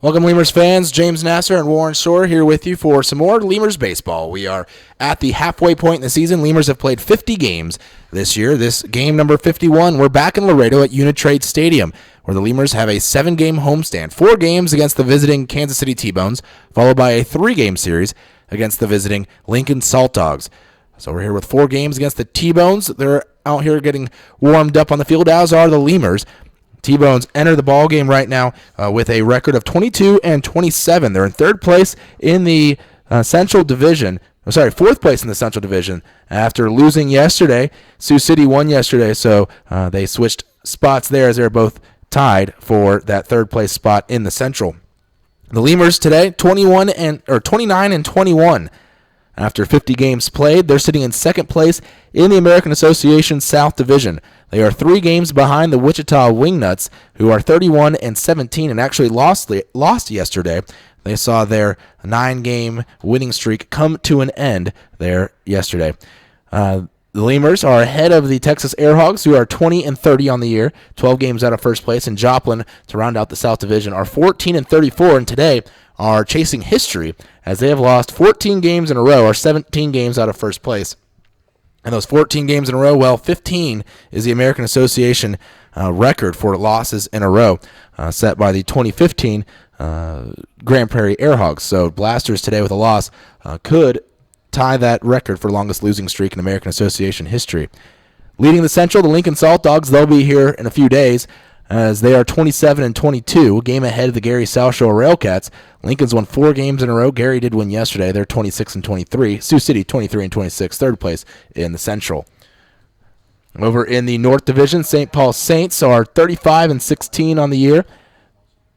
Welcome, Lemurs fans. James Nasser and Warren Shore here with you for some more Lemurs baseball. We are at the halfway point in the season. Lemurs have played 50 games this year. This game number 51, we're back in Laredo at Uni-Trade Stadium, where the Lemurs have a 7-game homestand. 4 games against the visiting Kansas City T-Bones, followed by a 3-game series against the visiting Lincoln Salt Dogs. So we're here with 4 games against the T-Bones. They're out here getting warmed up on the field, as are the Lemurs. T-Bones enter the ball game right now with a record of 22-27. They're in third place in the Central Division. Fourth place in the Central Division after losing yesterday. Sioux City won yesterday, so they switched spots there as they're both tied for that third place spot in the Central. The Lemurs today, 29-21. After 50 games played, they're sitting in second place in the American Association South Division. They are 3 games behind the Wichita Wingnuts, who are 31-17 and actually lost yesterday. They saw their 9-game winning streak come to an end there yesterday. The Lemurs are ahead of the Texas Airhogs, who are 20-30 on the year, 12 games out of first place, and Joplin, to round out the South Division, are 14-34, and today are chasing history as they have lost 14 games in a row, or 17 games out of first place. And those 14 games in a row, well, 15 is the American Association record for losses in a row, set by the 2015 Grand Prairie Airhogs. So Blasters today with a loss could tie that record for longest losing streak in American Association history. Leading the Central, the Lincoln Salt Dogs, they'll be here in a few days, as they are 27-22, a game ahead of the Gary South Shore Railcats. Lincoln's won 4 games in a row. Gary did win yesterday. They're 26-23. Sioux City 23-26, third place in the Central. Over in the North Division, St. Paul Saints are 35-16 on the year.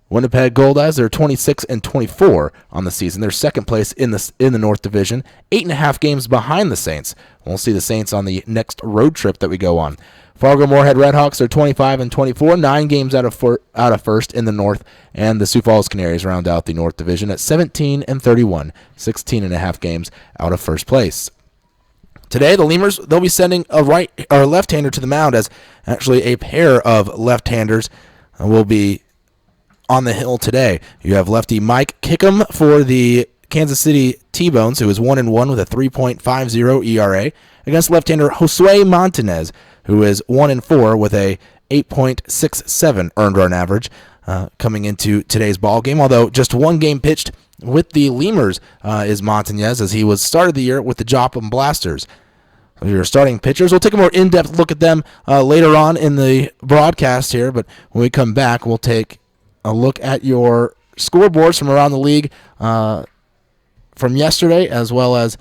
Winnipeg Goldeyes, they're 26-24 on the season. They're second place in the North Division, 8.5 games behind the Saints. We'll see the Saints on the next road trip that we go on. Fargo-Moorhead Redhawks are 25-24, 9 games out of first in the North, and the Sioux Falls Canaries round out the North Division at 17-31, 16.5 games out of first place. Today, the Lemurs, they'll be sending a left-hander to the mound, as actually a pair of left-handers will be on the hill today. You have lefty Mike Kickham for the Kansas City T-Bones, who is 1-1 with a 3.50 ERA, against left-hander Josue Montanez, who is 1-4 with a 8.67 earned run average coming into today's ball game. Although just 1 game pitched with the Lemurs is Montanez, as he was started the year with the Joplin Blasters. So your starting pitchers, we'll take a more in-depth look at them later on in the broadcast here, but when we come back, we'll take a look at your scoreboards from around the league from yesterday, as well as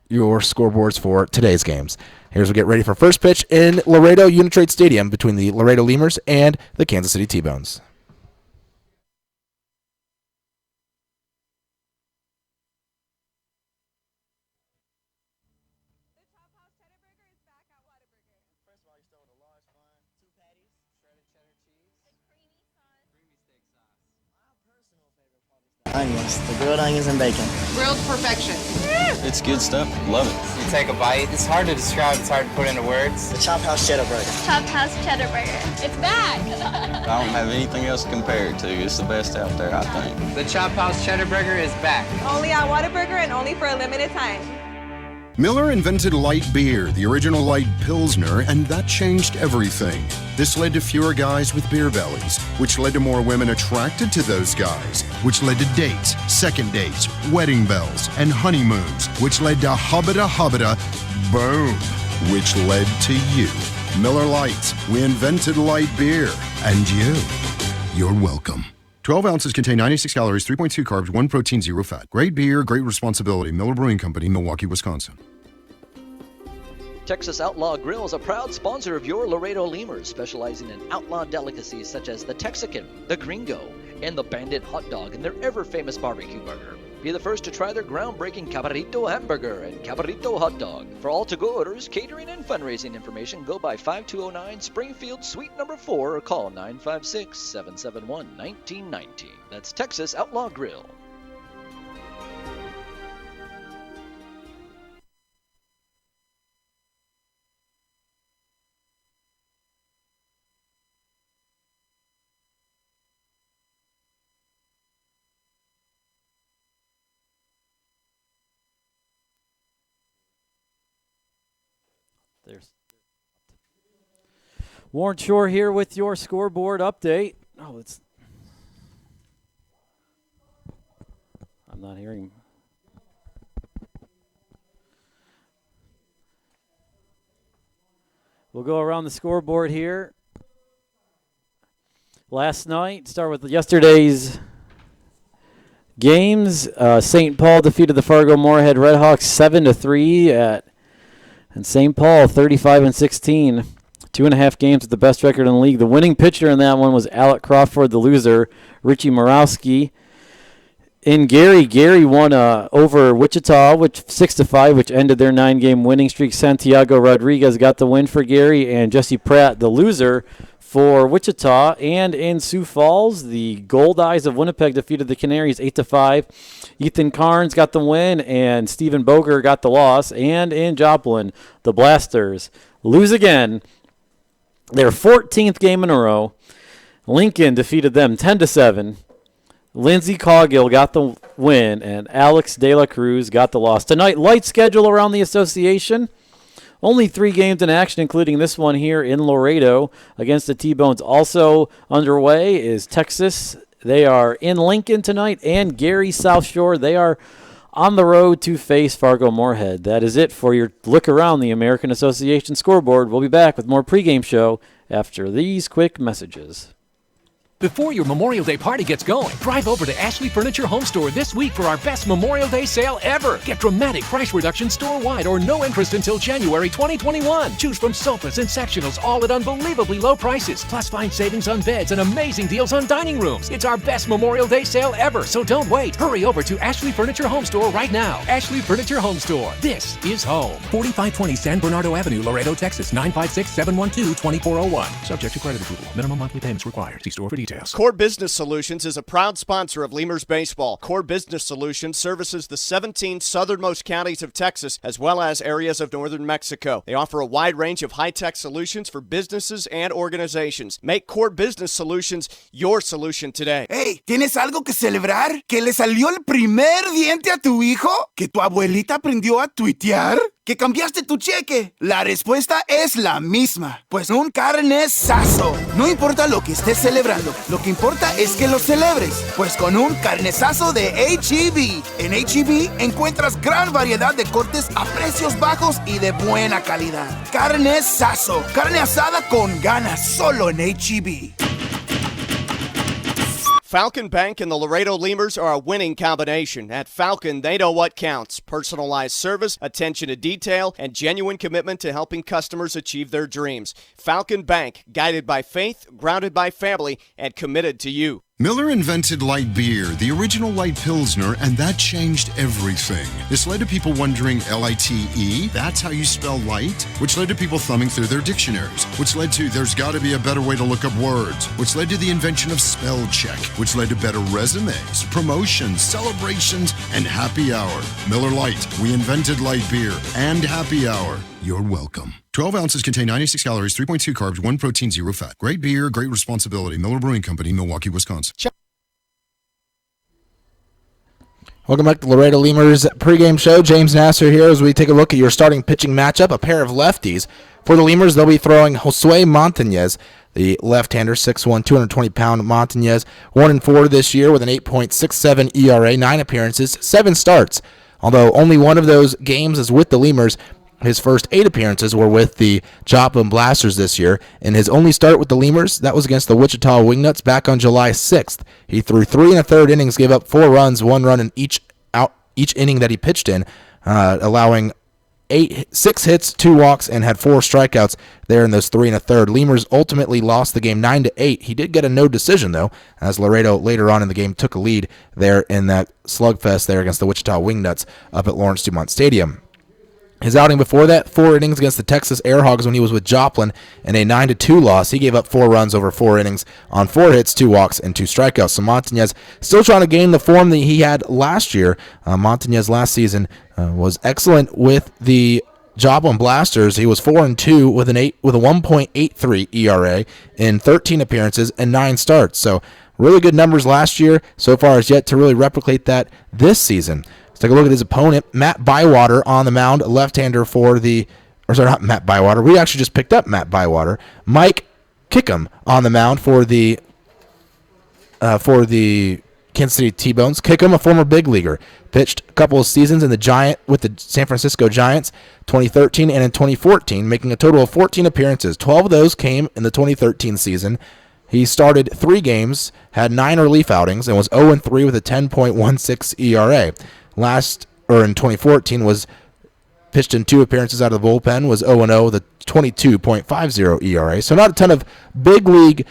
your scoreboards for today's games. Here's we get ready for first pitch in Laredo Uni-Trade Stadium between the Laredo Lemurs and the Kansas City T-Bones. Onions, the grilled onions and bacon. Grilled perfection. It's good stuff. Love it. You take a bite. It's hard to describe. It's hard to put into words. The Chop House Cheddar Burger. Chop House Cheddar Burger. It's back. I don't have anything else to compare it to. It's the best out there, I think. The Chop House Cheddar Burger is back. Only at Whataburger and only for a limited time. Miller invented light beer, the original light Pilsner, and that changed everything. This led to fewer guys with beer bellies, which led to more women attracted to those guys, which led to dates, second dates, wedding bells, and honeymoons, which led to hubbada, boom, which led to you. Miller Lite, we invented light beer, and you're welcome. 12 ounces contain 96 calories, 3.2 carbs, 1 protein, 0 fat. Great beer, great responsibility. Miller Brewing Company, Milwaukee, Wisconsin. Texas Outlaw Grill is a proud sponsor of your Laredo Lemurs, specializing in outlaw delicacies such as the Texican, the Gringo, and the Bandit hot dog and their ever-famous barbecue burger. Be the first to try their groundbreaking Cabrito hamburger and Cabrito hot dog. For all to-go orders, catering, and fundraising information, go by 5209 Springfield Suite number 4 or call 956-771-1919. That's Texas Outlaw Grill. There's Warren Shore here with your scoreboard update. Oh, I'm not hearing. We'll go around the scoreboard here. Last night, start with yesterday's games. St. Paul defeated the Fargo-Moorhead Redhawks 7-3 and St. Paul 35-16. 2.5 games with the best record in the league. The winning pitcher in that one was Alec Crawford. The loser, Richie Morawski. In Gary won over Wichita, which 6-5, which ended their 9-game winning streak. Santiago Rodriguez got the win for Gary, and Jesse Pratt, the loser for Wichita. And in Sioux Falls, the Gold Eyes of Winnipeg defeated the Canaries 8-5. Ethan Carnes got the win, and Stephen Boger got the loss. And in Joplin, the Blasters lose again. Their 14th game in a row. Lincoln defeated them 10-7. Lindsey Caugill got the win, and Alex De La Cruz got the loss. Tonight, light schedule around the association. Only 3 games in action, including this one here in Laredo against the T-Bones. Also underway is Texas. They are in Lincoln tonight, and Gary South Shore. They are on the road to face Fargo-Moorhead. That is it for your look around the American Association scoreboard. We'll be back with more pregame show after these quick messages. Before your Memorial Day party gets going, drive over to Ashley Furniture Home Store this week for our best Memorial Day sale ever. Get dramatic price reductions store-wide or no interest until January 2021. Choose from sofas and sectionals, all at unbelievably low prices. Plus, find savings on beds and amazing deals on dining rooms. It's our best Memorial Day sale ever, so don't wait. Hurry over to Ashley Furniture Home Store right now. Ashley Furniture Home Store. This is home. 4520 San Bernardo Avenue, Laredo, Texas. 956-712-2401. Subject to credit approval. Minimum monthly payments required. See store for details. Core Business Solutions is a proud sponsor of Lemurs Baseball. Core Business Solutions services the 17 southernmost counties of Texas as well as areas of northern Mexico. They offer a wide range of high-tech solutions for businesses and organizations. Make Core Business Solutions your solution today. Hey, ¿tienes algo que celebrar? ¿Que le salió el primer diente a tu hijo? ¿Que tu abuelita aprendió a tuitear? ¿Que cambiaste tu cheque? La respuesta es la misma. Pues un carnesazo. No importa lo que estés celebrando, lo que importa es que lo celebres. Pues con un carnesazo de H-E-B. En H-E-B encuentras gran variedad de cortes a precios bajos y de buena calidad. Carnesazo. Carne asada con ganas solo en H-E-B. Falcon Bank and the Laredo Lemurs are a winning combination. At Falcon, they know what counts. Personalized service, attention to detail, and genuine commitment to helping customers achieve their dreams. Falcon Bank, guided by faith, grounded by family, and committed to you. Miller invented light beer, the original light Pilsner, and that changed everything. This led to people wondering, L-I-T-E, that's how you spell light? Which led to people thumbing through their dictionaries. Which led to, there's got to be a better way to look up words. Which led to the invention of spell check. Which led to better resumes, promotions, celebrations, and happy hour. Miller Lite, we invented light beer and happy hour. You're welcome. 12 ounces contain 96 calories, 3.2 carbs, 1 protein, 0 fat. Great beer, great responsibility. Miller Brewing Company, Milwaukee, Wisconsin. Welcome back to Laredo Lemurs pregame show. James Nasser here as we take a look at your starting pitching matchup, a pair of lefties. For the Lemurs, they'll be throwing Josue Montañez, the left-hander, 6'1", 220-pound Montañez, 1-4 this year with an 8.67 ERA, 9 appearances, 7 starts. Although only one of those games is with the Lemurs, his first 8 appearances were with the Joplin Blasters this year. In his only start with the Lemurs, that was against the Wichita Wingnuts back on July 6th. He threw 3 1/3 innings, gave up 4 runs, 1 run in each inning that he pitched in, allowing 6 hits, 2 walks, and had 4 strikeouts there in those 3 1/3. Lemurs ultimately lost the game 9-8. He did get a no decision, though, as Laredo later on in the game took a lead there in that slugfest there against the Wichita Wingnuts up at Lawrence Dumont Stadium. His outing before that, 4 innings against the Texas Airhogs when he was with Joplin in a 9-2 loss. He gave up 4 runs over 4 innings on 4 hits, 2 walks, and 2 strikeouts. So Montañez still trying to gain the form that he had last year. Montañez last season was excellent with the Joplin Blasters. He was 4-2 with a 1.83 ERA in 13 appearances and 9 starts. So really good numbers last year. So far has yet to really replicate that this season. Take a look at his opponent, Matt Bywater, on the mound, left-hander for the or sorry, not Matt Bywater. We actually just picked up Matt Bywater. Mike Kickham on the mound for the Kansas City T-Bones. Kickham, a former big leaguer, pitched a couple of seasons with the San Francisco Giants, 2013 and in 2014, making a total of 14 appearances. 12 of those came in the 2013 season. He started 3 games, had 9 relief outings, and was 0-3 with a 10.16 ERA. In 2014 was pitched in 2 appearances out of the bullpen, was 0-0 with a 22.50 ERA. So not a ton of big league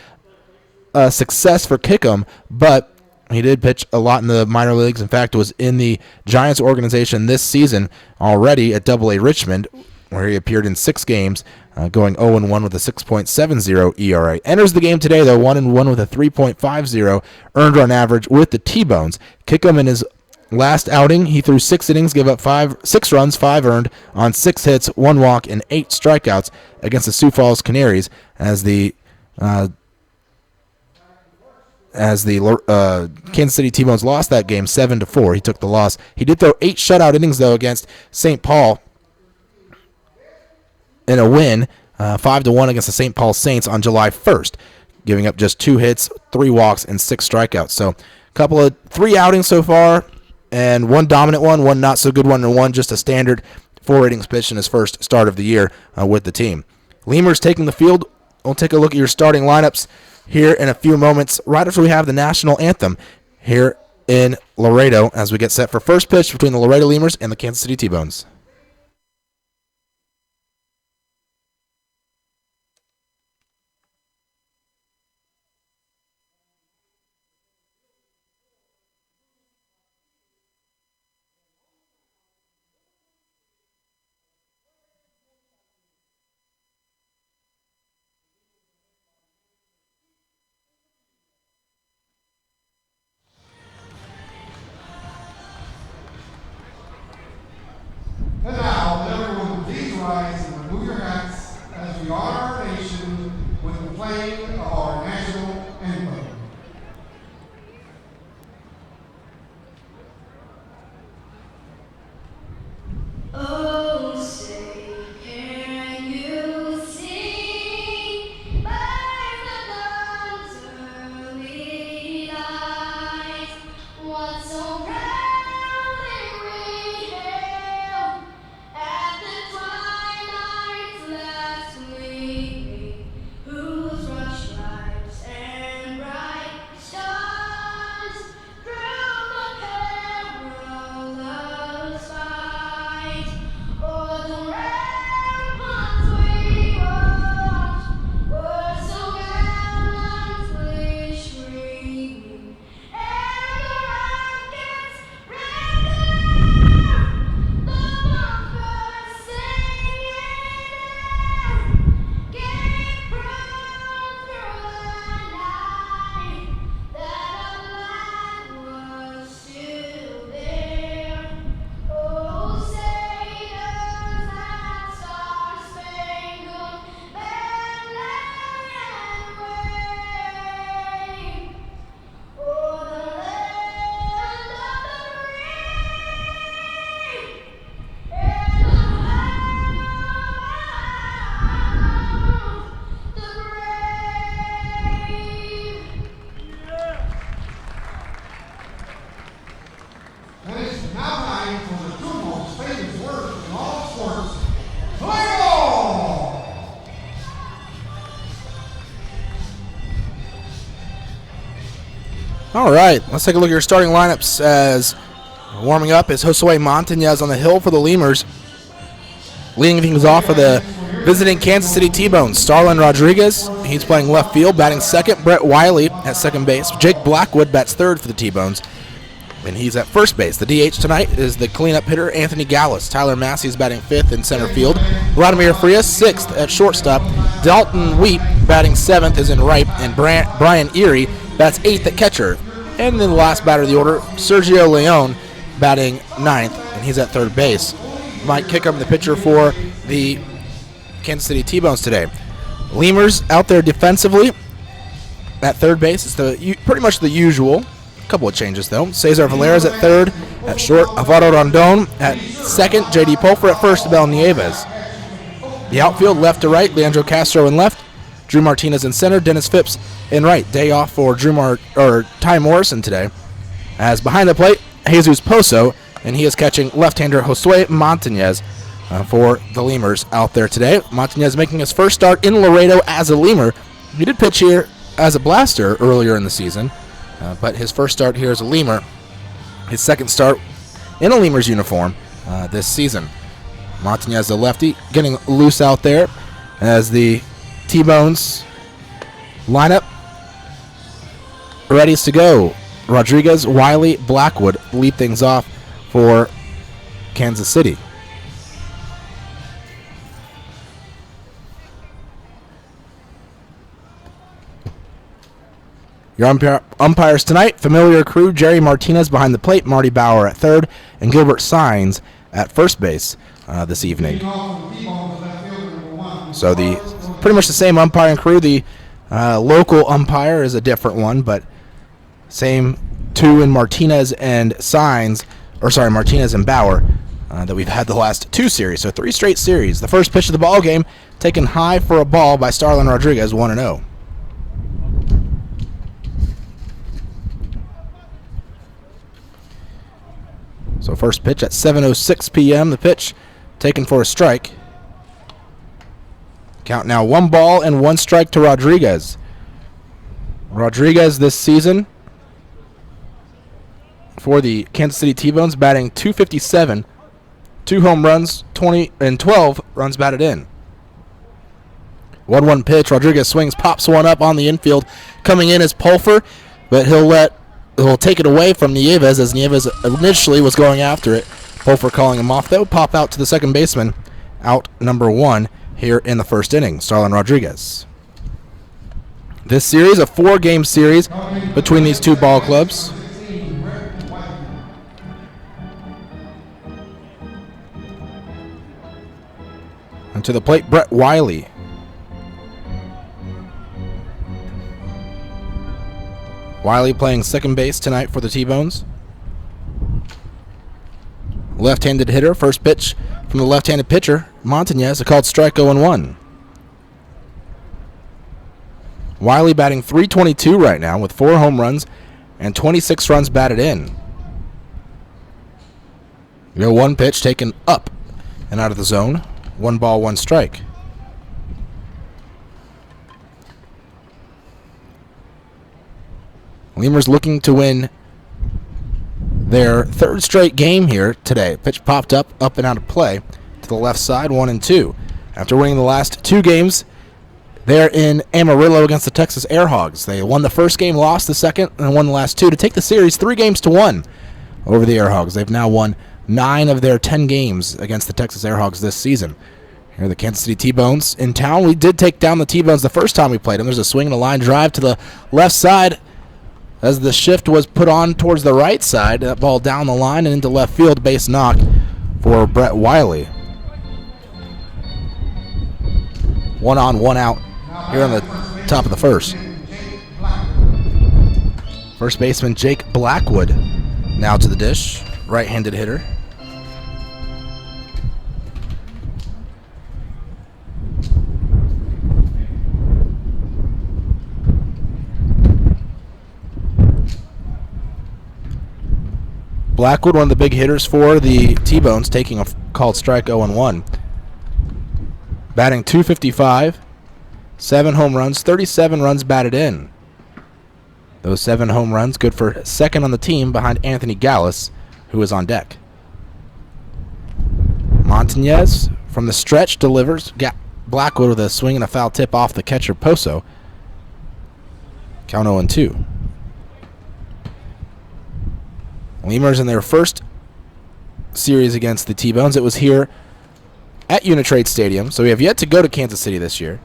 success for Kickham, but he did pitch a lot in the minor leagues. In fact, was in the Giants organization this season already at AA Richmond, where he appeared in 6 games, going 0-1 with a 6.70 ERA. Enters the game today, though, 1-1 with a 3.50 earned run average with the T-Bones. Kickham in his last outing, he threw 6 innings, gave up 6 runs, 5 earned on 6 hits, 1 walk, and 8 strikeouts against the Sioux Falls Canaries as the Kansas City T-Bones lost that game 7-4. He took the loss. He did throw 8 shutout innings, though, against St. Paul in a win, 5-1 against the St. Paul Saints on July 1st, giving up just 2 hits, 3 walks, and 6 strikeouts. So 3 outings so far, and 1 dominant one not so good one, and 1 just a standard 4 innings pitch in his first start of the year with the team. Lemurs taking the field. We'll take a look at your starting lineups here in a few moments, right after we have the national anthem here in Laredo as we get set for first pitch between the Laredo Lemurs and the Kansas City T-Bones. And now, let everyone please rise and remove your hats as we honor our nation with the playing of our national anthem. Oh, say, can you see by the dawn's early light what so proudly we hailed at the twilight's last gleaming, whose rushlights and bright stars through the perilous fight o'er the ramparts we watched were so gallantly streaming, and the rockets regular the bumpers singing gave proof through the night that our flag was still there. Oh, say does that star-spangled banner wave o'er the land of the brave and the And it's now time for the two most famous words in all sports. Play ball! All right, let's take a look at your starting lineups as warming up is Josue Montañez on the hill for the Lemurs. Leading things off for the visiting Kansas City T-Bones, Starlin Rodriguez. He's playing left field, batting second. Brett Wiley at second base. Jake Blackwood bats third for the T-Bones, and he's at first base. The DH tonight is the cleanup hitter, Anthony Gallus. Tyler Massey is batting fifth in center field. Vladimir Frias, sixth at shortstop. Dalton Wheat batting seventh is in right, and Brian Erie bats eighth at catcher. And then the last batter of the order, Sergio Leon, batting ninth, and he's at third base. Mike Kickham, the pitcher for the Kansas City T-Bones today. Lemurs out there defensively at third base. It's pretty much the usual. Couple of changes, though. Cesar Valera's at third. At short, Alvaro Rondon. At second, J.D. Pulfer. At first, Abel Nieves. The outfield, left to right, Leandro Castro in left, Drew Martinez in center, Dennis Phipps in right. Day off for Ty Morrison today. As behind the plate, Jesus Pozo, and he is catching left-hander Josue Montañez for the Lemurs out there today. Montañez making his first start in Laredo as a Lemur. He did pitch here as a Blaster earlier in the season, but his first start here as a Lemur, his second start in a Lemurs uniform this season. Montañez, the lefty, getting loose out there as the T-Bones lineup ready to go. Rodriguez, Wiley, Blackwood lead things off for Kansas City. Your umpires tonight, familiar crew, Jerry Martinez behind the plate, Marty Bauer at third, and Gilbert Sines at first base this evening. So pretty much the same umpiring crew. The local umpire is a different one, but same two in Martinez and Martinez and Bauer that we've had the last two series. So 3 straight series. The first pitch of the ball game taken high for a ball by Starlin Rodriguez, 1-0. So first pitch at 7:06 p.m. The pitch taken for a strike. Count now 1 ball and 1 strike to Rodriguez. Rodriguez this season for the Kansas City T-Bones batting .257, 2 home runs, 20 and 12 runs batted in. 1-1 pitch. Rodriguez swings, pops one up on the infield. Coming in is Pulfer, but he'll take it away from Nieves as Nieves initially was going after it. Pulfer calling him off, though. Pop out to the second baseman. Out number 1 here in the first inning. Starlin Rodriguez. This series, a 4-game series between these two ball clubs. And to the plate, Brett Wiley. Wiley playing second base tonight for the T-Bones. Left-handed hitter. First pitch from the left-handed pitcher, Montañez, a called strike 0-1. Wiley batting .322 right now with 4 home runs and 26 runs batted in. 1 pitch taken up and out of the zone. 1 ball, 1 strike. Lemurs looking to win their 3rd straight game here today. Pitch popped up and out of play to the left side, 1-2. After winning the last 2 games, they're in Amarillo against the Texas Air Hogs. They won the first game, lost the second, and won the last 2 to take the series 3-1 over the Air Hogs. They've now won 9 of their 10 games against the Texas Air Hogs this season. Here are the Kansas City T-Bones in town. We did take down the T-Bones the first time we played them. There's a swing and a line drive to the left side as the shift was put on towards the right side. That ball down the line and into left field, base knock for Brett Wiley. 1 on, 1 out here on the top of the first. First baseman Jake Blackwood now to the dish, right-handed hitter. Blackwood, one of the big hitters for the T-Bones, taking a called strike 0-1. Batting .255, 7 home runs, 37 runs batted in. Those 7 home runs good for second on the team behind Anthony Gallus, who is on deck. Montañez from the stretch delivers. Blackwood with a swing and a foul tip off the catcher Pozo. Count 0-2. Lemurs in their first series against the T-Bones. It was here at Uni-Trade Stadium, so we have yet to go to Kansas City this year.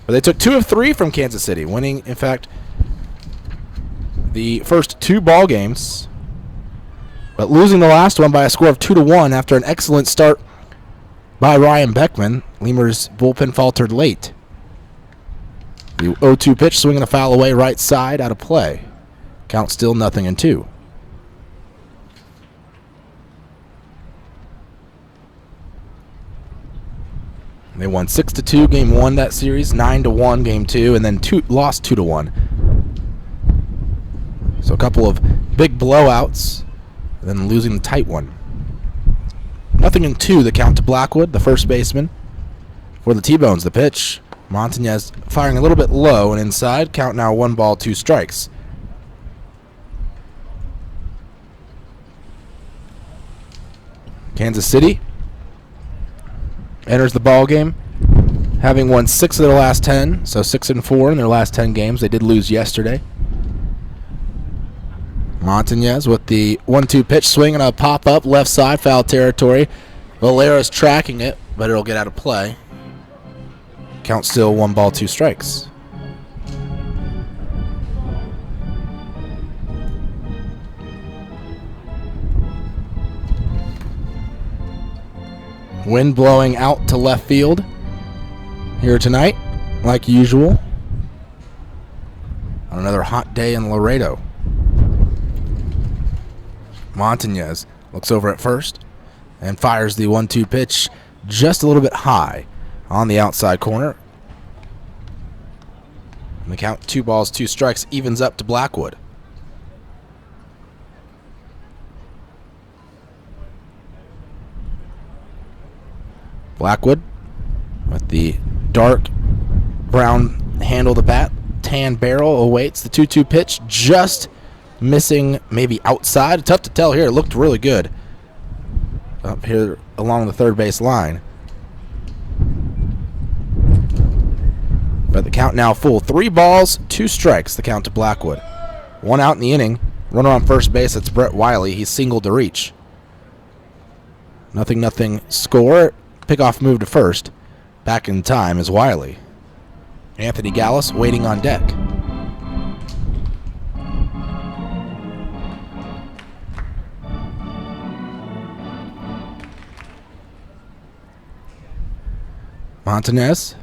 But they took 2 of 3 from Kansas City, winning, in fact, the first 2 ball games, but losing the last one by a score of 2-1 after an excellent start by Ryan Beckman. Lemurs bullpen faltered late. The 0-2 pitch, swinging a foul away right side, out of play. Count still 0-2. They won 6-2 game 1 that series, 9-1 game 2, and then lost 2-1. So a couple of big blowouts, and then losing the tight one. 0-2 the count to Blackwood, the first baseman. For the T-Bones, the pitch. Montañez firing a little bit low and inside. Count now 1 ball, 2 strikes. Kansas City enters the ball game, having won 6 of their last 10, so 6-4 in their last 10 games. They did lose yesterday. Montañez with the 1-2 pitch, swinging a pop-up, left side, foul territory. Valera's tracking it, but it'll get out of play. Count still 1 ball, 2 strikes. Wind blowing out to left field here tonight, like usual, on another hot day in Laredo. Montañez looks over at first and fires the 1-2 pitch just a little bit high on the outside corner. And the count 2 balls, 2 strikes evens up to Blackwood. Blackwood with the dark brown handle of the bat, tan barrel awaits the 2-2 pitch, just missing maybe outside. Tough to tell here. It looked really good up here along the third base line. But the count now full. 3 balls, 2 strikes, the count to Blackwood. 1 out in the inning. Runner on first base, that's Brett Wiley. He's singled to reach. 0-0 score. Pickoff move to first. Back in time is Wiley. Anthony Gallus waiting on deck. Montañez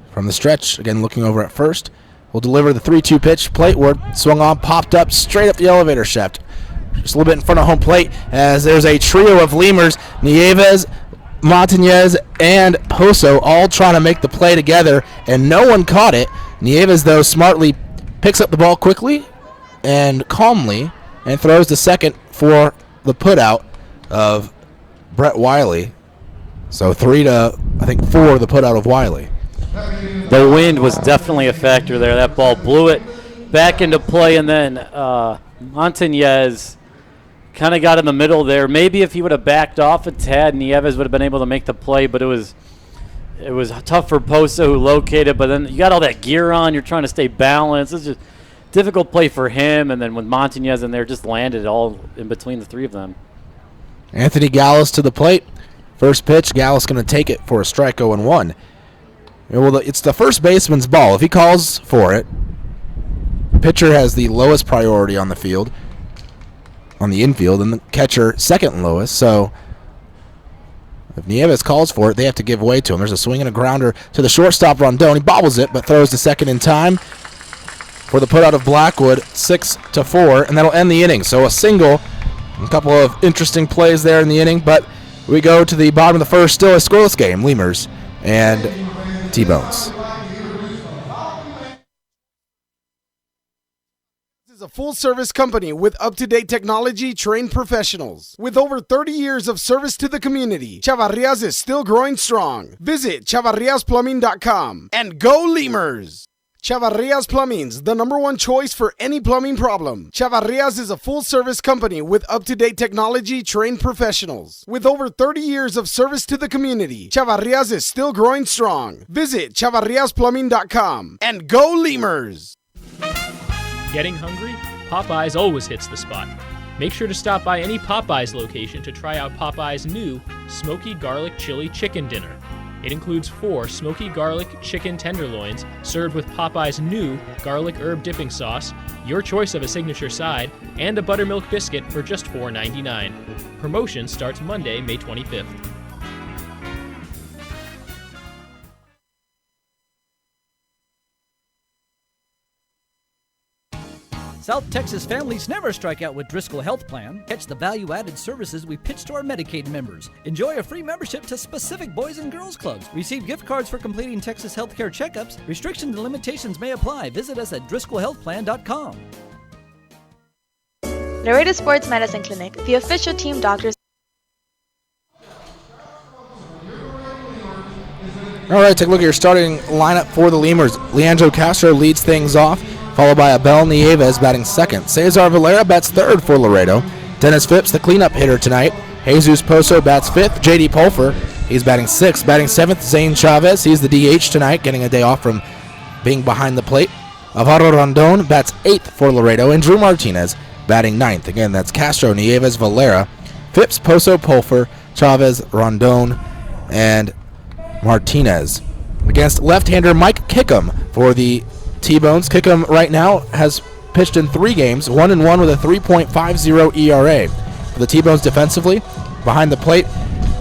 from the stretch, again looking over at first, will deliver the 3-2 pitch. Plateward swung on, popped up, straight up the elevator shaft. Just a little bit in front of home plate as there's a trio of Lemurs. Nieves, Montañez, and Poso all trying to make the play together, and no one caught it. Nieves, though, smartly picks up the ball quickly and calmly and throws to second for the putout of Brett Wiley. So 3-4 the putout of Wiley. The wind was definitely a factor there. That ball blew it back into play, and then Montañez kind of got in the middle there. Maybe if he would have backed off a tad, Nieves would have been able to make the play, but it was tough for Posa, who located, but then you got all that gear on. You're trying to stay balanced. It's just difficult play for him, and then with Montañez in there, just landed all in between the 3 of them. Anthony Gallus to the plate. First pitch, Gallus going to take it for a strike, 0-1. Well, it's the first baseman's ball. If he calls for it, the pitcher has the lowest priority on the field, on the infield, and the catcher second lowest. So if Nieves calls for it, they have to give way to him. There's a swing and a grounder to the shortstop, Rondon. He bobbles it, but throws to second in time for the putout of Blackwood, 6-4, and that'll end the inning. So a single, a couple of interesting plays there in the inning, but we go to the bottom of the first, still a scoreless game, Lemurs and T-Bones. Is a full-service company with up-to-date technology, trained professionals. With over 30 years of service to the community, Chavarrias is still growing strong. Visit chavarriasplumbing.com and go Lemurs! Chavarrias Plumbing's the #1 choice for any plumbing problem. Chavarrias is a full-service company with up-to-date technology, trained professionals. With over 30 years of service to the community, Chavarrias is still growing strong. Visit chavarriasplumbing.com and go Lemurs! Getting hungry? Popeyes always hits the spot. Make sure to stop by any Popeyes location to try out Popeyes' new Smoky Garlic Chili Chicken Dinner. It includes 4 smoky garlic chicken tenderloins served with Popeye's new garlic herb dipping sauce, your choice of a signature side, and a buttermilk biscuit for just $4.99. Promotion starts Monday, May 25th. South Texas families never strike out with Driscoll Health Plan. Catch the value-added services we pitch to our Medicaid members. Enjoy a free membership to specific Boys and Girls Clubs. Receive gift cards for completing Texas healthcare checkups. Restrictions and limitations may apply. Visit us at DriscollHealthPlan.com. Laredo Sports Medicine Clinic, the official team doctors. All right, take a look at your starting lineup for the Lemurs. Leandro Castro leads things off, followed by Abel Nieves batting second. Cesar Valera bats third for Laredo. Dennis Phipps, the cleanup hitter tonight. Jesus Pozo bats fifth. J.D. Pulfer, he's batting sixth. Batting seventh, Zane Chavez. He's the DH tonight, getting a day off from being behind the plate. Alvaro Rondon bats eighth for Laredo. And Drew Martinez batting ninth. Again, that's Castro, Nieves, Valera, Phipps, Pozo, Pulfer, Chavez, Rondon, and Martinez. Against left-hander Mike Kickham for the T-Bones. Kickham right now has pitched in 3 games, 1-1 with a 3.50 ERA. For the T-Bones defensively, behind the plate,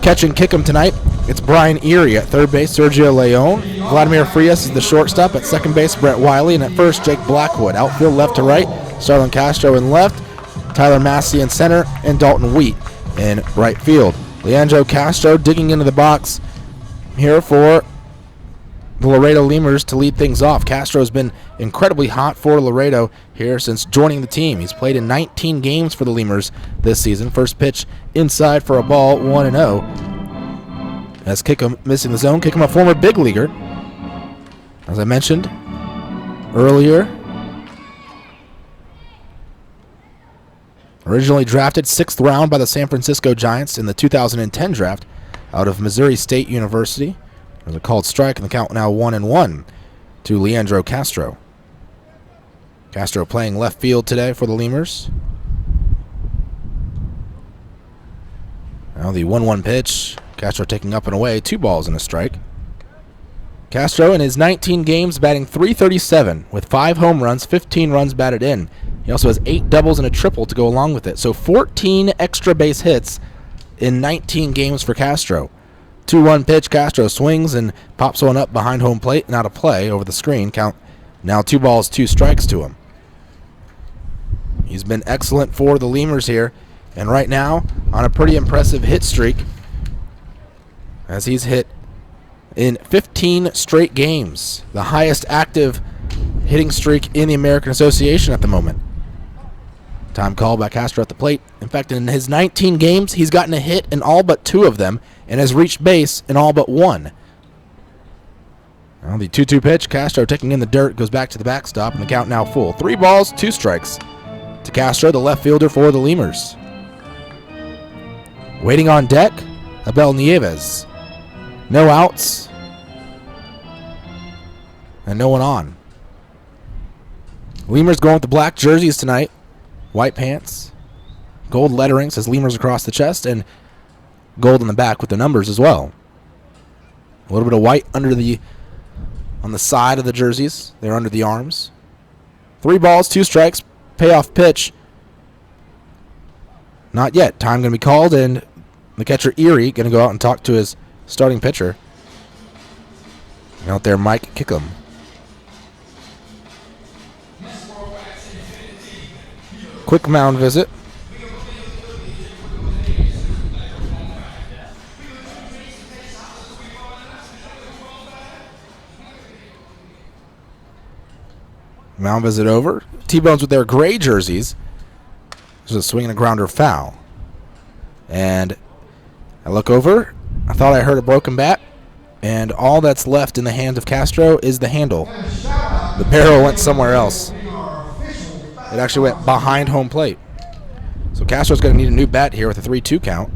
catching Kickham tonight, it's Brian Erie. At third base, Sergio Leon. Vladimir Frias is the shortstop. At second base, Brett Wiley. And at first, Jake Blackwood. Outfield left to right, Starlin Castro in left, Tyler Massey in center, and Dalton Wheat in right field. Leandro Castro digging into the box here for the Laredo Lemurs to lead things off. Castro's been incredibly hot for Laredo here since joining the team. He's played in 19 games for the Lemurs this season. First pitch inside for a ball, 1-0. As Kickham missing the zone. Kickham, a former big leaguer, as I mentioned earlier. Originally drafted 6th round by the San Francisco Giants in the 2010 draft out of Missouri State University. There's a called strike, and the count now 1-1 to Leandro Castro. Castro playing left field today for the Lemurs. Now the 1-1 pitch. Castro taking up and away, 2 balls and a strike. Castro in his 19 games batting .337 with 5 home runs, 15 runs batted in. He also has 8 doubles and a triple to go along with it. So 14 extra base hits in 19 games for Castro. 2-1 pitch. Castro swings and pops one up behind home plate and out of play over the screen. Count now 2 balls, 2 strikes to him. He's been excellent for the Lemurs here, and right now on a pretty impressive hit streak, as he's hit in 15 straight games, the highest active hitting streak in the American Association at the moment. Time call by Castro at the plate. In fact, in his 19 games, he's gotten a hit in all but 2 of them and has reached base in all but 1. Now the 2-2 pitch. Castro taking in the dirt, goes back to the backstop, and the count now full. 3 balls, 2 strikes to Castro, the left fielder for the Lemurs. Waiting on deck, Abel Nieves. No outs, and no one on. Lemurs going with the black jerseys tonight. White pants, gold lettering, says Lemurs across the chest, and gold in the back with the numbers as well. A little bit of white on the side of the jerseys. They're under the arms. 3 balls, 2 strikes, payoff pitch. Not yet. Time going to be called, and the catcher Erie going to go out and talk to his starting pitcher. Out there, Mike Kickham. Quick mound visit. Mound visit over. T-Bones with their gray jerseys. There's a swing and a grounder foul. And I look over. I thought I heard a broken bat. And all that's left in the hand of Castro is the handle. The barrel went somewhere else. It actually went behind home plate. So Castro's going to need a new bat here with a 3-2 count.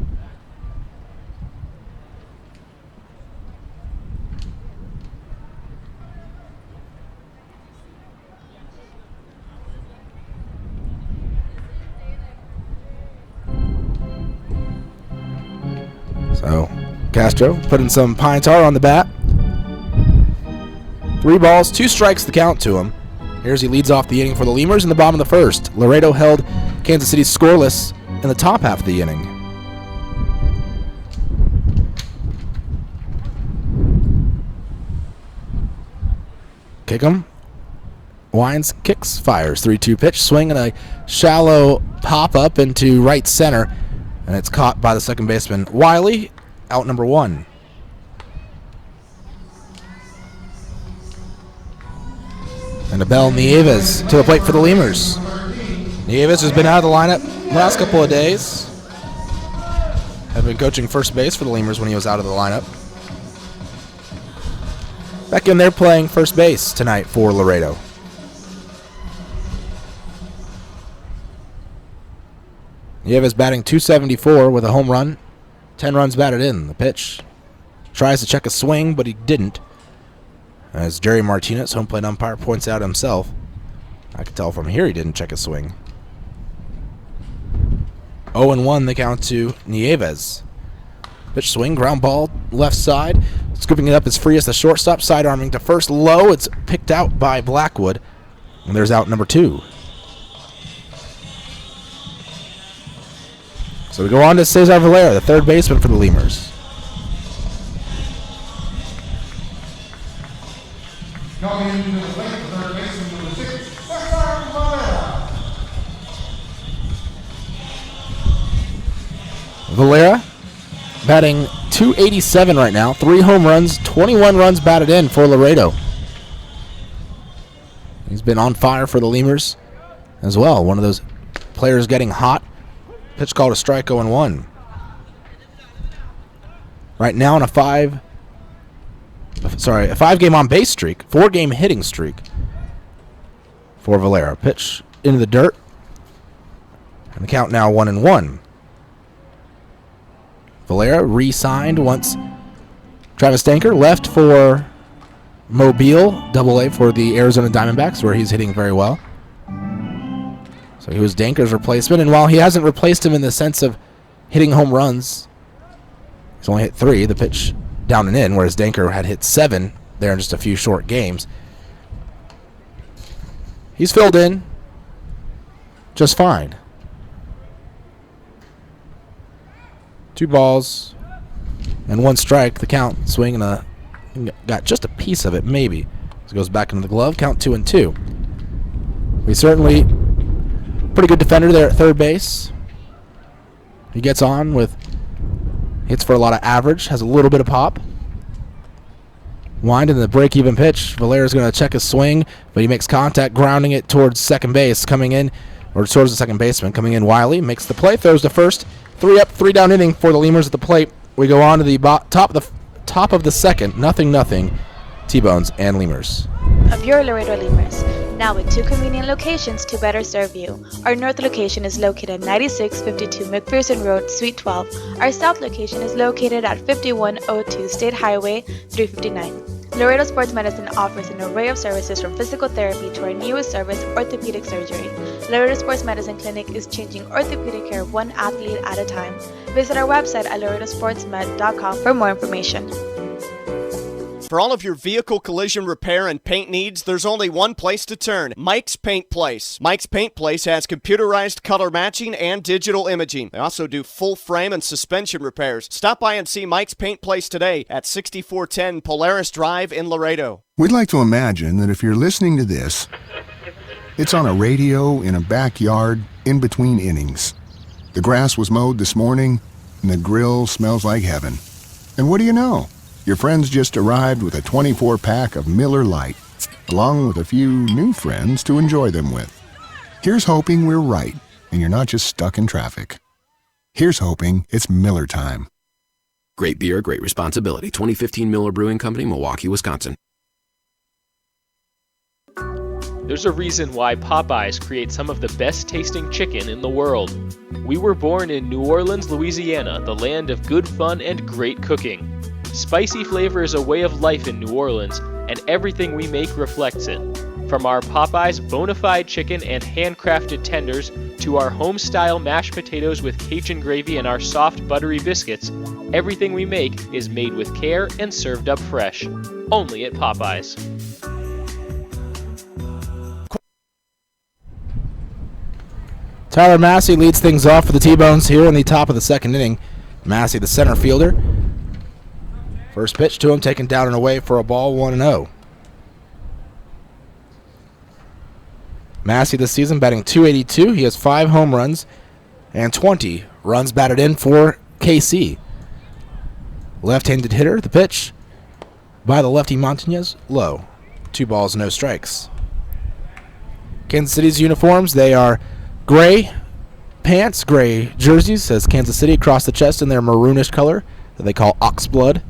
So Castro putting some pine tar on the bat. 3 balls, 2 strikes the count to him. Here's he leads off the inning for the Lemurs in the bottom of the first. Laredo held Kansas City scoreless in the top half of the inning. Kickham winds, kicks, fires. 3-2 pitch, swing, and a shallow pop-up into right center. And it's caught by the second baseman, Wiley, out number 1. And Abel Nieves to the plate for the Lemurs. Nieves has been out of the lineup the last couple of days. Had been coaching first base for the Lemurs when he was out of the lineup. Back in there playing first base tonight for Laredo. Nieves batting .274 with a home run. 10 runs batted in. The pitch. Tries to check a swing, but he didn't. As Jerry Martinez, home plate umpire, points out himself. I can tell from here he didn't check a swing. 0-1 the count to Nieves. Pitch swing, ground ball, left side. Scooping it up as free as the shortstop, sidearming to first low. It's picked out by Blackwood. And there's out number 2. So we go on to Cesar Valera, the third baseman for the Lemurs. Coming into the plate, the third baseman number 6, Cesar Valera. Valera batting .287 right now. 3 home runs, 21 runs batted in for Laredo. He's been on fire for the Lemurs as well. One of those players getting hot. Pitch called a strike, 0-1. Right now on a 5-game on base streak, 4-game hitting streak for Valera. Pitch into the dirt. And the count now 1-1. Valera re-signed once Travis Danker left for Mobile, AA for the Arizona Diamondbacks, where he's hitting very well. So he was Danker's replacement, and while he hasn't replaced him in the sense of hitting home runs, he's only hit 3, the pitch down and in, whereas Danker had hit 7 there in just a few short games. He's filled in just fine. 2 balls and 1 strike. The count, swing, and got just a piece of it, maybe. So it goes back into the glove. Count 2-2. He's certainly pretty good defender there at third base. He gets on with hits for a lot of average, has a little bit of pop. Wind in the break-even pitch. Valera's going to check his swing, but he makes contact, grounding it towards second base, coming in, or towards the second baseman. Coming in, Wiley makes the play, throws to first. 3 up, 3 down inning for the Lemurs at the plate. We go on to the top of the second. 0-0. T-Bones and Lemurs. Of your Laredo Lemurs, now with 2 convenient locations to better serve you. Our north location is located at 9652 McPherson Road, Suite 12. Our south location is located at 5102 State Highway 359. Laredo Sports Medicine offers an array of services from physical therapy to our newest service, orthopedic surgery. Laredo Sports Medicine Clinic is changing orthopedic care one athlete at a time. Visit our website at laredosportsmed.com for more information. For all of your vehicle collision repair and paint needs, there's only one place to turn, Mike's Paint Place. Mike's Paint Place has computerized color matching and digital imaging. They also do full frame and suspension repairs. Stop by and see Mike's Paint Place today at 6410 Polaris Drive in Laredo. We'd like to imagine that if you're listening to this, it's on a radio in a backyard in between innings. The grass was mowed this morning, and the grill smells like heaven. And what do you know? Your friends just arrived with a 24-pack of Miller Lite, along with a few new friends to enjoy them with. Here's hoping we're right, and you're not just stuck in traffic. Here's hoping it's Miller time. Great beer, great responsibility. 2015 Miller Brewing Company, Milwaukee, Wisconsin. There's a reason why Popeyes creates some of the best tasting chicken in the world. We were born in New Orleans, Louisiana, the land of good fun and great cooking. Spicy flavor is a way of life in New Orleans, and everything we make reflects it. From our Popeyes bona fide chicken and handcrafted tenders to our home-style mashed potatoes with Cajun gravy and our soft buttery biscuits, everything we make is made with care and served up fresh. Only at Popeyes. Tyler Massey leads things off for the T-Bones here in the top of the second inning. Massey, the center fielder. First pitch to him, taken down and away for a ball, 1-0. Massey this season batting .282. He has 5 home runs and 20 runs batted in for KC. Left-handed hitter, the pitch by the lefty Montañez, low. 2 balls, no strikes. Kansas City's uniforms, they are gray pants, gray jerseys, says Kansas City across the chest in their maroonish color that they call oxblood.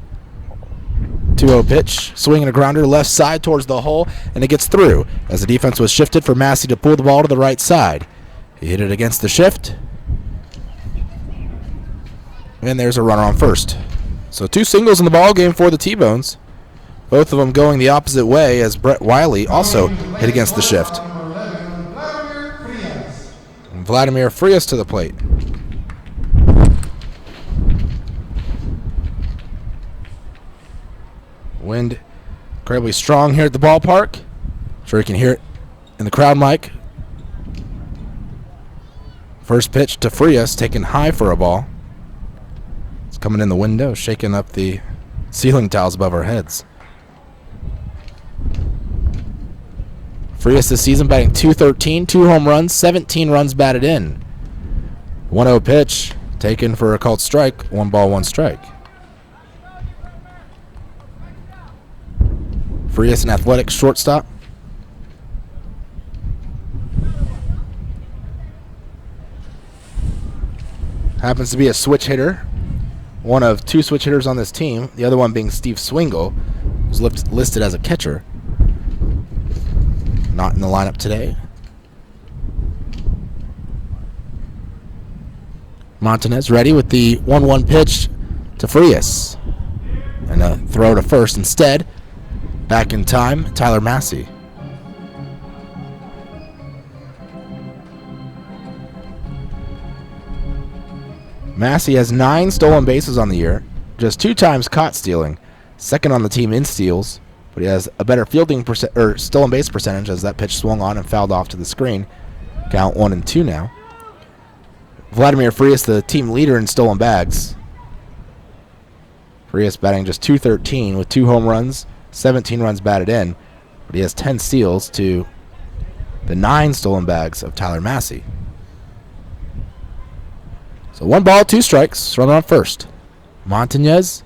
2-0 pitch, swinging a grounder left side towards the hole, and it gets through as the defense was shifted for Massey to pull the ball to the right side. He hit it against the shift, and there's a runner on first. So 2 singles in the ball game for the T-Bones, both of them going the opposite way as Brett Wiley also hit against the shift. And Vladimir Frias to the plate. Wind incredibly strong here at the ballpark. I'm sure you can hear it in the crowd mic. First pitch to Frias, taken high for a ball. It's coming in the window, shaking up the ceiling tiles above our heads. Frias this season batting .213, 2 home runs, 17 runs batted in. 1-0 pitch, taken for a called strike, 1 ball, 1 strike. Frias, an athletic shortstop. Happens to be a switch hitter. One of 2 switch hitters on this team. The other one being Steve Swingle, who's listed as a catcher. Not in the lineup today. Montañez ready with the 1-1 pitch to Frias. And a throw to first instead. Back in time, Tyler Massey. Massey has 9 stolen bases on the year, just 2 times caught stealing, second on the team in steals, but he has a better fielding stolen base percentage as that pitch swung on and fouled off to the screen. Count 1-2 now. Vladimir Frias, the team leader in stolen bags. Frias batting just .213 with 2 home runs, 17 runs batted in, but he has 10 steals to the 9 stolen bags of Tyler Massey. So 1 ball, 2 strikes, runner on first. Montañez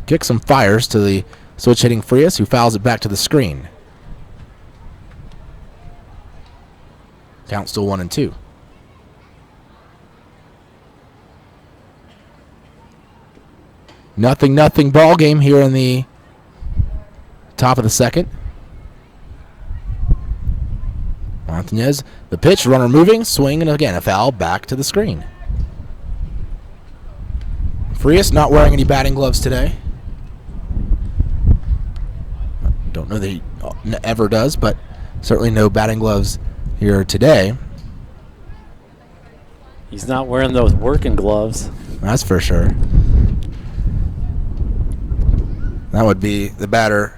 kicks some fires to the switch hitting Frias, who fouls it back to the screen. Count still 1-2. Nothing ball game here in the top of the second. Montañez, the pitch, runner moving, swing, and again a foul back to the screen. Frias not wearing any batting gloves today. Don't know that he ever does, but certainly no batting gloves here today. He's not wearing those working gloves. That's for sure. That would be the batter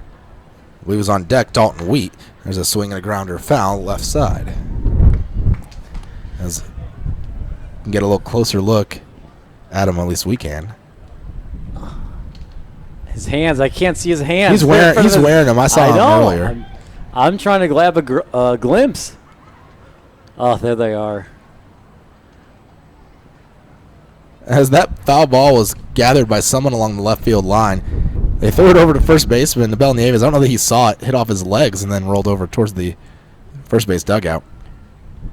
who was on deck, Dalton Wheat. There's a swing and a grounder foul left side. As we can get a little closer look at him, at least we can. His hands, I can't see his hands. He's wearing them. I saw him earlier. I'm trying to grab a glimpse. Oh, there they are. As that foul ball was gathered by someone along the left field line, they threw it over to first baseman, Bell Nieves. I don't know that he saw it, hit off his legs, and then rolled over towards the first base dugout.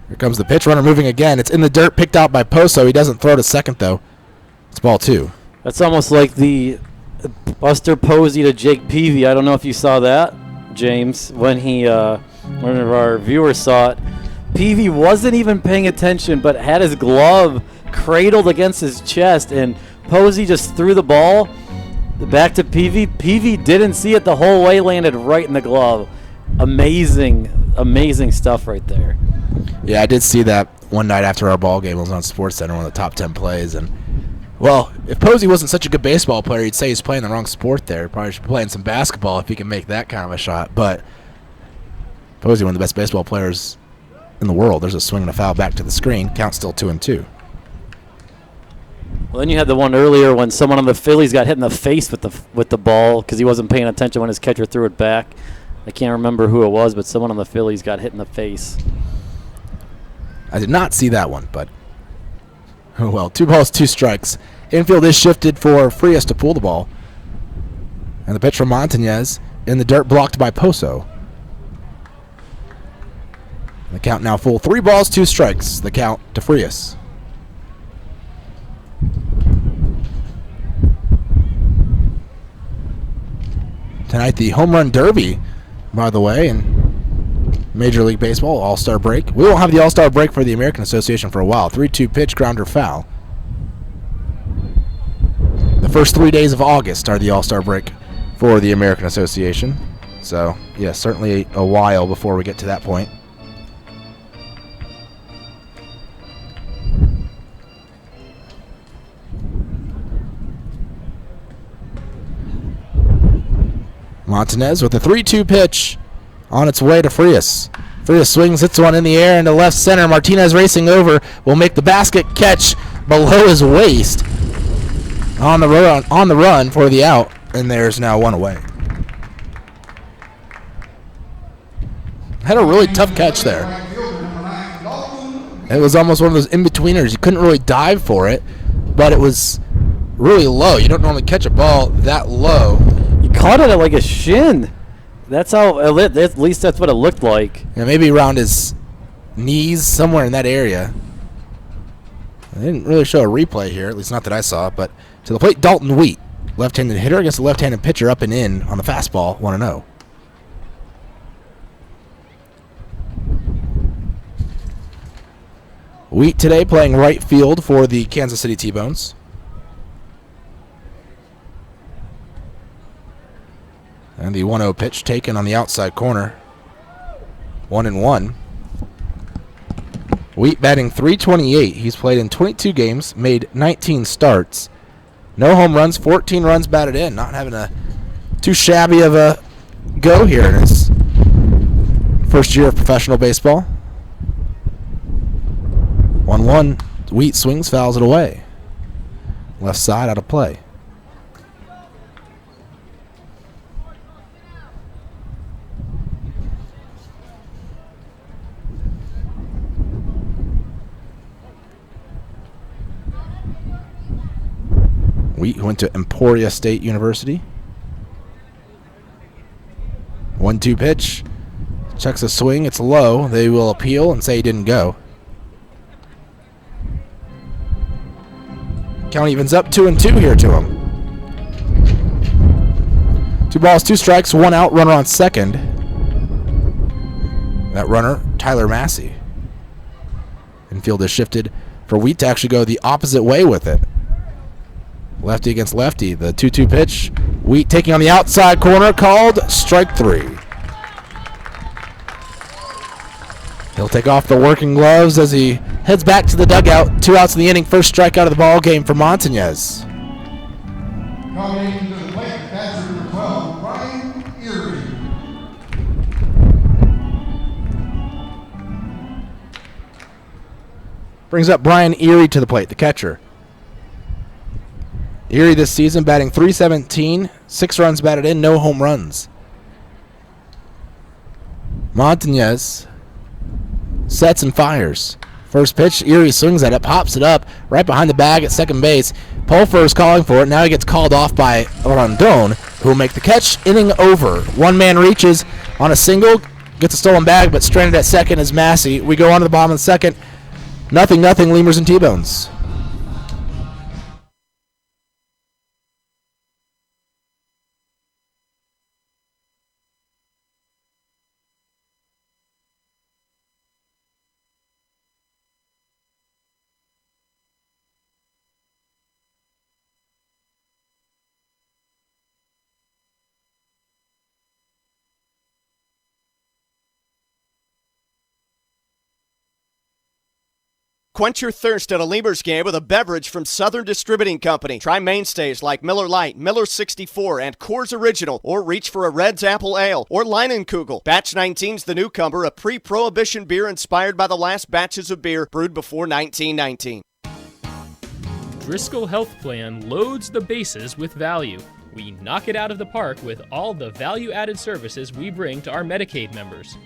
Here comes the pitch, runner moving again. It's in the dirt, picked out by Poso. He doesn't throw to second, though. It's ball 2. That's almost like the Buster Posey to Jake Peavy. I don't know if you saw that, James, when one of our viewers saw it. Peavy wasn't even paying attention, but had his glove cradled against his chest, and Posey just threw the ball back to Peavy. Peavy didn't see it the whole way, landed right in the glove. Amazing stuff right there. Yeah, I did see that one night after our ball game. It was on SportsCenter, one of the top 10 plays. And, well, if Posey wasn't such a good baseball player, you'd say he's playing the wrong sport there. Probably should be playing some basketball if he can make that kind of a shot. But Posey, one of the best baseball players in the world. There's a swing and a foul back to the screen. Count still 2-2. Well, then you had the one earlier when someone on the Phillies got hit in the face with the ball because he wasn't paying attention when his catcher threw it back. I can't remember who it was, but someone on the Phillies got hit in the face. I did not see that one, but oh well. 2 balls, 2 strikes. Infield is shifted for Frias to pull the ball. And the pitch from Montañez in the dirt, blocked by Poso. The count now full. 3 balls, 2 strikes. The count to Frias. Tonight, the home run derby, by the way, in Major League Baseball, All-Star break. We won't have the All-Star break for the American Association for a while. 3-2 pitch, grounder, foul. The first 3 days of August are the All-Star break for the American Association. So, yeah, certainly a while before we get to that point. Montañez with a 3-2 pitch on its way to Frias. Frias swings, hits one in the air into left center. Martinez racing over, will make the basket catch below his waist. On the run for the out, and there's now 1 away. Had a really tough catch there. It was almost one of those in-betweeners. You couldn't really dive for it, but it was really low. You don't normally catch a ball that low. He caught it at like a shin. That's how, at least that's what it looked like. Yeah, maybe around his knees, somewhere in that area. They didn't really show a replay here, at least not that I saw, but to the plate, Dalton Wheat, left-handed hitter against a left-handed pitcher, up and in on the fastball, 1-0. Wheat today playing right field for the Kansas City T-Bones. And the 1-0 pitch taken on the outside corner. 1-1. Wheat batting .328. He's played in 22 games, made 19 starts. No home runs, 14 runs batted in. Not having a too shabby of a go here in his first year of professional baseball. 1-1. Wheat swings, fouls it away. Left side out of play. Wheat went to Emporia State University. 1-2 pitch. Checks a swing. It's low. They will appeal and say he didn't go. Count evens up 2-2 here to him. 2 balls, 2 strikes, 1 out, runner on second. That runner, Tyler Massey. Infield is shifted for Wheat to actually go the opposite way with it. Lefty against lefty. The 2-2 pitch. Wheat taking on the outside corner, called strike 3. He'll take off the working gloves as he heads back to the dugout. 2 outs in the inning. First strikeout of the ball game for Montañez. Coming into the plate, catcher number 12, Brian Erie. Brings up Brian Erie to the plate, the catcher. Erie this season batting .317, 6 runs batted in, no home runs. Montañez sets and fires. First pitch, Erie swings at it, pops it up right behind the bag at second base. Pulfer is calling for it. Now he gets called off by Rondon, who will make the catch. Inning over. One man reaches on a single, gets a stolen bag, but stranded at second is Massey. We go on to the bottom of the second. 0-0, Lemurs and T-Bones. Quench your thirst at a Lemurs game with a beverage from Southern Distributing Company. Try mainstays like Miller Lite, Miller 64, and Coors Original, or reach for a Red's Apple Ale or Leinenkugel. Batch 19's the newcomer, a pre-prohibition beer inspired by the last batches of beer brewed before 1919. Driscoll Health Plan loads the bases with value. We knock it out of the park with all the value-added services we bring to our Medicaid members.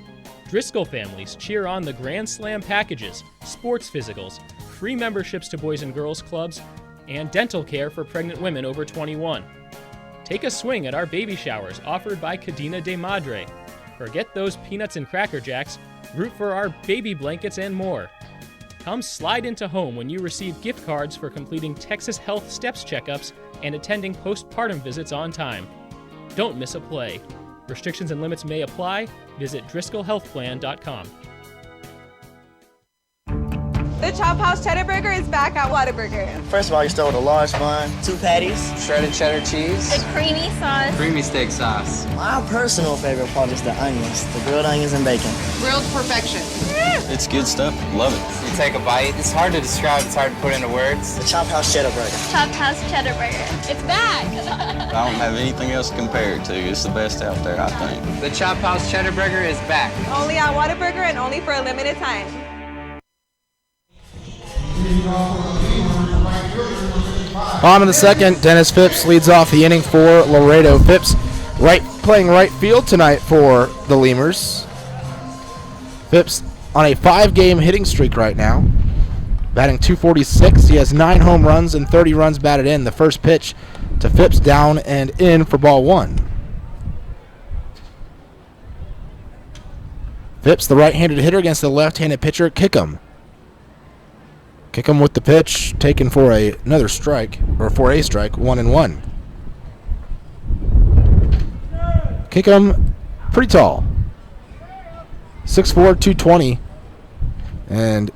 Driscoll families cheer on the Grand Slam packages, sports physicals, free memberships to Boys and Girls Clubs, and dental care for pregnant women over 21. Take a swing at our baby showers offered by Cadena de Madre. Forget those peanuts and Cracker Jacks, root for our baby blankets and more. Come slide into home when you receive gift cards for completing Texas Health Steps checkups and attending postpartum visits on time. Don't miss a play. Restrictions and limits may apply. Visit DriscollHealthPlan.com. The Chop House Cheddar Burger is back at Whataburger. First of all, you start with a large bun, 2 patties, Shredded cheddar cheese. The creamy sauce. Creamy steak sauce. My personal favorite part is the onions, the grilled onions and bacon. Grilled perfection. It's good stuff. Love it. You take a bite. It's hard to describe. It's hard to put into words. The Chop House Cheddar Burger. Chop House Cheddar Burger. It's back. I don't have anything else to compare it to. It's the best out there, I think. The Chop House Cheddar Burger is back. Only at Whataburger and only for a limited time. On in the second, Dennis Phipps leads off the inning for Laredo. Phipps playing right field tonight for the Lemurs. Phipps on a 5-game hitting streak right now, batting .246. He has 9 home runs and 30 runs batted in. The first pitch to Phipps, down and in for ball 1. Phipps, the right-handed hitter against the left-handed pitcher, Kickham. Kickham with the pitch, taken for another strike, or for a strike, 1-1. Kickham, pretty tall. 6'4", 220. And,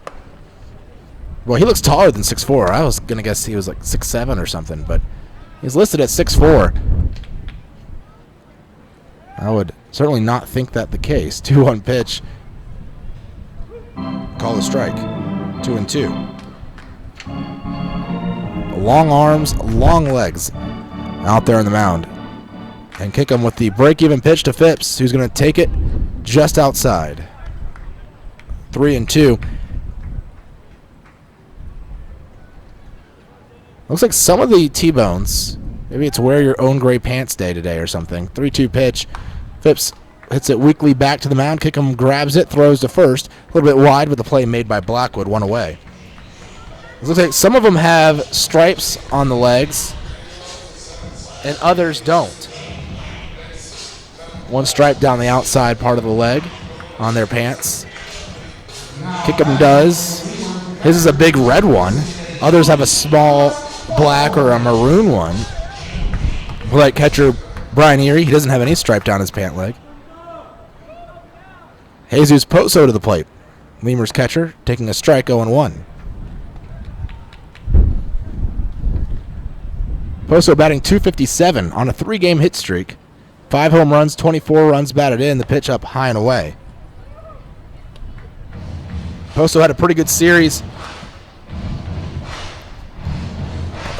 well, he looks taller than 6'4". I was going to guess he was like 6'7" or something, but he's listed at 6'4". I would certainly not think that the case. 2-1 pitch. Call the strike. 2-2. Long arms, long legs out there on the mound. And Kickham with the break-even pitch to Phipps, who's going to take it just outside. 3-2. Looks like some of the T-bones, maybe it's wear your own gray pants day today or something. 3-2 pitch. Phipps hits it weakly back to the mound. Kickham grabs it, throws to first. A little bit wide with the play made by Blackwood, 1 away. It looks like some of them have stripes on the legs and others don't. One stripe down the outside part of the leg on their pants. Kickham does. His is a big red one. Others have a small black or a maroon one. Like catcher Brian Erie, he doesn't have any stripe down his pant leg. Jesus Poso to the plate. Lemurs catcher taking a strike, 0-1. Poso batting .257 on a 3-game hit streak. 5 home runs, 24 runs batted in. The pitch up high and away. Poso had a pretty good series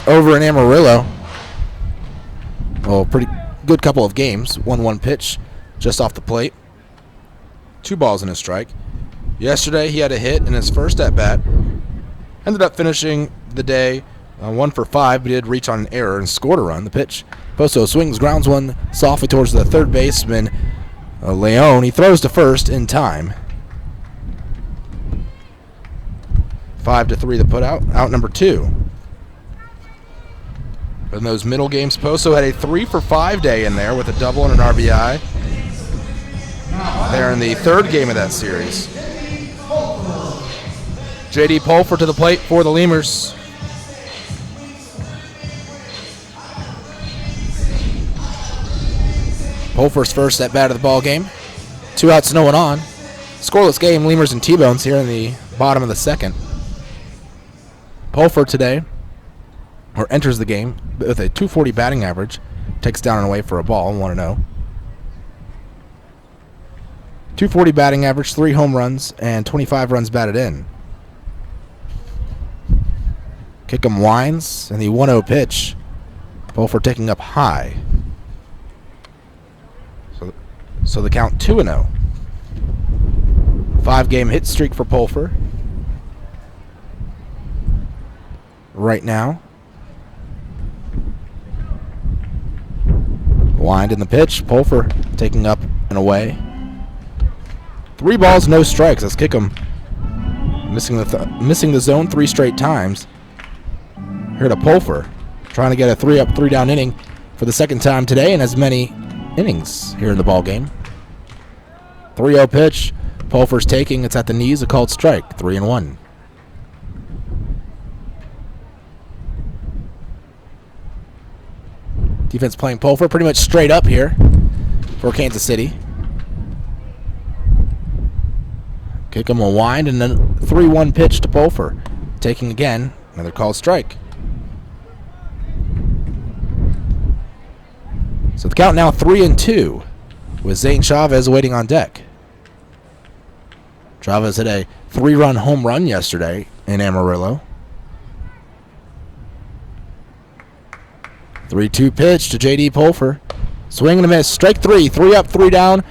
over in Amarillo. Well, pretty good couple of games. 1-1 pitch just off the plate. 2 balls and a strike. Yesterday he had a hit in his first at-bat. Ended up finishing the day 1 for 5, but he did reach on an error and scored a run. The pitch, Poso swings, grounds one softly towards the third baseman, Leone. He throws to first in time. 5-3 the put out number 2. In those middle games, Poso had a 3 for 5 day in there with a double and an RBI. There in the 3rd game of that series. J.D. Pulfer to the plate for the Lemurs. Pulfer's first at bat of the ball game. 2 outs, no one on. Scoreless game, Lemurs and T-Bones here in the bottom of the 2nd. Pulfer today, or enters the game with a .240 batting average. Takes down and away for a ball, 1-0. .240 batting average, 3 home runs, and 25 runs batted in. Kickham winds, and the 1-0 pitch. Pulfer taking up high. So the count 2-0. 5-game hit streak for Pulfer. Right now. Wind in the pitch. Pulver taking up and away. 3 balls, no strikes. Let's kick him. Missing the zone 3 straight times. Here to Pulver, trying to get a 3-up, 3-down inning for the second time today, and as many innings here in the ball game. 3-0 pitch. Pulver's taking. It's at the knees. A called strike. 3-1. Defense playing Pulver pretty much straight up here for Kansas City. Kick him a wind, and then 3-1 pitch to Pulver. Taking again. Another called strike. So the count now 3-2 with Zane Chavez waiting on deck. Chavez hit a 3-run home run yesterday in Amarillo. 3-2 pitch to J.D. Pulver. Swing and a miss. Strike 3. 3 up, 3 down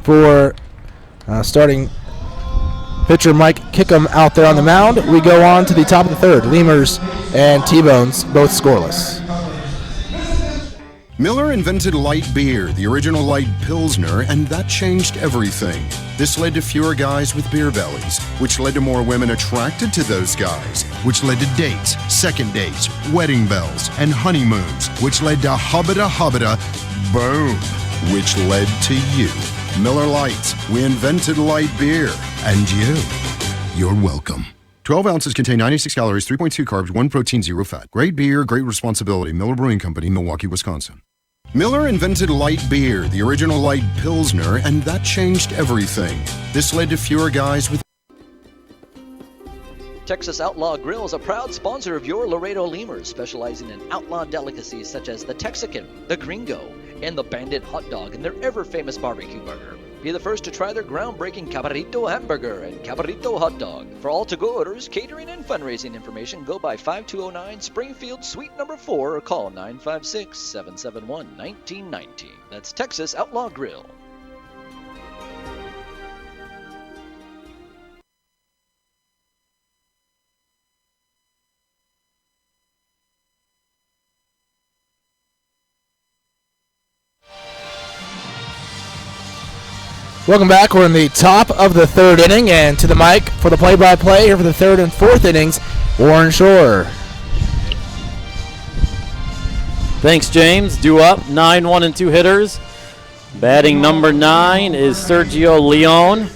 for starting pitcher Mike Kickham out there on the mound. We go on to the top of the third. Lemurs and T-Bones both scoreless. Miller invented light beer, the original light Pilsner, and that changed everything. This led to fewer guys with beer bellies, which led to more women attracted to those guys, which led to dates, second dates, wedding bells, and honeymoons, which led to hubba-da, boom, which led to you. Miller Lite, we invented light beer, and you're welcome. 12 ounces contain 96 calories, 3.2 carbs, 1 protein, 0 fat. Great beer, great responsibility. Miller Brewing Company, Milwaukee, Wisconsin. Miller invented light beer, the original light Pilsner, and that changed everything. This led to fewer guys with... Texas Outlaw Grill is a proud sponsor of your Laredo Lemurs, specializing in outlaw delicacies such as the Texican, the Gringo, and the Bandit Hot Dog and their ever-famous barbecue burger. Be the first to try their groundbreaking Cabrito Hamburger and Cabrito Hot Dog. For all to-go orders, catering, and fundraising information, go by 5209 Springfield Suite number 4 or call 956-771-1919. That's Texas Outlaw Grill. Welcome back. We're in the top of the third inning, and to the mic for the play-by-play here for the third and fourth innings, Warren Shore. Thanks, James. Due up, 9-1 and 2 hitters. Batting number 9 is Sergio Leon.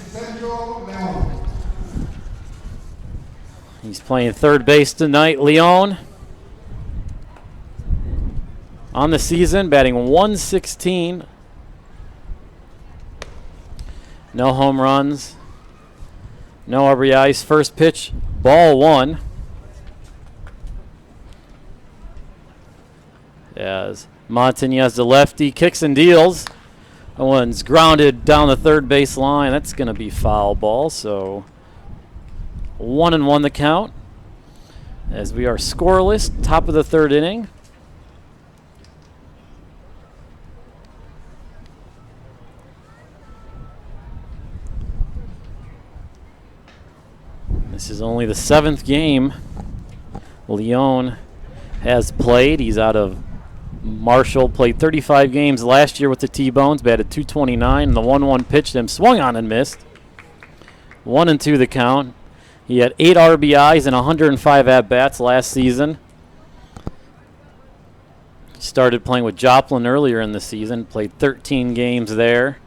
He's playing third base tonight. Leon on the season, batting 116. No home runs, no RBIs. First pitch, ball 1. As Montañez, the lefty, kicks and deals. That one's grounded down the third base line. That's going to be foul ball, so 1-1 the count. As we are scoreless, top of the third inning. This is only the 7th game Leon has played. He's out of Marshall, played 35 games last year with the T-Bones, batted .229, and the 1-1 pitch to him, swung on and missed. 1-2 the count. He had 8 RBIs and 105 at-bats last season. Started playing with Joplin earlier in the season, played 13 games there.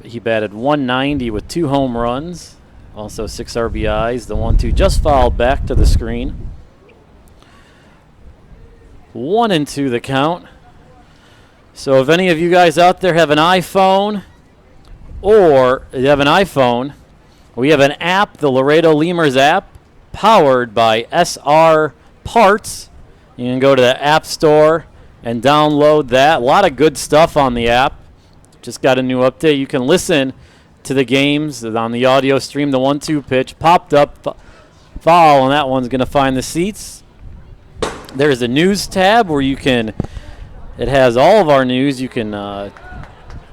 He batted .190 with 2 home runs. Also 6 RBIs. The 1-2 just fouled back to the screen. 1-2 the count. So if any of you guys out there have an iPhone, or you have an iPhone, we have an app, the Laredo Lemurs app, powered by SR Parts. You can go to the App Store and download that. A lot of good stuff on the app. Just got a new update. You can listen to the games on the audio stream. The 1-2 pitch popped up, foul, and that one's going to find the seats. There's a news tab where you can, it has all of our news. You can, it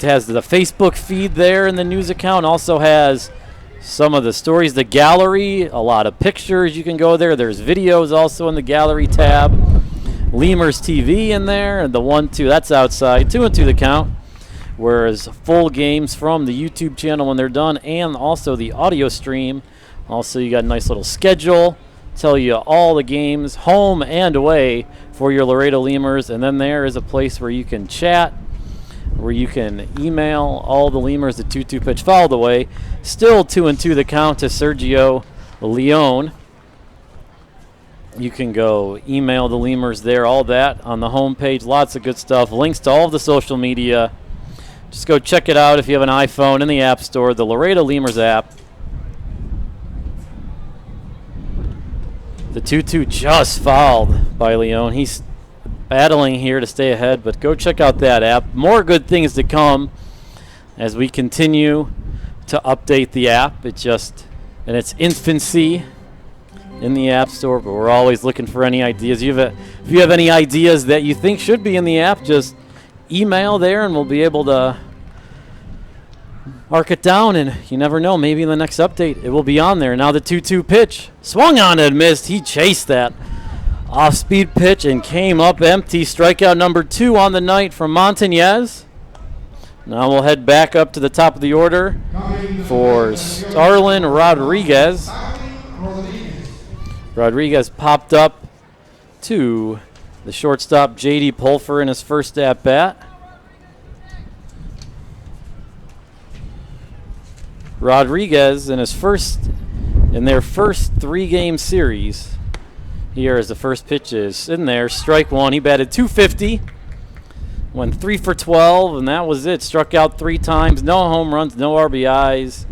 has the Facebook feed there in the news account. Also has some of the stories, the gallery, a lot of pictures. You can go there. There's videos also in the gallery tab. Lemurs TV in there, and the 1-2, that's outside. 2-2 the count. Whereas full games from the YouTube channel when they're done, and also the audio stream. Also, you got a nice little schedule. Tell you all the games, home and away, for your Laredo Lemurs. And then there is a place where you can chat, where you can email all the Lemurs. The 2-2 pitch fouled away. Still 2-2 the count to Sergio Leone. You can go email the Lemurs there, all that on the homepage. Lots of good stuff. Links to all of the social media. Just go check it out if you have an iPhone in the App Store, the Laredo Lemurs app. The 2-2 just fouled by Leone. He's battling here to stay ahead, but go check out that app. More good things to come as we continue to update the app. It's just in its infancy in the App Store, but we're always looking for any ideas. If you have any ideas that you think should be in the app, just email there and we'll be able to mark it down, and you never know, maybe in the next update it will be on there. Now the 2-2 pitch swung on and missed. He chased that off-speed pitch and came up empty. Strikeout number 2 on the night from Montañez. Now we'll head back up to the top of the order for Starlin Rodriguez. Rodriguez popped up to the shortstop J.D. Pulfer in his first at-bat. Rodriguez in their first 3-game series. Here as the first pitch is in there, strike 1. He batted .250, went 3 for 12, and that was it. Struck out 3 times, no home runs, no RBIs,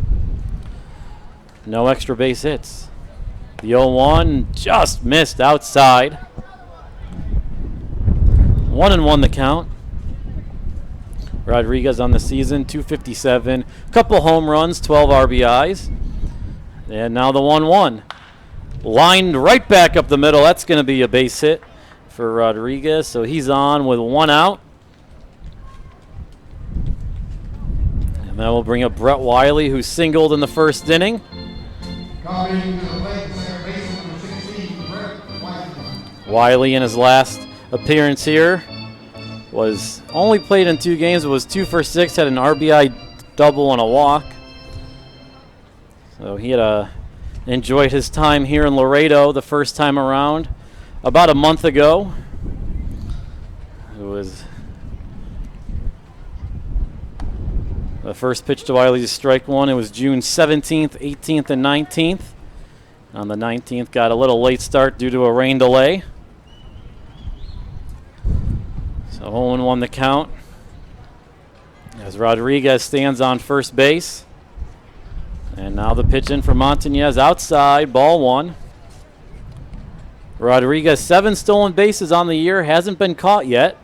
no extra base hits. The 0-1 just missed outside. 1-1 the count. Rodriguez on the season, .257, couple home runs, 12 RBIs. And now the 1-1. Lined right back up the middle. That's going to be a base hit for Rodriguez. So he's on with 1 out. And that will bring up Brett Wiley, who singled in the first inning. Wiley in his last appearance here was only played in 2 games. It was 2 for 6, had an RBI double and a walk. So he had enjoyed his time here in Laredo the first time around about a month ago. It was the first pitch to Wiley's strike 1. It was June 17th, 18th, and 19th. On the 19th, got a little late start due to a rain delay. So 0-1 the count as Rodriguez stands on first base. And now the pitch in for Montañez outside, ball 1. Rodriguez, 7 stolen bases on the year, hasn't been caught yet.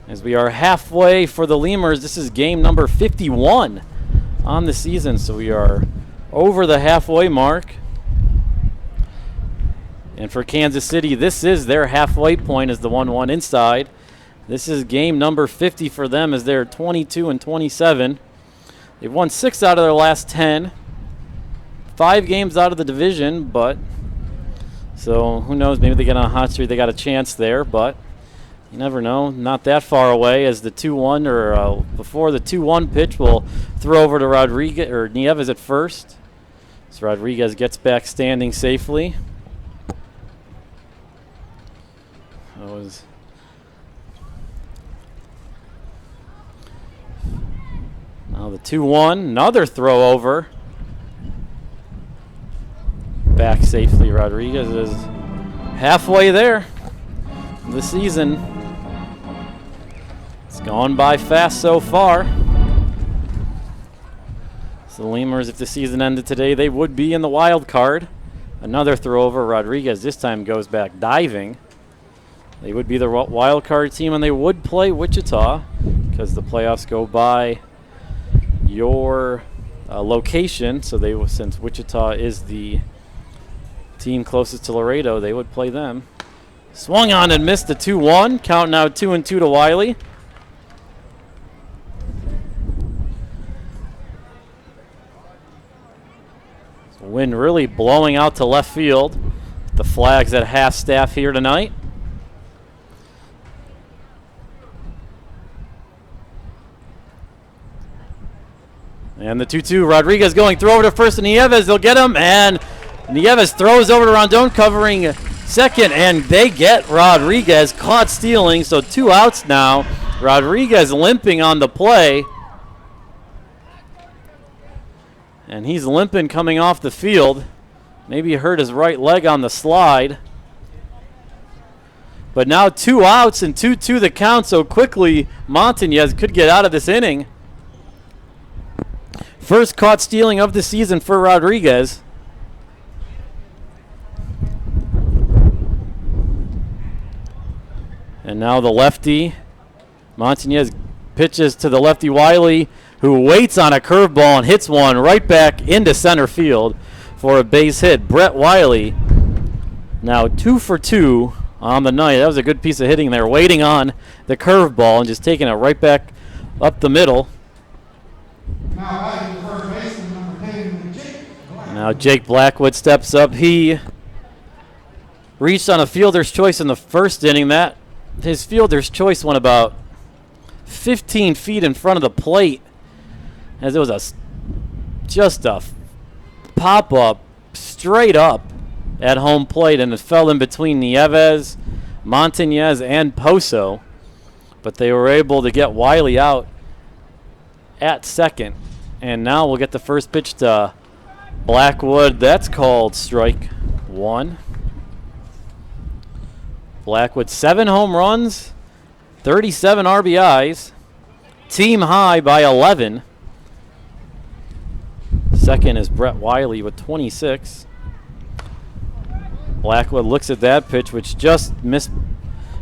As we are halfway for the Lemurs, this is game number 51 on the season, so we are over the halfway mark. And for Kansas City, this is their halfway point, is the 1-1 inside. This is game number 50 for them as they're 22-27. They've won 6 out of their last 10. 5 games out of the division, but so who knows, maybe they get on a hot streak, they got a chance there, but you never know. Not that far away as the 2-1 or before the 2-1 pitch will throw over to Rodriguez or Nieves at first. So Rodriguez gets back standing safely. That was now the 2-1, another throw over. Back safely, Rodriguez is halfway there this season. It's gone by fast so far. So the Lemurs, if the season ended today, they would be in the wild card. Another throw over. Rodriguez this time goes back diving. They would be the wild card team, and they would play Wichita because the playoffs go by your location. So they, since Wichita is the team closest to Laredo, they would play them. Swung on and missed the 2-1. Count now 2-2 to Wiley. Wind really blowing out to left field. The flags at half staff here tonight. And the 2-2, Rodriguez going throw over to first, and Nieves, they'll get him, and Nieves throws over to Rondon covering second, and they get Rodriguez caught stealing, so 2 outs now. Rodriguez limping on the play. And he's limping coming off the field. Maybe he hurt his right leg on the slide. But now 2 outs and 2-2 the count, so quickly Montañez could get out of this inning. First caught stealing of the season for Rodriguez. And now the lefty. Montañez pitches to the lefty Wiley, who waits on a curveball and hits one right back into center field for a base hit. Brett Wiley now 2 for 2 on the night. That was a good piece of hitting there, waiting on the curveball and just taking it right back up the middle. Now Jake Blackwood steps up. He reached on a fielder's choice in the first inning. His fielder's choice went about 15 feet in front of the plate, as it was just a pop-up straight up at home plate, and it fell in between Nieves, Montañez, and Poso. But they were able to get Wiley out at second. And now we'll get the first pitch to Blackwood. That's called strike 1. Blackwood, 7 home runs, 37 RBIs, team high by 11. Second is Brett Wiley with 26. Blackwood looks at that pitch, which just missed.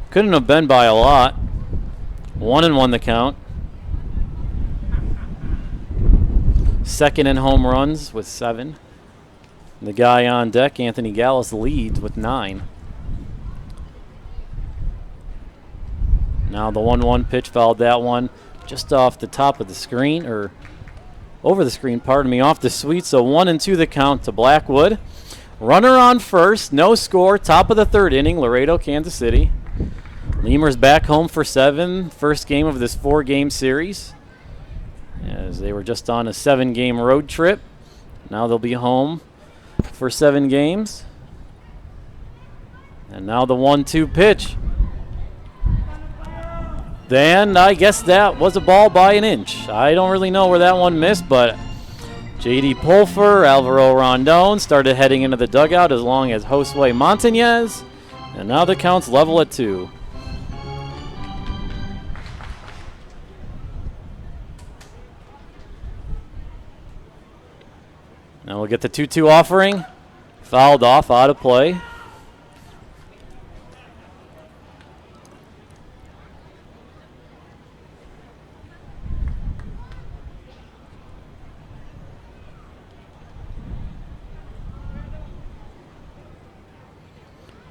Couldn't have been by a lot. 1-1 the count. Second in home runs with 7. The guy on deck, Anthony Gallus, leads with 9. Now the 1-1 pitch, fouled that one just off the top of the screen, or over the screen, pardon me, off the suite. So 1-2 the count to Blackwood. Runner on first, no score, top of the third inning, Laredo, Kansas City. Lemurs back home for 7, first game of this 4-game series, as they were just on a 7-game road trip. Now they'll be home for 7 games. And now the 1-2 pitch. Then I guess that was a ball by an inch. I don't really know where that one missed, but J.D. Pulfer, Alvaro Rondon started heading into the dugout as long as Josue Montañez. And now the count's level at 2. Now we'll get the 2-2 offering. Fouled off, out of play.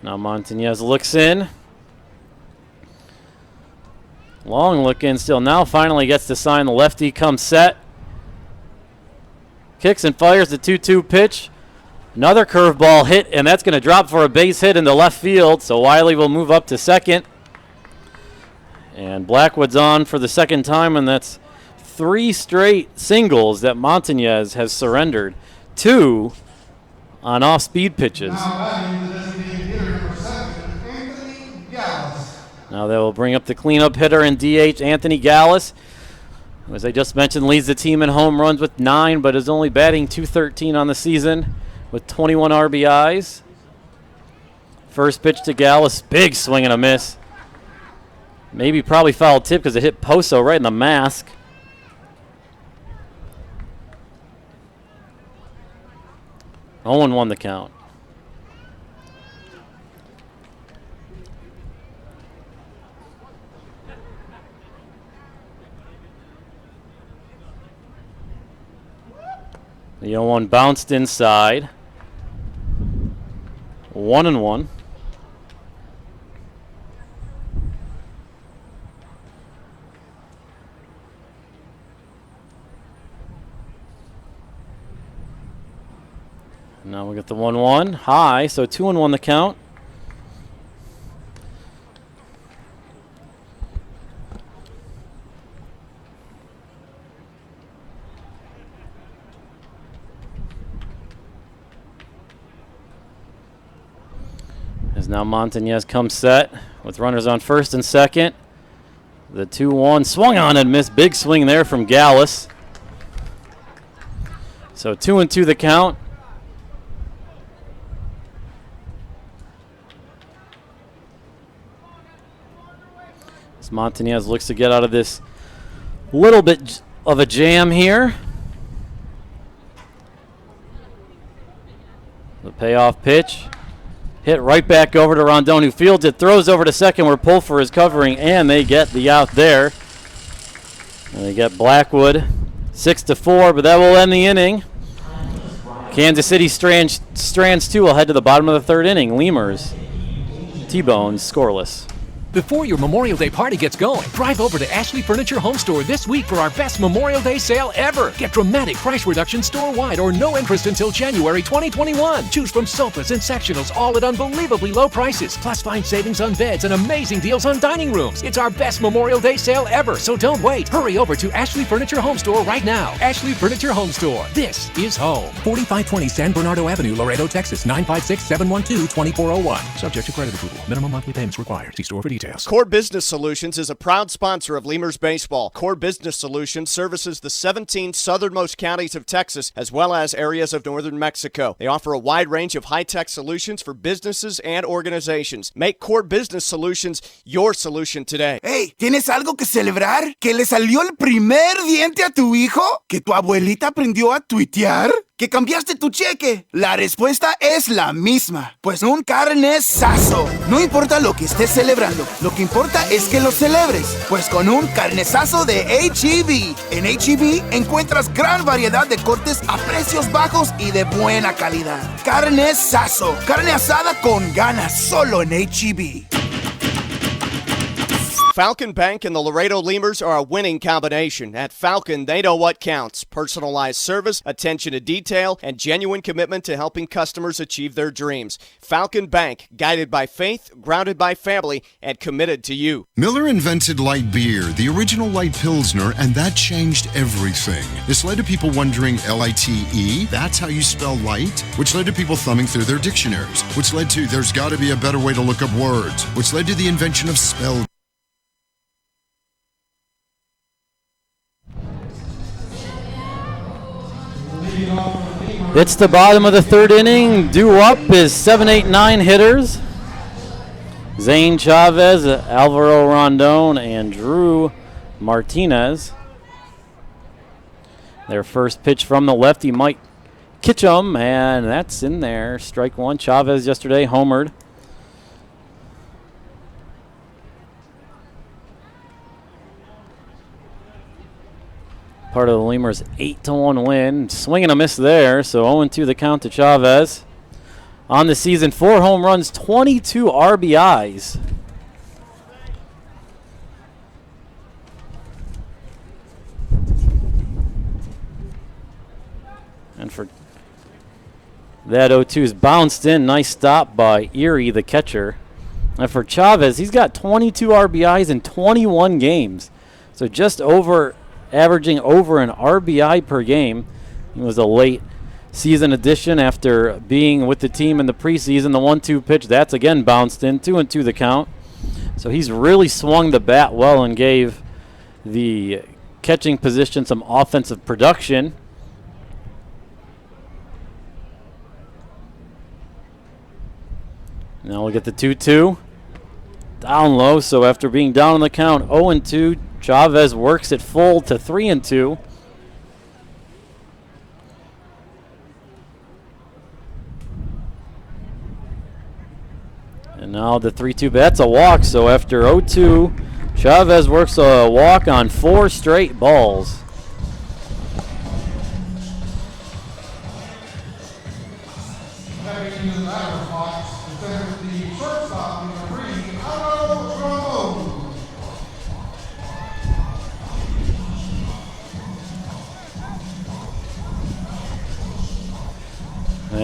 Now Montañez looks in. Long look in still. Now finally gets to sign. The lefty comes set. Kicks and fires the 2-2 pitch. Another curveball hit, and that's going to drop for a base hit in the left field. So Wiley will move up to second. And Blackwood's on for the second time, and that's 3 straight singles that Montañez has surrendered. 2 on off-speed pitches. Now they will bring up the cleanup hitter and DH, Anthony Gallus. As I just mentioned, leads the team in home runs with 9, but is only batting .213 on the season with 21 RBIs. First pitch to Gallus, big swing and a miss. Maybe probably foul tip because it hit Poso right in the mask. Oh, 0-1 the count. The 0-1 bounced inside. 1-1. Now we got the 1-1 high, so 2-1 the count. As now Montañez comes set with runners on first and second. The 2-1 swung on and missed. Big swing there from Gallus. So 2-2 the count. As Montañez looks to get out of this little bit of a jam here. The payoff pitch. Hit right back over to Rondon, who fields it, throws over to second where Pulfer is covering, and they get the out there. And they get Blackwood 6-4, but that will end the inning. Kansas City Strands 2 will head to the bottom of the third inning. Lemurs, T-Bones, scoreless. Before your Memorial Day party gets going, drive over to Ashley Furniture Home Store this week for our best Memorial Day sale ever. Get dramatic price reduction store-wide or no interest until January 2021. Choose from sofas and sectionals, all at unbelievably low prices. Plus find savings on beds and amazing deals on dining rooms. It's our best Memorial Day sale ever, so don't wait. Hurry over to Ashley Furniture Home Store right now. Ashley Furniture Home Store. This is home. 4520 San Bernardo Avenue, Laredo, Texas. 956-712-2401. Subject to credit approval. Minimum monthly payments required. See store for details. Core Business Solutions is a proud sponsor of Lemurs Baseball. Core Business Solutions services the 17 southernmost counties of Texas as well as areas of northern Mexico. They offer a wide range of high-tech solutions for businesses and organizations. Make Core Business Solutions your solution today. Hey, ¿tienes algo que celebrar? ¿Que le salió el primer diente a tu hijo? ¿Que tu abuelita aprendió a tuitear? ¿Que cambiaste tu cheque? La respuesta es la misma. Pues un carnesazo. No importa lo que estés celebrando, lo que importa es que lo celebres. Pues con un carnesazo de H-E-B. En H-E-B encuentras gran variedad de cortes a precios bajos y de buena calidad. Carnesazo. Carne asada con ganas solo en H-E-B. Falcon Bank and the Laredo Lemurs are a winning combination. At Falcon, they know what counts. Personalized service, attention to detail, and genuine commitment to helping customers achieve their dreams. Falcon Bank, guided by faith, grounded by family, and committed to you. Miller invented light beer, the original light Pilsner, and that changed everything. This led to people wondering, L-I-T-E? That's how you spell light? Which led to people thumbing through their dictionaries. Which led to, there's got to be a better way to look up words. Which led to the invention of spell. It's the bottom of the third inning. Due up is 7, 8, 9 hitters. Zane Chavez, Alvaro Rondon, and Drew Martinez. Their first pitch from the lefty, Mike Kitchum, and that's in there. Strike one. Chavez yesterday homered. Part of the Lemurs' 8-1 win. Swing and a miss there, so 0-2 the count to Chavez. On the season, 4 home runs, 22 RBIs. And for that 0-2's bounced in. Nice stop by Erie, the catcher. And for Chavez, he's got 22 RBIs in 21 games. So just averaging over an RBI per game. He was a late season addition after being with the team in the preseason. The 1-2 pitch, that's again bounced in. 2-2 the count. So he's really swung the bat well and gave the catching position some offensive production. Now we'll get the 2-2. Down low, so after being down on the count, 0-2, Chavez works it full to 3-2. And now the 3-2, that's a walk, so after 0-2, Chavez works a walk on 4 straight balls.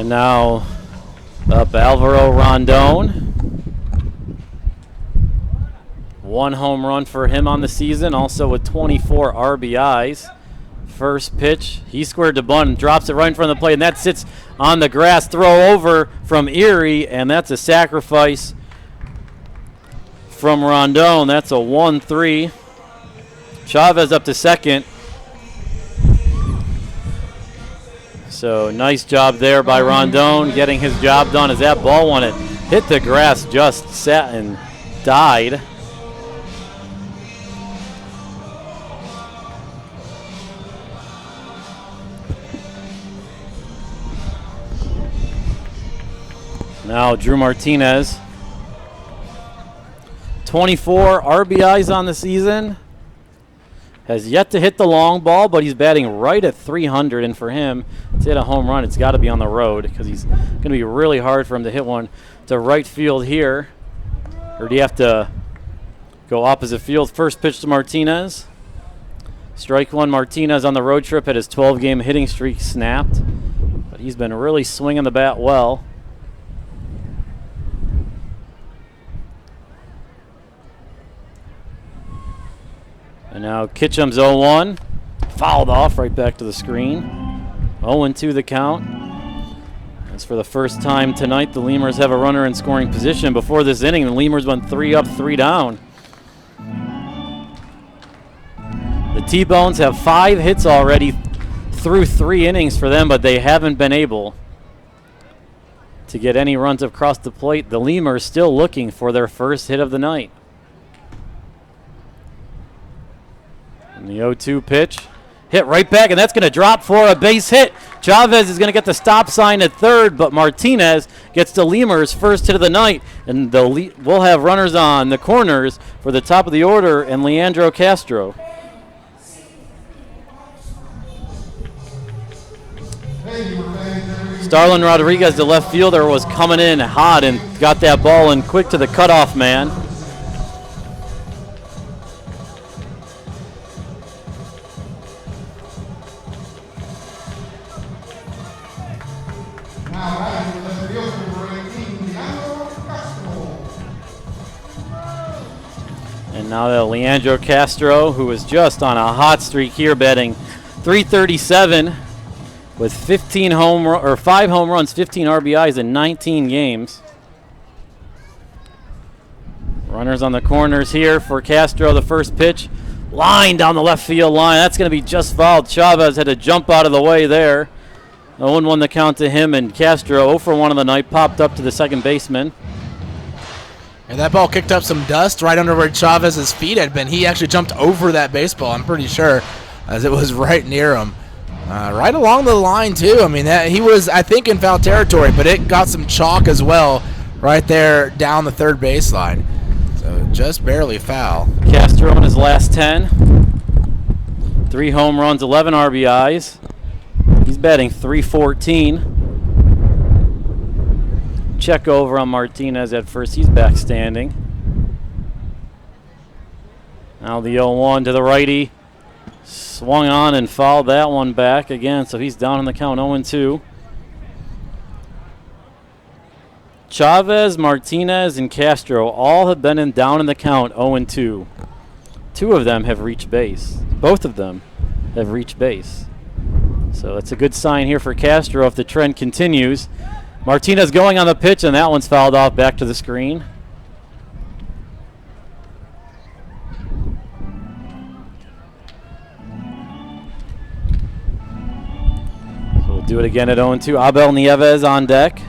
And now up Alvaro Rondon. 1 home run for him on the season, also with 24 RBIs. First pitch, he squared to bunt and drops it right in front of the plate, and that sits on the grass. Throw over from Erie, and that's a sacrifice from Rondon. That's a 1-3. Chavez up to second. So nice job there by Rondon, getting his job done as that ball, when it hit the grass, just sat and died. Now Drew Martinez, 24 RBIs on the season. Has yet to hit the long ball, but he's batting right at 300. And for him to hit a home run, it's got to be on the road, because he's going to be really hard for him to hit one to right field here. Or do you have to go opposite field? First pitch to Martinez. Strike one. Martinez on the road trip had his 12-game hitting streak snapped, but he's been really swinging the bat well. And now Kitchum's 0-1. Fouled off right back to the screen. 0-2 the count. As for the first time tonight, the Lemurs have a runner in scoring position. Before this inning, the Lemurs went 3 up, 3 down. The T-Bones have 5 hits already through 3 innings for them, but they haven't been able to get any runs across the plate. The Lemurs still looking for their first hit of the night. And the 0-2 pitch, hit right back, and that's going to drop for a base hit. Chavez is going to get the stop sign at third, but Martinez gets the Lemurs' first hit of the night, and we'll have runners on the corners for the top of the order and Leandro Castro. Starlin Rodriguez, the left fielder, was coming in hot and got that ball in quick to the cutoff man. And now that Leandro Castro, who is just on a hot streak here, batting .337 with 5 home runs, 15 RBIs in 19 games. Runners on the corners here for Castro. The first pitch, line down the left field line. That's going to be just fouled. Chavez had to jump out of the way there. 0-1 the count to him, and Castro 0 for 1 of the night, popped up to the second baseman. And that ball kicked up some dust right under where Chavez's feet had been. He actually jumped over that baseball, I'm pretty sure, as it was right near him. Right along the line, too. I mean, he was, I think, in foul territory, but it got some chalk as well right there down the third baseline. So just barely foul. Castro in his last 10. 3 home runs, 11 RBIs. He's batting .314. Check over on Martinez at first. He's back standing. Now the 0-1 to the righty. Swung on and fouled that one back again, so he's down in the count, 0-2. Chavez, Martinez, and Castro all have been down in the count, 0-2. 2 of them have reached base. Both of them have reached base. So that's a good sign here for Castro if the trend continues. Martinez going on the pitch, and that one's fouled off back to the screen. So we'll do it again at 0-2. Abel Nieves on deck.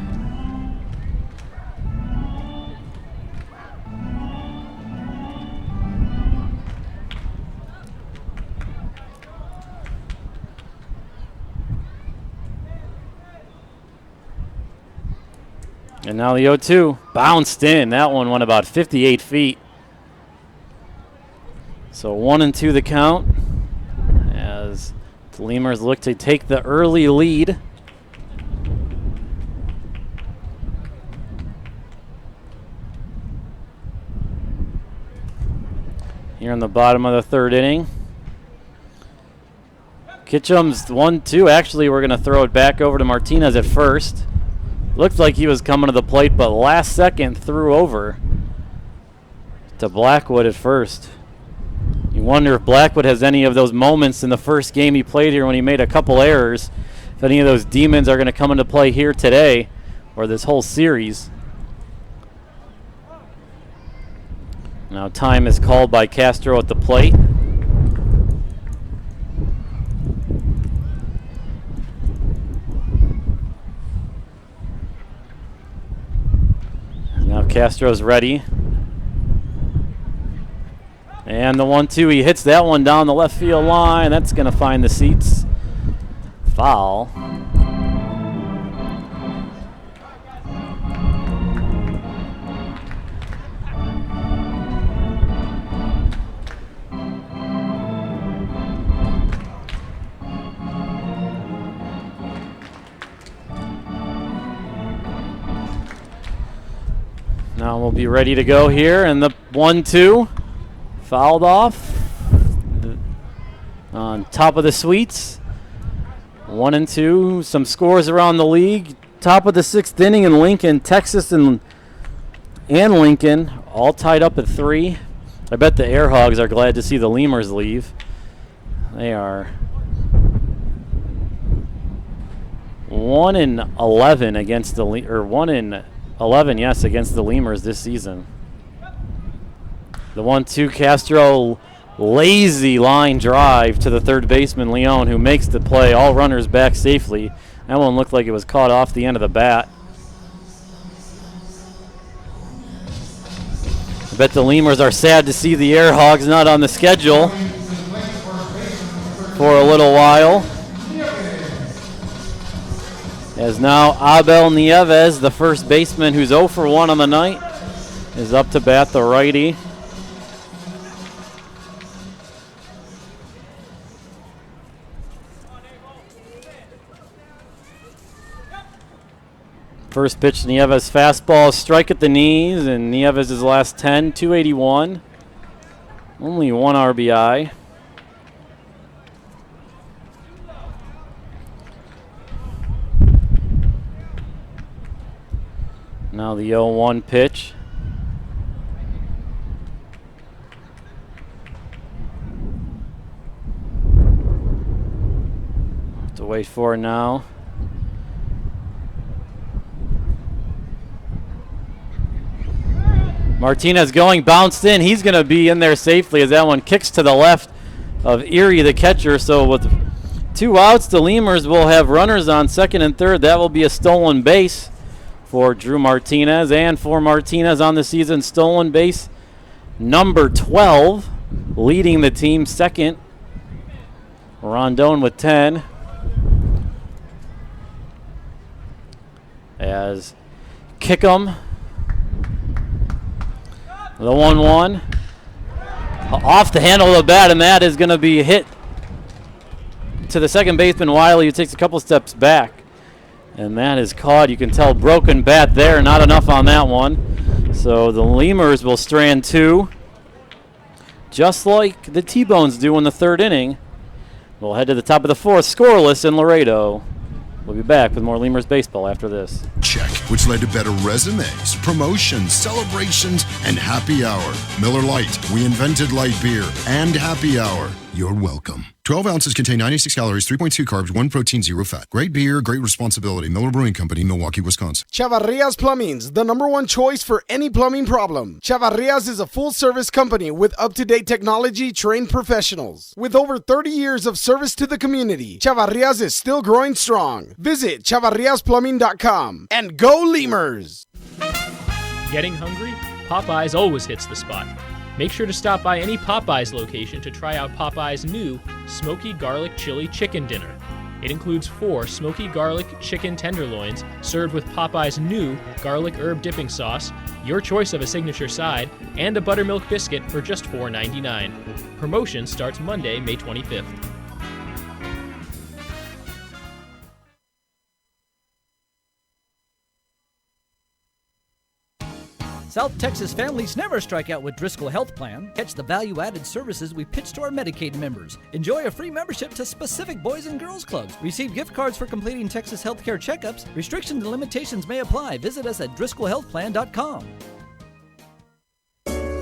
And now the 0-2 bounced in. That one went about 58 feet. So 1-2 the count as the Lemurs look to take the early lead. Here in the bottom of the third inning. Kitchum's 1-2. Actually, we're going to throw it back over to Martinez at first. Looked like he was coming to the plate, but last second threw over to Blackwood at first. You wonder if Blackwood has any of those moments in the first game he played here when he made a couple errors. If any of those demons are going to come into play here today or this whole series. Now time is called by Castro at the plate. Now Castro's ready. And the 1-2, he hits that one down the left field line. That's going to find the seats. Foul. Now we'll be ready to go here, and the 1-2 fouled off on top of the suites. 1 and 2. Some scores around the league. Top of the 6th inning in Lincoln, Texas and Lincoln all tied up at 3. I bet the Air Hogs are glad to see the Lemurs leave. They are 1 and 11 against the 1 and 11, yes, against the Lemurs this season. The 1-2 Castro, lazy line drive to the third baseman Leon, who makes the play. All runners back safely. That one looked like it was caught off the end of the bat. I bet the Lemurs are sad to see the Air Hogs not on the schedule for a little while. As now Abel Nieves, the first baseman who's 0 for 1 on the night, is up to bat, the righty. First pitch, Nieves fastball, strike at the knees, and Nieves' last 10, 281. Only 1 RBI. Now the 0-1 pitch. Have to wait for it now. Martinez going, bounced in. He's going to be in there safely as that one kicks to the left of Erie, the catcher. So with 2 outs, the Lemurs will have runners on second and third. That will be a stolen base for Drew Martinez, and for Martinez on the season, stolen base number 12, leading the team second. Rondon with 10. As Kickham, the 1-1, off the handle of the bat, and that is going to be hit to the second baseman Wiley, who takes a couple steps back. And that is caught. You can tell broken bat there. Not enough on that one. So the Lemurs will strand 2. Just like the T-Bones do in the 3rd inning. We'll head to the top of the 4th. Scoreless in Laredo. We'll be back with more Lemurs baseball after this. Check, which led to better resumes, promotions, celebrations, and happy hour. Miller Lite, we invented light beer, and happy hour. You're welcome. 12 ounces contain 96 calories, 3.2 carbs, 1 protein, 0 fat. Great beer, great responsibility. Miller Brewing Company, Milwaukee, Wisconsin. Chavarria's Plumbing's the #1 choice for any plumbing problem. Chavarria's is a full-service company with up-to-date technology, trained professionals. With over 30 years of service to the community, Chavarria's is still growing strong. Visit chavarriasplumbing.com and go Lemurs! Getting hungry? Popeyes always hits the spot. Make sure to stop by any Popeyes location to try out Popeyes' new Smoky Garlic Chili Chicken Dinner. It includes 4 smoky garlic chicken tenderloins served with Popeyes' new garlic herb dipping sauce, your choice of a signature side, and a buttermilk biscuit for just $4.99. Promotion starts Monday, May 25th. South Texas families never strike out with Driscoll Health Plan. Catch the value-added services we pitch to our Medicaid members. Enjoy a free membership to specific boys and girls clubs. Receive gift cards for completing Texas healthcare checkups. Restrictions and limitations may apply. Visit us at DriscollHealthPlan.com.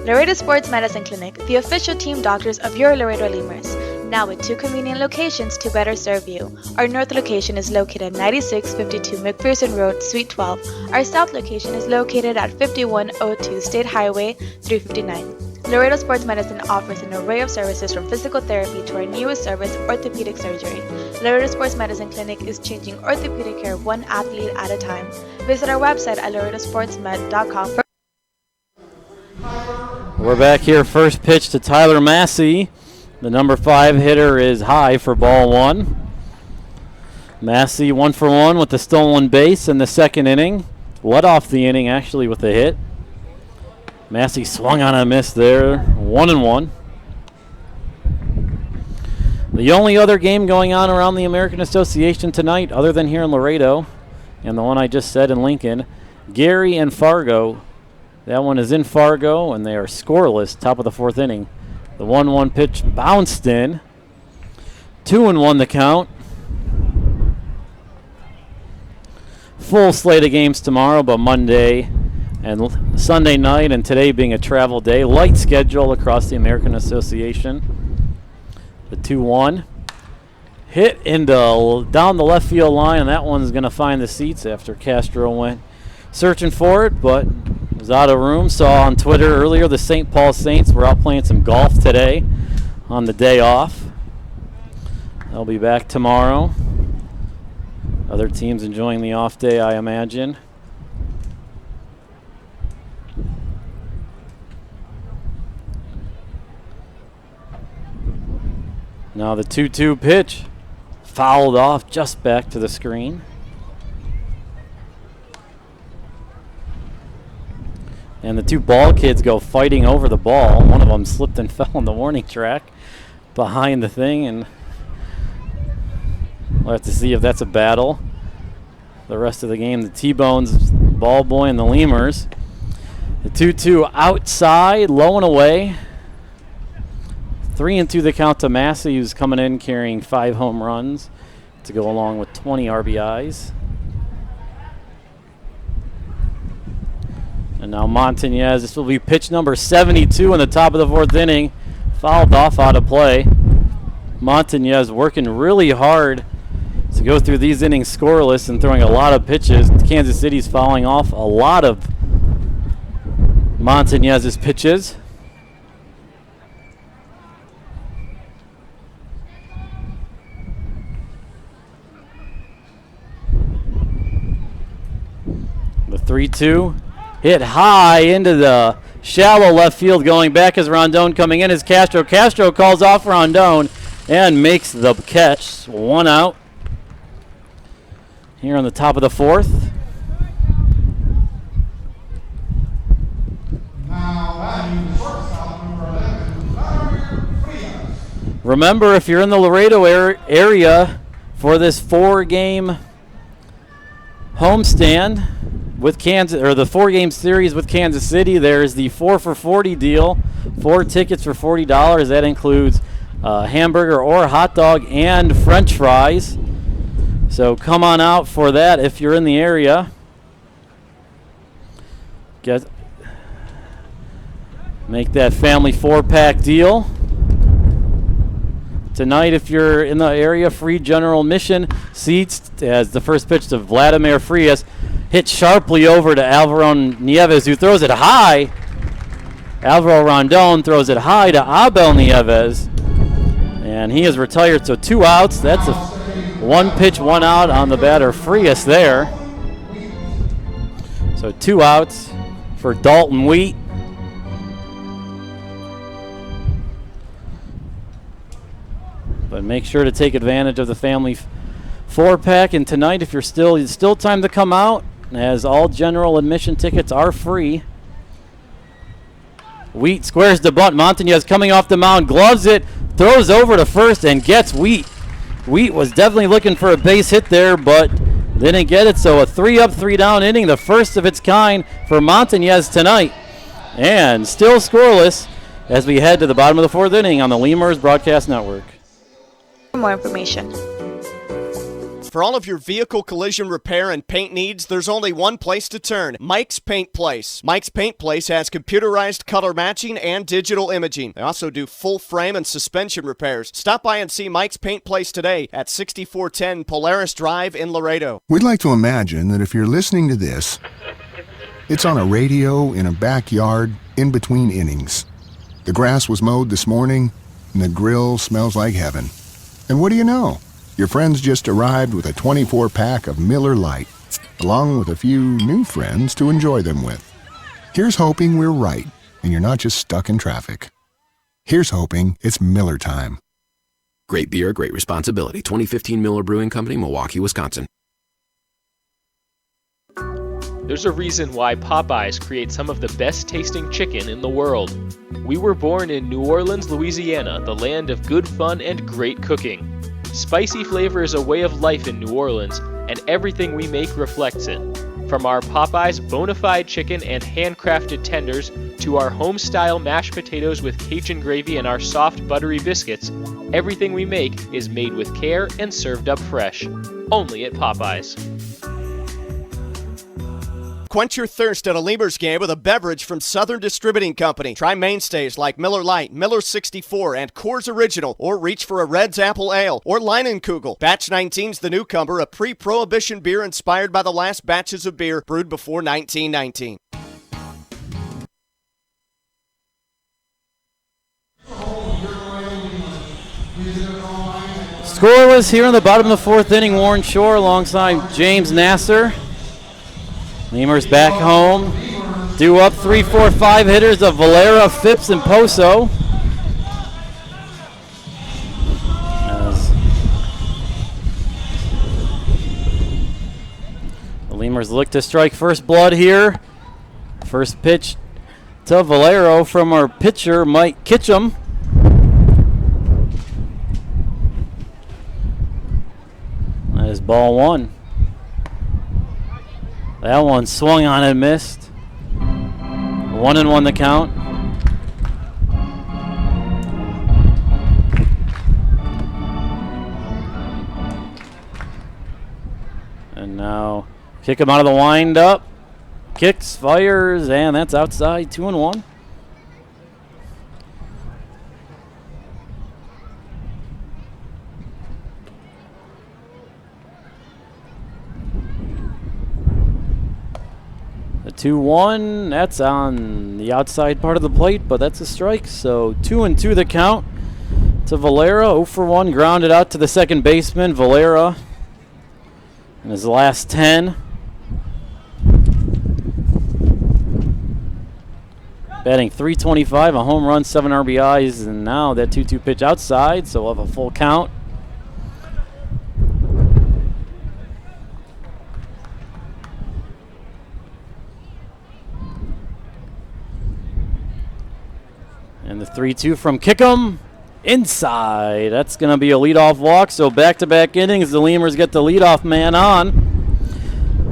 Laredo Sports Medicine Clinic, the official team doctors of your Laredo Lemurs. Now with 2 convenient locations to better serve you. Our north location is located at 9652 McPherson Road, Suite 12. Our south location is located at 5102 State Highway 359. Laredo Sports Medicine offers an array of services from physical therapy to our newest service, orthopedic surgery. Laredo Sports Medicine Clinic is changing orthopedic care one athlete at a time. Visit our website at laredosportsmed.com for We're back here. First pitch to Tyler Massey. The number 5 hitter is high for ball 1. Massey 1 for 1 with the stolen base in the second inning. Led off the inning actually with a hit. Massey swung on a miss there. 1-1. The only other game going on around the American Association tonight, other than here in Laredo, and the one I just said in Lincoln, Gary and Fargo. That one is in Fargo, and they are scoreless, top of the 4th inning. The 1-1 pitch bounced in. 2-1 the count. Full slate of games tomorrow, but Monday and Sunday night, and today being a travel day. Light schedule across the American Association. The 2-1. Hit into down the left field line, and that one's going to find the seats after Castro went searching for it, but was out of room. Saw on Twitter earlier the St. Paul Saints were out playing some golf today on the day off. They'll be back tomorrow. Other teams enjoying the off day, I imagine. Now the 2-2 pitch fouled off just back to the screen. And the 2 ball kids go fighting over the ball. One of them slipped and fell on the warning track behind the thing, and we'll have to see if that's a battle. The rest of the game, the T-Bones, ball boy, and the Lemurs. The 2-2 outside, low and away. 3-2 the count to Massey, who's coming in carrying 5 home runs to go along with 20 RBIs. And now Montañez, this will be pitch number 72 in the top of the 4th inning. Fouled off out of play. Montañez working really hard to go through these innings scoreless and throwing a lot of pitches. Kansas City's fouling off a lot of Montañez's pitches. The 3-2. Hit high into the shallow left field. Going back as Rondon. Coming in as Castro. Castro calls off Rondon and makes the catch. 1 out. Here on the top of the 4th. Remember, if you're in the Laredo area for this 4-game homestand with Kansas, or the 4-game series with Kansas City, there's the 4 for $40 deal. 4 tickets for $40. That includes hamburger or hot dog and French fries. So come on out for that if you're in the area. Make that family 4-pack deal. Tonight, if you're in the area, free general admission seats as the first pitch to Vladimir Frias hit sharply over to Alvaro Nieves, who throws it high. Alvaro Rondon throws it high to Abel Nieves, and he is retired, so 2 outs. That's a 1 pitch, 1 out on the batter Frias there. So 2 outs for Dalton Wheat. But make sure to take advantage of the family 4-pack. And tonight, if you're it's still time to come out, as all general admission tickets are free. Wheat squares the bunt. Montañez coming off the mound, gloves it, throws over to first, and gets Wheat. Wheat was definitely looking for a base hit there, but Didn't get it, so a 3-up, 3-down inning, the first of its kind for Montañez tonight. And still scoreless as we head to the bottom of the fourth inning on the Lemurs Broadcast Network. For more information. For all of your vehicle collision repair and paint needs, there's only one place to turn, Mike's Paint Place. Mike's Paint Place has computerized color matching and digital imaging. They also do full frame and suspension repairs. Stop by and see Mike's Paint Place today at 6410 Polaris Drive in Laredo. We'd like to imagine that if you're listening to this, it's on a radio in a backyard in between innings. The grass was mowed this morning, and the grill smells like heaven. And what do you know? Your friends just arrived with a 24-pack of Miller Lite, along with a few new friends to enjoy them with. Here's hoping we're right, and you're not just stuck in traffic. Here's hoping it's Miller time. Great beer, great responsibility. 2015 Miller Brewing Company, Milwaukee, Wisconsin. There's a reason why Popeyes creates some of the best tasting chicken in the world. We were born in New Orleans, Louisiana, the land of good fun and great cooking. Spicy flavor is a way of life in New Orleans, and everything we make reflects it. From our Popeyes bona fide chicken and handcrafted tenders to our home-style mashed potatoes with Cajun gravy and our soft, buttery biscuits, everything we make is made with care and served up fresh. Only at Popeyes. Quench your thirst at a Lemurs game with a beverage from Southern Distributing Company. Try mainstays like Miller Lite, Miller 64, and Coors Original, or reach for a Red's Apple Ale or Leinenkugel. Batch 19's the newcomer, a pre-prohibition beer inspired by the last batches of beer brewed before 1919. Scoreless here in the bottom of the fourth inning. Warren Shore alongside James Nasser. Lemurs back home. Due up 3, 4, 5 hitters of Valera, Phipps, and Poso. As the Lemurs look to strike first blood here. First pitch to Valero from our pitcher, Mike Kitchum. That is ball one. That one swung on and missed. 1-1 the count. And now kick him out of the windup. Kicks, fires, and that's outside. 2-1. The 2-1, that's on the outside part of the plate, but that's a strike. So 2-2 the count to Valera. 0 for 1, grounded out to the second baseman, Valera, in his last 10. Batting .325, a home run, 7 RBIs, and now that 2-2 pitch outside, so we'll have a full count. And the 3-2 from Kickham, inside. That's going to be a leadoff walk, so back-to-back innings, the Lemurs get the leadoff man on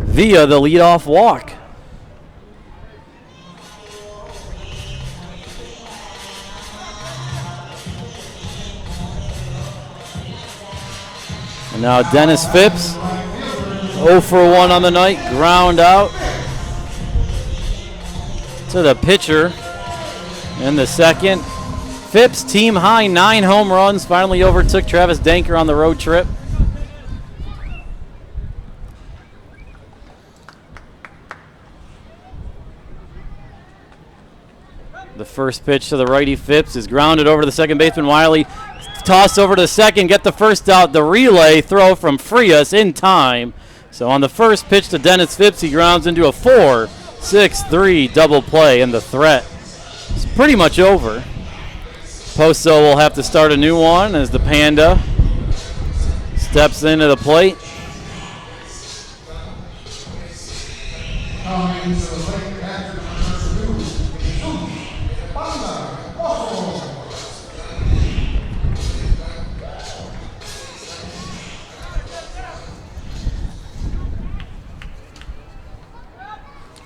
via the leadoff walk. And now Dennis Phipps, 0 for 1 on the night, ground out to the pitcher. In the second, Phipps team high 9 home runs, finally overtook Travis Danker on the road trip. The first pitch to the righty Phipps is grounded over to the second baseman Wiley. Toss over to the second, get the first out. The relay throw from Frias in time. So on the first pitch to Dennis Phipps, he grounds into a 4-6-3 double play, and the threat is pretty much over. Poso will have to start a new one as the Panda steps into the plate.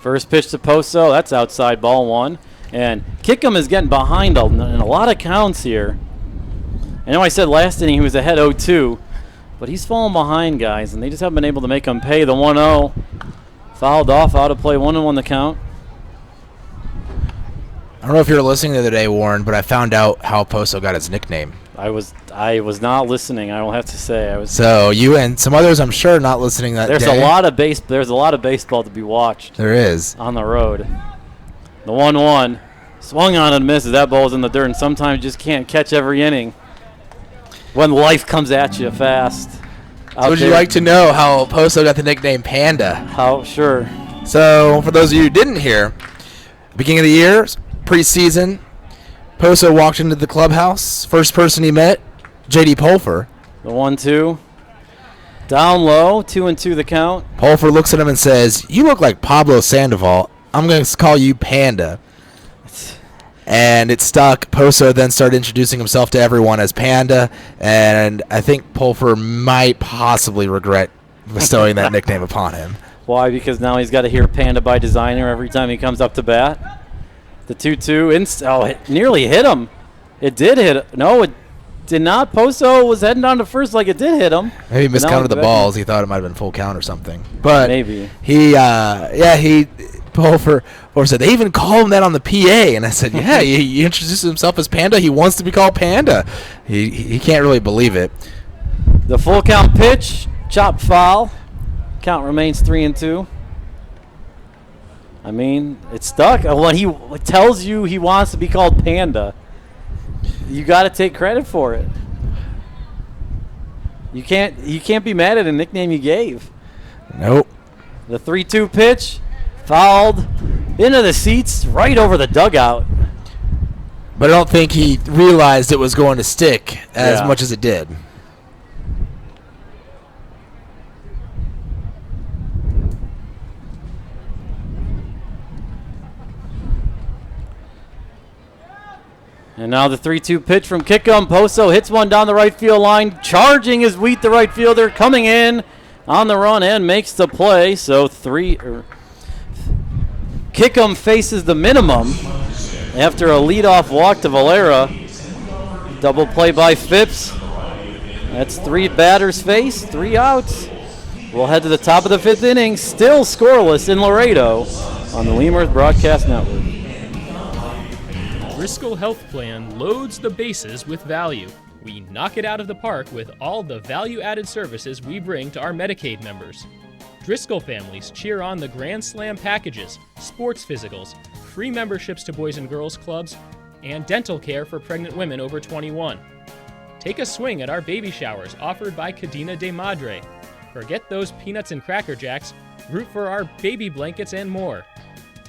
First pitch to Poso. That's outside, ball 1. And Kickham is getting behind in a lot of counts here. I know I said last inning he was ahead 0-2, but he's falling behind, guys, and they just haven't been able to make him pay. The 1-0 fouled off, out of play, 1-1 the count. I don't know if you were listening the other day, Warren, but I found out how Poso got his nickname. I was not listening. I will have to say So you and some others, I'm sure, not listening that There's day. There's a lot of baseball to be watched. There is on the road. The 1-1 swung on and misses. That ball's in the dirt, and sometimes you just can't catch every inning when life comes at you fast. So would you like to know how Poso got the nickname Panda? How sure. So for those of you who didn't hear, beginning of the year, preseason, Poso walked into the clubhouse. First person he met, J.D. Pulfer. The 1-2. Down low, 2-2 the count. Pulfer looks at him and says, "You look like Pablo Sandoval. I'm going to call you Panda." And it stuck. Poso then started introducing himself to everyone as Panda, and I think Pulfer might possibly regret bestowing that nickname upon him. Why? Because now he's got to hear Panda by Designer every time he comes up to bat. The 2-2, it nearly hit him. It did hit. No, it did not. Poso was heading down to first like it did hit him. Maybe he miscounted the balls. He thought it might have been full count or something. But maybe. Pulfer said, they even call him that on the PA. And I said, yeah, he introduced himself as Panda. He wants to be called Panda. He can't really believe it. The full count pitch, chop foul. Count remains 3-2. I mean, it's stuck. When he tells you he wants to be called Panda, you got to take credit for it. You can't be mad at a nickname you gave. Nope. The 3-2 pitch, fouled into the seats, right over the dugout. But I don't think he realized it was going to stick as much as it did. And now the 3-2 pitch from Kickham. Poso hits one down the right field line. Charging is Wheat, the right fielder, coming in on the run and makes the play. So Kickham faces the minimum after a leadoff walk to Valera. Double play by Phipps. That's 3 batters faced, 3 outs. We'll head to the top of the 5th inning. Still scoreless in Laredo on the Lemurs Broadcast Network. Driscoll Health Plan loads the bases with value. We knock it out of the park with all the value-added services we bring to our Medicaid members. Driscoll families cheer on the Grand Slam packages, sports physicals, free memberships to Boys and Girls Clubs, and dental care for pregnant women over 21. Take a swing at our baby showers offered by Cadena de Madre. Forget those peanuts and Cracker Jacks, root for our baby blankets and more.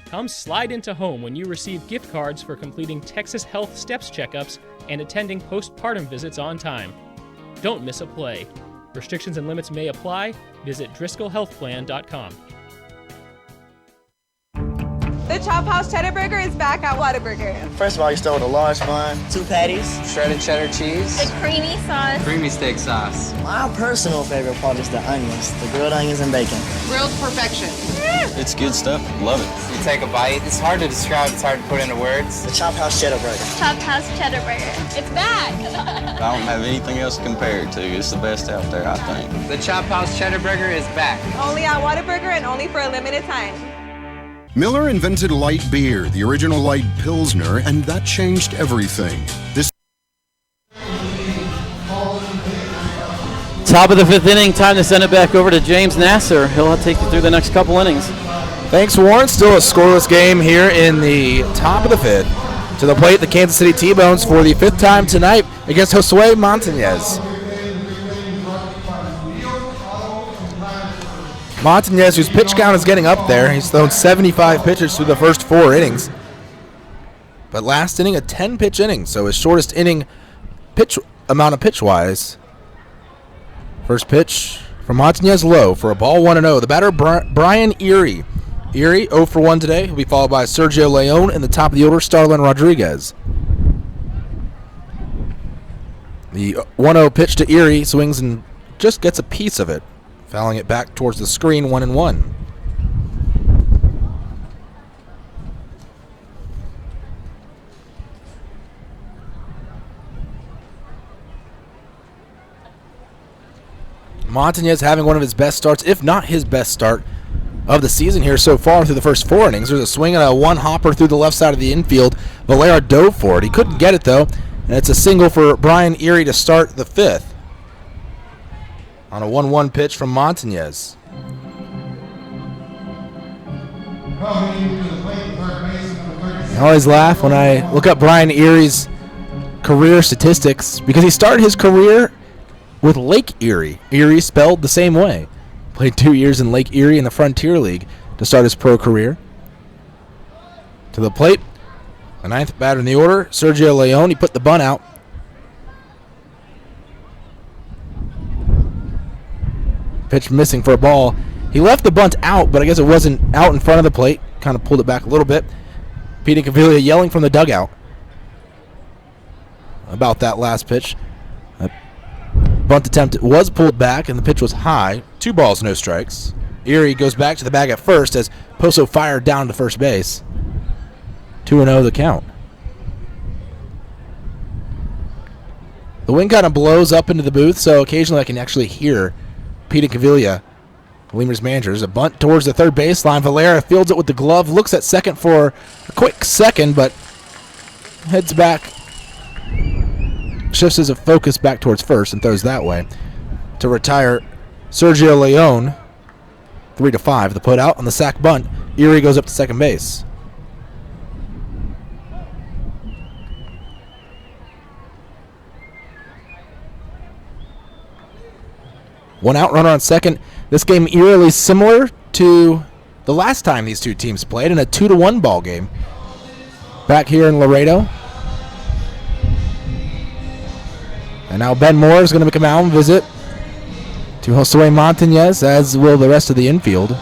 Come slide into home when you receive gift cards for completing Texas Health Steps checkups and attending postpartum visits on time. Don't miss a play. Restrictions and limits may apply. Visit DriscollHealthPlan.com. The Chop House Cheddar Burger is back at Whataburger. First of all, you start with a large bun, 2 patties, Shredded cheddar cheese. A creamy sauce. Creamy steak sauce. My personal favorite part is the onions, the grilled onions and bacon. Grilled perfection. It's good stuff. Love it. You take a bite. It's hard to describe. It's hard to put into words. The Chop House Cheddar Burger. Chop House Cheddar Burger. It's back. I don't have anything else to compare it to. It's the best out there, I think. The Chop House Cheddar Burger is back. Only at Whataburger and only for a limited time. Miller invented light beer, the original light Pilsner, and that changed everything. This Top of the 5th inning, time to send it back over to James Nasser. He'll take you through the next couple innings. Thanks, Warren. Still a scoreless game here in the top of the 5th. To the plate, the Kansas City T-Bones for the 5th time tonight against Josue Montañez. Montañez, whose pitch count is getting up there. He's thrown 75 pitches through the first 4 innings. But last inning, a 10-pitch inning, so his shortest inning amount of pitch-wise. First pitch from Montañez, low for a ball 1-0. The batter, Brian Erie. Erie, 0 for 1 today. He'll be followed by Sergio Leon in the top of the order, Starlin Rodriguez. The 1-0 pitch to Erie, swings and just gets a piece of it, fouling it back towards the screen, 1-1. Montañez having one of his best starts, if not his best start of the season here so far through the first 4 innings. There's a swing and a one-hopper through the left side of the infield. Valera dove for it. He couldn't get it, though, and it's a single for Brian Erie to start the 5th on a 1-1 pitch from Montañez. I always laugh when I look up Brian Erie's career statistics because he started his career with Lake Erie. Erie spelled the same way. Played 2 years in Lake Erie in the Frontier League to start his pro career. To the plate, the 9th batter in the order, Sergio Leon. He put the bunt out. Pitch missing for a ball. He left the bunt out, but I guess it wasn't out in front of the plate. Kind of pulled it back a little bit. Pete Cavilla yelling from the dugout about that last pitch. A bunt attempt was pulled back, and the pitch was high. 2 balls, no strikes. Erie goes back to the bag at first as Poso fired down to first base. 2-0 the count. The wind kind of blows up into the booth, so occasionally I can actually hear Pete Cavilla, Lemurs manager. There's a bunt towards the third baseline. Valera fields it with the glove, looks at second for a quick second, but heads back, shifts his focus back towards first and throws that way to retire Sergio Leon. 3-5. The put out on the sack bunt. Erie goes up to second base. One out, runner on second. This game eerily similar to the last time these two teams played in a 2-1 ball game back here in Laredo. And now Ben Moore is going to make a mound visit to Josue Montañez, as will the rest of the infield.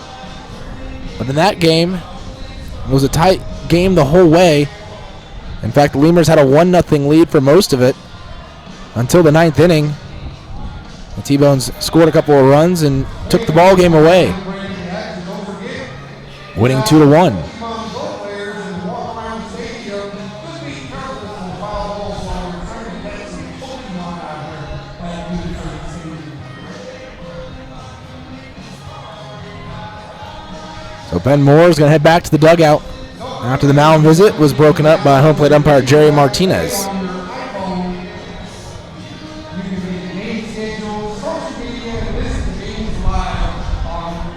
But in that game, it was a tight game the whole way. In fact, the Lemurs had a 1-0 lead for most of it until the 9th inning. The T-Bones scored a couple of runs and took the ball game away, winning 2-1. So Ben Moore is going to head back to the dugout after the mound visit was broken up by home plate umpire Jerry Martinez.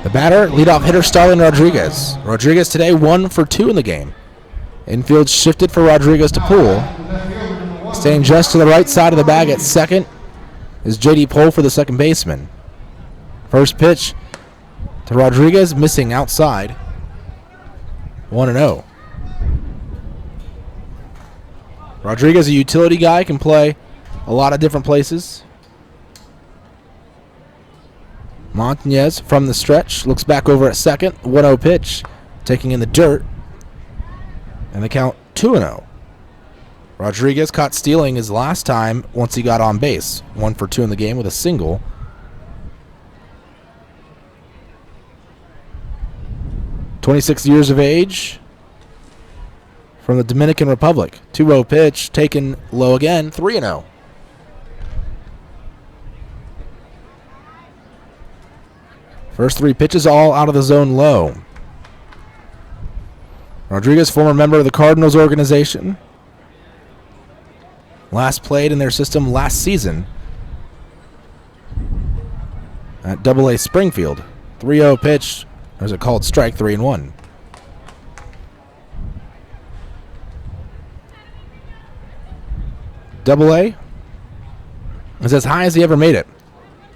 The batter, leadoff hitter Starlin Rodriguez. Rodriguez today 1 for 2 in the game. Infield shifted for Rodriguez to pull. Staying just to the right side of the bag at second is J.D. Pohl for the second baseman. First pitch to Rodriguez, missing outside. 1-0. Rodriguez, a utility guy, can play a lot of different places. Montañez from the stretch looks back over at second. 1-0 pitch, taking in the dirt. And the count 2-0. Rodriguez caught stealing his last time once he got on base. 1 for 2 in the game with a single. "26 years of age from the Dominican Republic. 2-0 pitch, taken low again. 3-0. First 3 pitches all out of the zone low. Rodriguez, former member of the Cardinals organization. Last played in their system last season at AA Springfield. 3-0 pitch. There's a called strike, 3-1. AA is as high as he ever made it.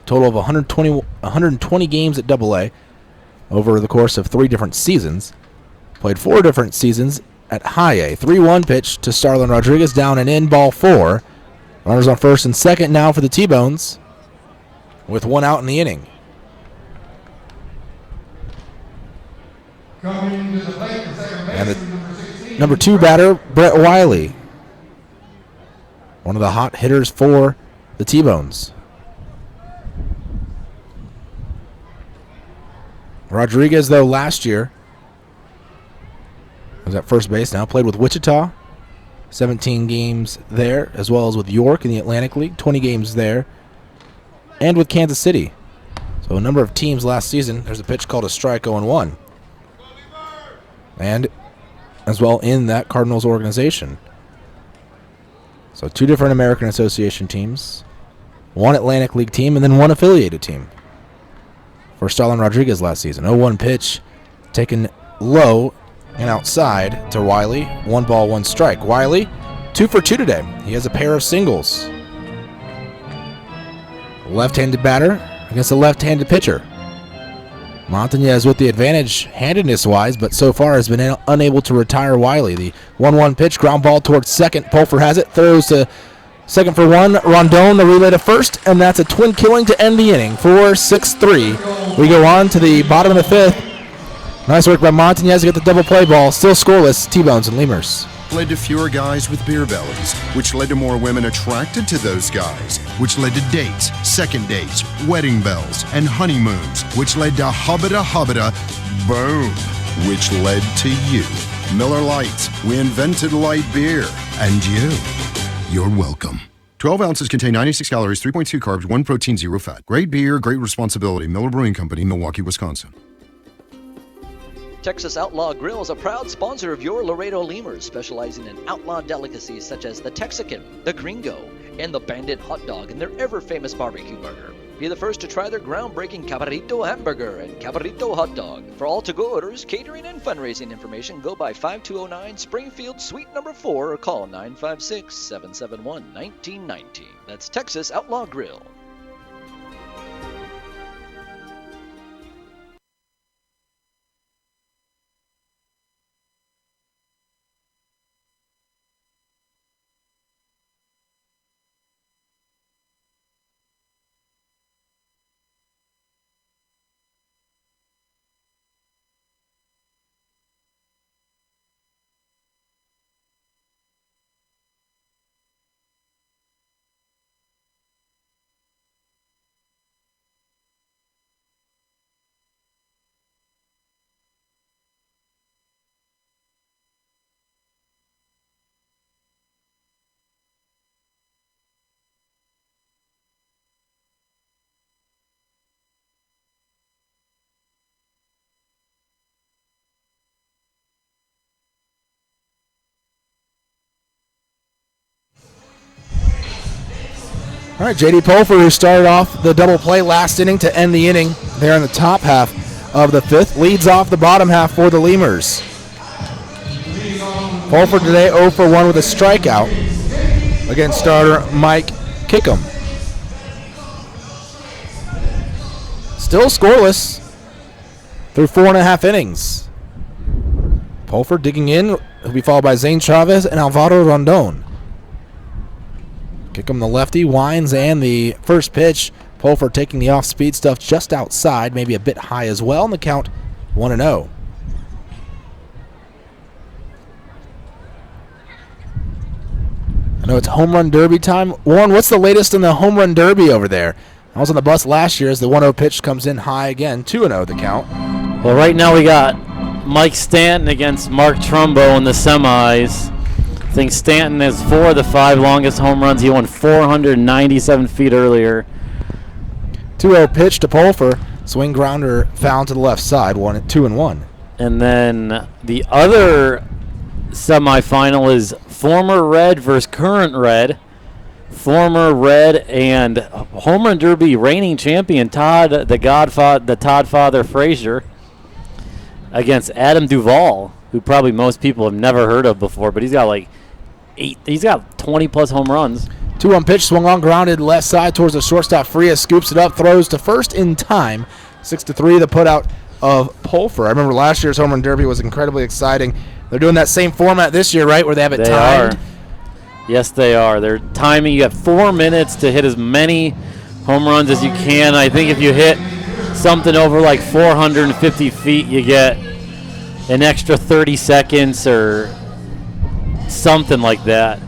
Total of 120 games at AA over the course of 3 different seasons. Played 4 different seasons at high A. 3-1 pitch to Starlin Rodriguez, down and in, ball 4. Runners on first and second now for the T-Bones with 1 out in the inning. Coming to the plate for second And base, the number 2 batter, Brett Wiley. One of the hot hitters for the T-Bones. Rodriguez, though, last year was at first base now. Played with Wichita. 17 games there, as well as with York in the Atlantic League. 20 games there. And with Kansas City. So a number of teams last season, there's a pitch called a strike 0-1. And as well in that Cardinals organization. So 2 different American Association teams, 1 Atlantic League team, and then 1 affiliated team. For Starlin Rodriguez last season, 0-1 pitch taken low and outside to Wiley. 1 ball, 1 strike. Wiley, 2 for 2 today. He has a pair of singles. Left-handed batter against a left-handed pitcher. Montañez with the advantage handedness-wise, but so far has been unable to retire Wiley. The 1-1 pitch, ground ball towards second. Pulfer has it, throws to second for 1. Rondon, the relay to first, and that's a twin killing to end the inning. 4-6-3. We go on to the bottom of the 5th. Nice work by Montañez to get the double play ball. Still scoreless, T-Bones and Lemurs. Led to fewer guys with beer bellies, which led to more women attracted to those guys, which led to dates, second dates, wedding bells, and honeymoons, which led to hubbada, boom, which led to you. Miller Lite, we invented light beer, and you're welcome. 12 ounces contain 96 calories, 3.2 carbs, 1 protein, 0 fat. Great beer, great responsibility. Miller Brewing Company, Milwaukee, Wisconsin. Texas Outlaw Grill is a proud sponsor of your Laredo Lemurs, specializing in outlaw delicacies such as the Texican, the Gringo, and the Bandit Hot Dog and their ever-famous barbecue burger. Be the first to try their groundbreaking Cabrito Hamburger and Cabrito Hot Dog. For all to-go orders, catering, and fundraising information, go by 5209 Springfield Suite number 4 or call 956-771-1919. That's Texas Outlaw Grill. All right, J.D. Pulfer, who started off the double play last inning to end the inning there in the top half of the 5th, leads off the bottom half for the Lemurs. Pulfer today 0 for 1 with a strikeout against starter Mike Kickham. Still scoreless through 4.5 innings. Pulfer digging in. He'll be followed by Zane Chavez and Alvaro Rondon. Kickham, the lefty, winds, and the first pitch. Pulfer taking the off-speed stuff just outside, maybe a bit high as well, and the count 1-0. I know it's home run derby time. Warren, what's the latest in the home run derby over there? I was on the bus last year as the 1-0 pitch comes in high again. 2-0 the count. Well, right now we got Mike Stanton against Mark Trumbo in the semis. I think Stanton has 4 of the 5 longest home runs. He won 497 feet earlier. 2-0 pitch to Pulfer. Swing grounder found to the left side. 2-1. And then the other semifinal is former Red versus current Red. Former Red and home run derby reigning champion Todd Father Frazier against Adam Duvall, who probably most people have never heard of before, but he's got like 20 plus home runs. 2-1 pitch, swung on, grounded left side towards the shortstop. Frias scoops it up, throws to first in time. 6-3, the putout of Pulfer. I remember last year's home run derby was incredibly exciting. They're doing that same format this year, right, where they have it timed? Are. Yes, they are. They're timing. You got 4 minutes to hit as many home runs as you can. I think if you hit something over like 450 feet, you get an extra 30 seconds or something like that.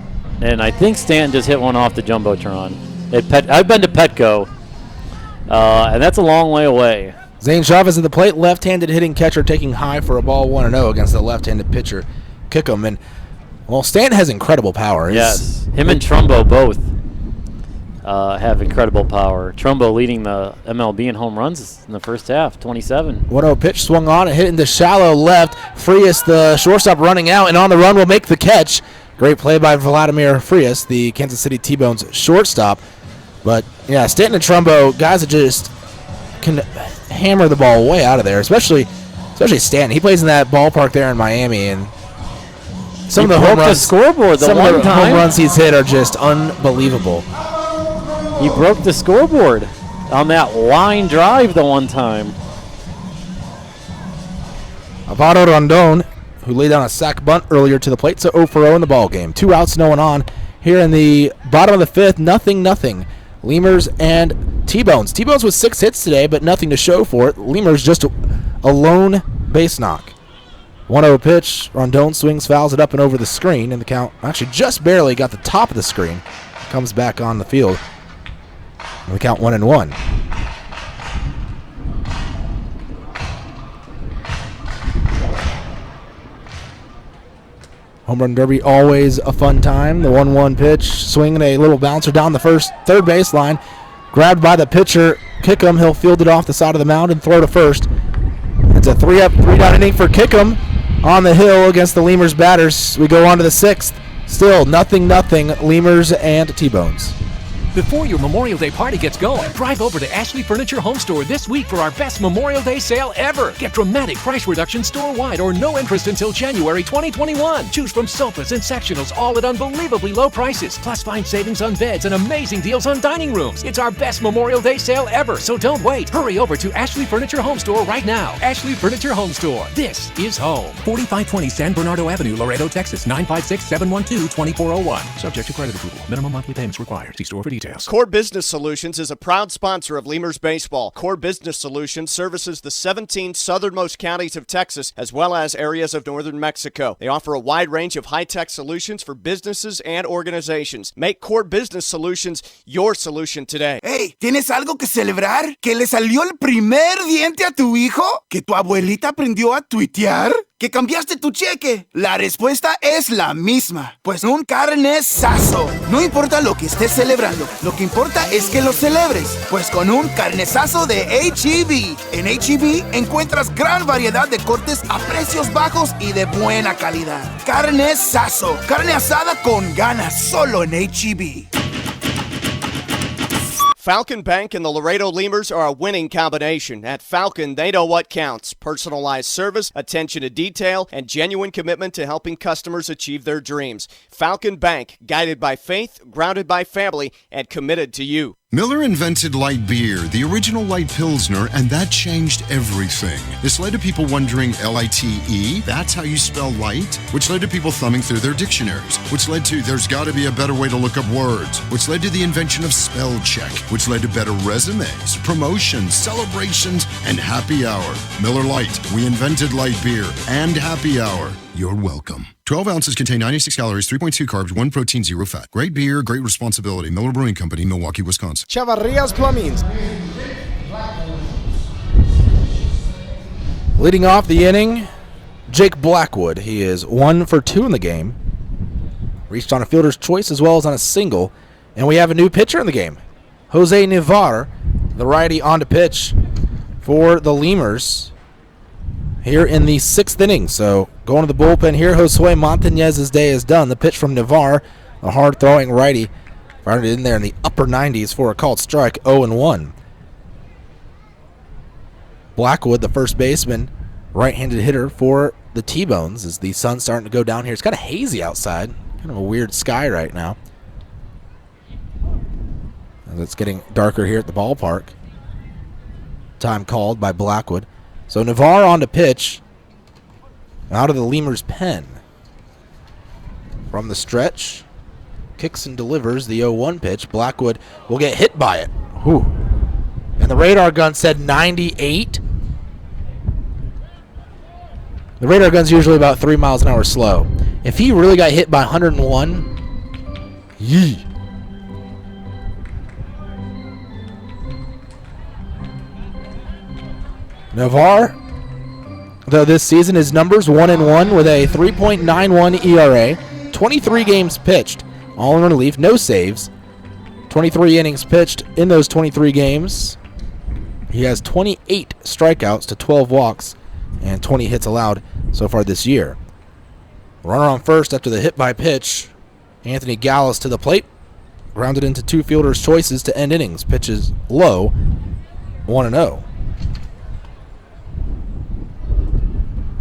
And I think Stanton just hit one off the Jumbotron. I've been to Petco, and that's a long way away. Zane Chavez at the plate, left-handed hitting catcher taking high for a ball 1-0 against the left-handed pitcher Kickham. And well, Stanton has incredible power. Yes, him and Trumbo both. have incredible power. Trumbo leading the MLB in home runs in the first half, 27. 1-0 pitch swung on and hit into shallow left. Frias, the shortstop, running out and on the run, will make the catch. Great play by Vladimir Frias, the Kansas City T-Bones shortstop. But, yeah, Stanton and Trumbo, guys that just can hammer the ball way out of there, especially Stanton. He plays in that ballpark there in Miami, and some of the home runs, scoreboard some of the home runs he's hit are just unbelievable. He broke the scoreboard on that line drive the one time. Alvaro Rondon, who laid down a sac bunt earlier to the plate, so 0 for 0 in the ball game. 2 outs, no one on. Here in the bottom of the fifth, nothing. Lemurs and T-Bones. T-Bones with 6 hits today, but nothing to show for it. Lemurs just a lone base knock. 1-0 pitch. Rondon swings, fouls it up and over the screen, and the count actually just barely got the top of the screen. Comes back on the field. And the count 1-1. Home run derby, always a fun time. The 1-1 pitch, swinging a little bouncer down the third baseline. Grabbed by the pitcher, Kickham. He'll field it off the side of the mound and throw to first. It's a 3-up, 3-down inning for Kickham on the hill against the Lemurs batters. We go on to the 6th. Still nothing. Lemurs and T-Bones. Before your Memorial Day party gets going, drive over to Ashley Furniture Home Store this week for our best Memorial Day sale ever. Get dramatic price reductions store-wide or no interest until January 2021. Choose from sofas and sectionals, all at unbelievably low prices. Plus, find savings on beds and amazing deals on dining rooms. It's our best Memorial Day sale ever, so don't wait. Hurry over to Ashley Furniture Home Store right now. Ashley Furniture Home Store. This is home. 4520 San Bernardo Avenue, Laredo, Texas. 956-712-2401. Subject to credit approval. Minimum monthly payments required. See store for details. Core Business Solutions is a proud sponsor of Lemurs Baseball. Core Business Solutions services the 17 southernmost counties of Texas as well as areas of northern Mexico. They offer a wide range of high-tech solutions for businesses and organizations. Make Core Business Solutions your solution today. Hey, ¿tienes algo que celebrar? ¿Que le salió el primer diente a tu hijo? ¿Que tu abuelita aprendió a tuitear? ¿Que cambiaste tu cheque? La respuesta es la misma, pues un carnesazo. No importa lo que estés celebrando, lo que importa es que lo celebres, pues con un carnesazo de H-E-B. En H-E-B encuentras gran variedad de cortes a precios bajos y de buena calidad. Carnesazo, carne asada con ganas, solo en H-E-B. Falcon Bank and the Laredo Lemurs are a winning combination. At Falcon, they know what counts. Personalized service, attention to detail, and genuine commitment to helping customers achieve their dreams. Falcon Bank, guided by faith, grounded by family, and committed to you. Miller invented light beer, the original light Pilsner, and that changed everything. This led to people wondering, L-I-T-E, that's how you spell light? Which led to people thumbing through their dictionaries, which led to there's got to be a better way to look up words, which led to the invention of spell check, which led to better resumes, promotions, celebrations, and happy hour. Miller Lite, we invented light beer and happy hour. You're welcome. 12 ounces contain 96 calories, 3.2 carbs, 1 protein, 0 fat. Great beer, great responsibility. Miller Brewing Company, Milwaukee, Wisconsin. Chavarrias Plumbing. Leading off the inning, Jake Blackwood. He is 1 for 2 in the game. Reached on a fielder's choice as well as on a single. And we have a new pitcher in the game. Jose Navar, the righty, on to pitch for the Lemurs here in the 6th inning. So going to the bullpen here, Josue Montañez's day is done. The pitch from Navar, a hard-throwing righty, fired it in there in the upper 90s for a called strike, 0-1. Blackwood, the first baseman, right-handed hitter for the T-Bones, as the sun's starting to go down here. It's kind of hazy outside, kind of a weird sky right now. As it's getting darker here at the ballpark. Time called by Blackwood. So Navar on to pitch out of the Lemurs pen. From the stretch, kicks and delivers the 0-1 pitch. Blackwood will get hit by it. Whew. And the radar gun said 98. The radar gun's usually about 3 miles an hour slow. If he really got hit by 101, yee. Navar, though this season, his numbers 1-1 with a 3.91 ERA, 23 games pitched, all in relief, no saves, 23 innings pitched. In those 23 games, he has 28 strikeouts to 12 walks and 20 hits allowed so far this year. Runner on first after the hit by pitch. Anthony Gallus to the plate. Grounded into two fielders' choices to end innings. Pitches low, 1-0.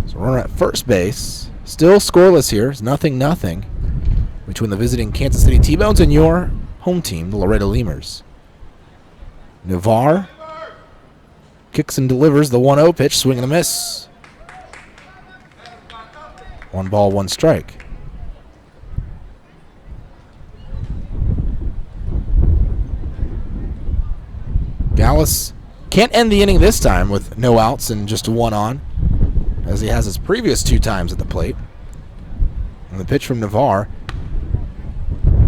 So runner at first base. Still scoreless here. It's 0-0 between the visiting Kansas City T-Bones and your home team, the Laredo Lemurs. Navarre kicks and delivers the 1-0 pitch. Swing and a miss. 1 ball, 1 strike. Gallus can't end the inning this time with no outs and just 1 on, as he has his previous 2 times at the plate. And the pitch from Navarre,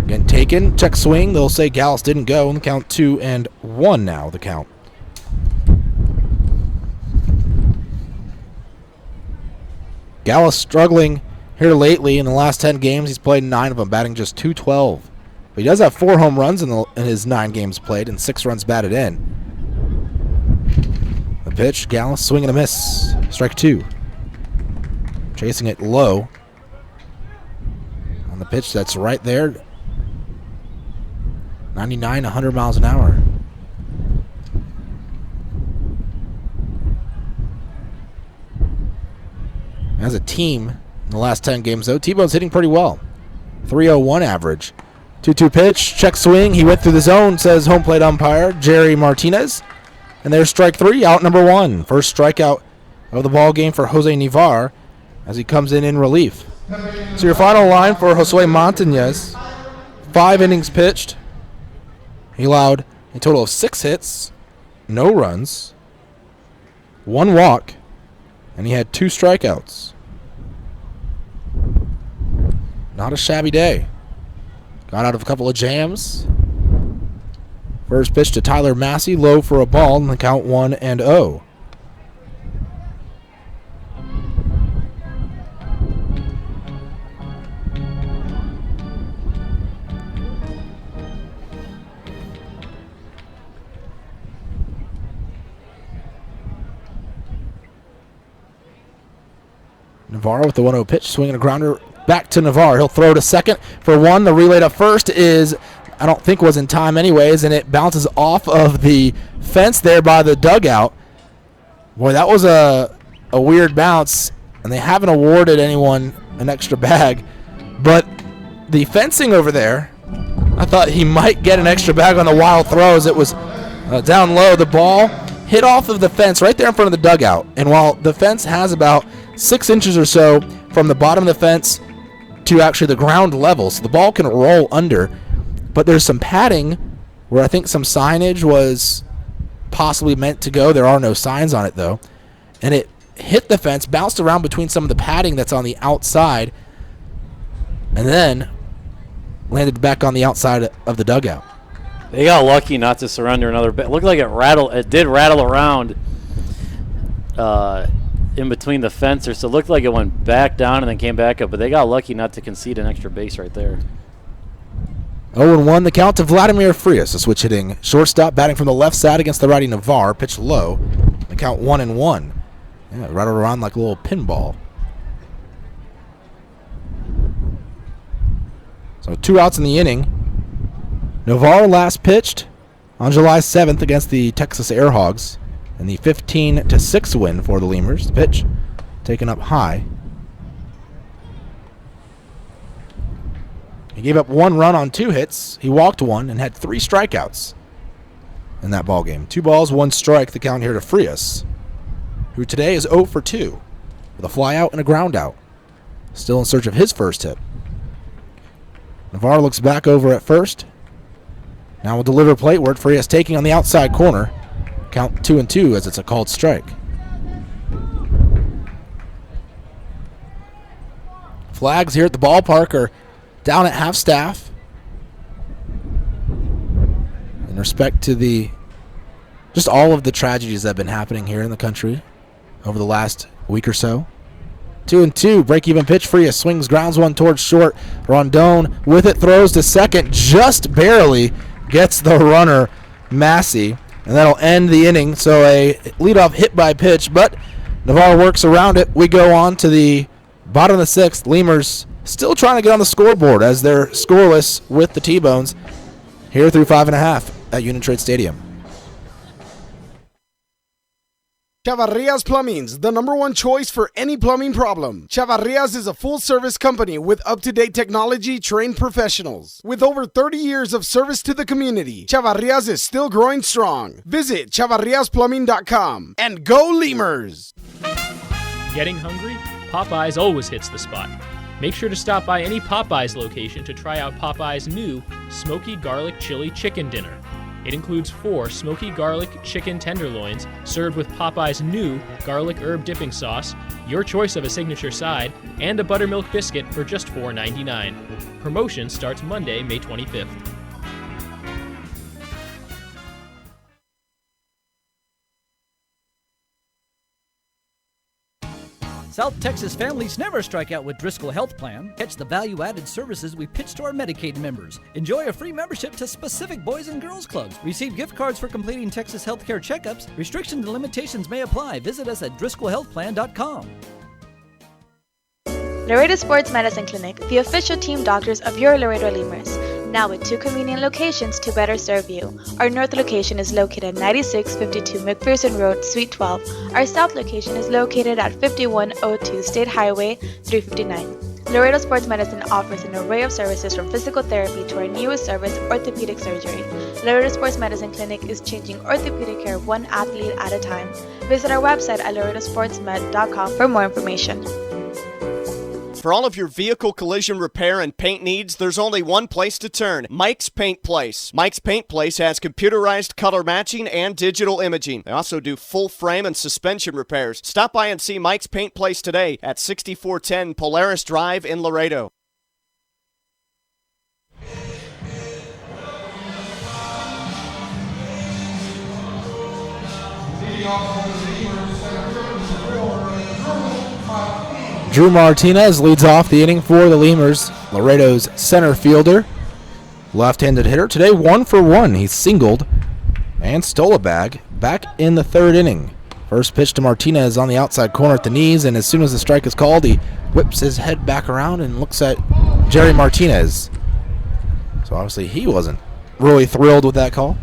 again taken, check swing. They'll say Gallus didn't go, and the count 2-1 now, the count. Gallus struggling here lately. In the last 10 games, he's played 9 of them, batting just .212. But he does have 4 home runs in his 9 games played and 6 runs batted in. The pitch, Gallus, swing and a miss. Strike 2. Chasing it low. On the pitch that's right there. 99, 100 miles an hour. As a team, in the last 10 games, though, T-Bone's hitting pretty well. .301 average. 2-2 pitch, check swing. He went through the zone, says home plate umpire Jerry Martinez. And there's strike 3, out number 1. First strikeout of the ball game for Jose Navarre as he comes in relief. So your final line for Josue Montañez. 5 innings pitched. He allowed a total of 6 hits, no runs, 1 walk, and he had 2 strikeouts. Not a shabby day. Got out of a couple of jams. First pitch to Tyler Massey, low for a ball, and the count 1-0. Navarre with the 1-0 pitch, swinging a grounder back to Navarre. He'll throw to second for 1. The relay to first is, I don't think was in time anyways, and it bounces off of the fence there by the dugout. Boy, that was a weird bounce, and they haven't awarded anyone an extra bag. But the fencing over there, I thought he might get an extra bag on the wild throws. It was down low. The ball hit off of the fence right there in front of the dugout. And while the fence has about 6 inches or so from the bottom of the fence to actually the ground level, so the ball can roll under, but there's some padding where I think some signage was possibly meant to go. There are no signs on it, though. And it hit the fence, bounced around between some of the padding that's on the outside, and then landed back on the outside of the dugout. They got lucky not to surrender another bit. It looked like it did rattle around in between the fences, so it looked like it went back down and then came back up, but they got lucky not to concede an extra base right there. 0-1 the count to Vladimir Frias, a switch hitting shortstop, batting from the left side against the righty Navarre. Pitch low. The count 1-1. Yeah, rattled around like a little pinball. So 2 outs in the inning. Navarre last pitched on July 7th against the Texas Air Hogs in the 15-6 win for the Lemurs. The pitch taken up high. He gave up 1 run on 2 hits. He walked 1 and had 3 strikeouts in that ball game. 2 balls, 1 strike. The count here to Frias, who today is 0 for 2 with a fly out and a ground out. Still in search of his first hit. Navarre looks back over at first. Now will deliver plate work. Frias taking on the outside corner. Count 2-2 as it's a called strike. Flags here at the ballpark are down at half staff in respect to just all of the tragedies that have been happening here in the country over the last week or so. 2-2, break-even pitch. Frias swings, grounds one towards short. Rondon with it, throws to second, just barely gets the runner, Massey, and that'll end the inning. So a leadoff hit by pitch, but Navarro works around it. We go on to the bottom of the sixth. Lemurs still trying to get on the scoreboard as they're scoreless with the T-Bones here through 5.5 at Uni-Trade Stadium. Chavarrias Plumbing's the #1 choice for any plumbing problem. Chavarrias is a full-service company with up-to-date technology, trained professionals. With over 30 years of service to the community, Chavarrias is still growing strong. Visit chavarriasplumbing.com and go Lemurs! Getting hungry? Popeyes always hits the spot. Make sure to stop by any Popeyes location to try out Popeyes' new Smoky Garlic Chili Chicken Dinner. It includes 4 smoky garlic chicken tenderloins served with Popeye's new garlic herb dipping sauce, your choice of a signature side, and a buttermilk biscuit for just $4.99. Promotion starts Monday, May 25th. South Texas families never strike out with Driscoll Health Plan. Catch the value-added services we pitch to our Medicaid members. Enjoy a free membership to specific boys and girls clubs. Receive gift cards for completing Texas healthcare checkups. Restrictions and limitations may apply. Visit us at DriscollHealthPlan.com. Laredo Sports Medicine Clinic, the official team doctors of your Laredo Lemurs. Now with 2 convenient locations to better serve you. Our north location is located at 9652 McPherson Road, Suite 12. Our south location is located at 5102 State Highway 359. Laredo Sports Medicine offers an array of services from physical therapy to our newest service, orthopedic surgery. Laredo Sports Medicine Clinic is changing orthopedic care one athlete at a time. Visit our website at laredosportsmed.com for more information. For all of your vehicle collision repair and paint needs, there's only one place to turn, Mike's Paint Place. Mike's Paint Place has computerized color matching and digital imaging. They also do full frame and suspension repairs. Stop by and see Mike's Paint Place today at 6410 Polaris Drive in Laredo. Drew Martinez leads off the inning for the Lemurs, Laredo's center fielder. Left-handed hitter. Today 1 for 1. He singled and stole a bag back in the 3rd inning. First pitch to Martinez on the outside corner at the knees, and as soon as the strike is called, he whips his head back around and looks at Jerry Martinez. So obviously he wasn't really thrilled with that call.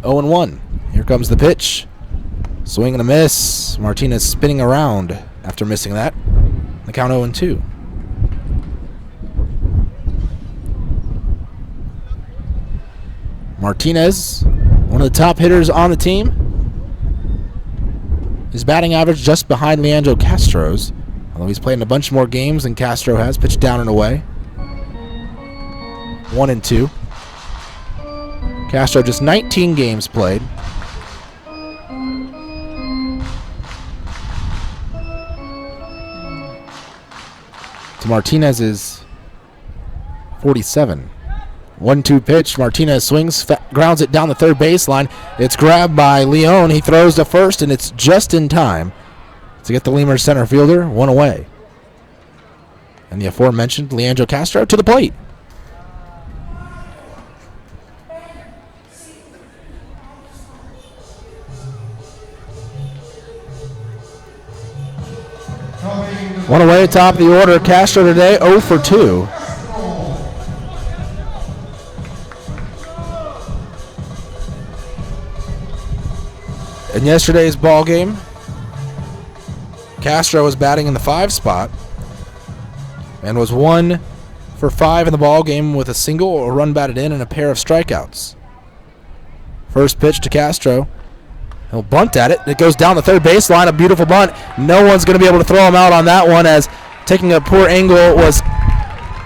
0-1. Here comes the pitch. Swing and a miss. Martinez spinning around after missing that. The count 0-2. Martinez, one of the top hitters on the team. His batting average just behind Leandro Castro's, although he's played in a bunch more games than Castro has. Pitched down and away. 1-2. Castro just 19 games played. To Martinez's 47. 1-2 pitch. Martinez swings, grounds it down the 3rd baseline. It's grabbed by Leon. He throws to first, and it's just in time to get the Lemurs center fielder one away. And the aforementioned Leandro Castro to the plate. One away, top of the order. Castro today 0 for 2. In yesterday's ball game, Castro was batting in the 5 spot and was 1 for 5 in the ball game with a single, a run batted in, and a pair of strikeouts. First pitch to Castro. He'll bunt at it. It goes down the 3rd baseline. A beautiful bunt. No one's going to be able to throw him out on that one, as taking a poor angle was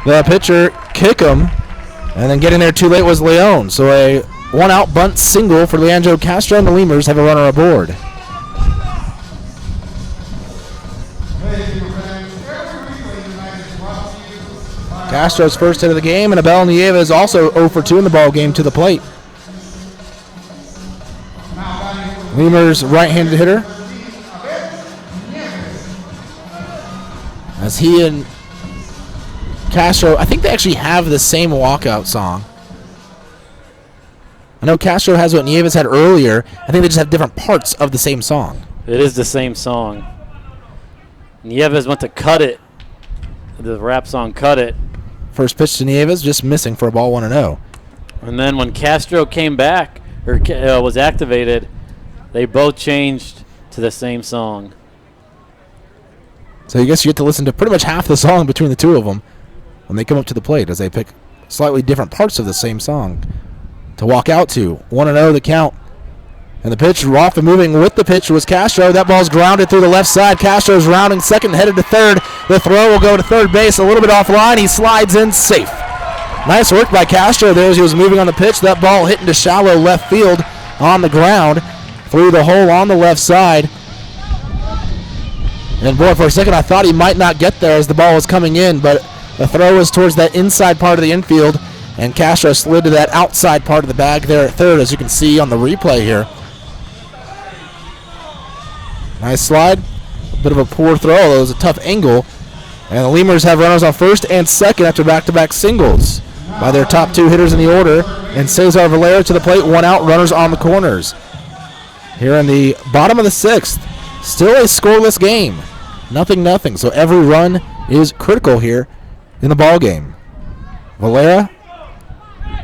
the pitcher, Kickham. And then getting there too late was Leon. So a 1-out bunt single for Leandro Castro, and the Lemurs have a runner aboard. Castro's first hit of the game, and Abel Nieva is also 0 for 2 in the ball game to the plate. Lemurs right-handed hitter, as he and Castro, I think they actually have the same walkout song. I know Castro has what Nieves had earlier. I think they just have different parts of the same song. It is the same song. Nieves went to cut it. The rap song Cut It. First pitch to Nieves, just missing for a ball 1-0. And then when Castro came back, or was activated, they both changed to the same song. So I guess you get to listen to pretty much half the song between the two of them when they come up to the plate, as they pick slightly different parts of the same song to walk out to. 1-0 the count. And the pitch, off and moving with the pitch was Castro. That ball's grounded through the left side. Castro's rounding second, headed to third. The throw will go to third base, a little bit offline. He slides in safe. Nice work by Castro there as he was moving on the pitch. That ball hit into shallow left field on the ground through the hole on the left side. And boy, for a second I thought he might not get there as the ball was coming in, but the throw was towards that inside part of the infield, and Castro slid to that outside part of the bag there at third, as you can see on the replay here. Nice slide. A bit of a poor throw, although it was a tough angle. And the Lemurs have runners on first and second after back-to-back singles by their top two hitters in the order. And Cesar Valera to the plate, one out, runners on the corners. Here in the bottom of the sixth, still a scoreless game. 0-0, so every run is critical here in the ball game. Valera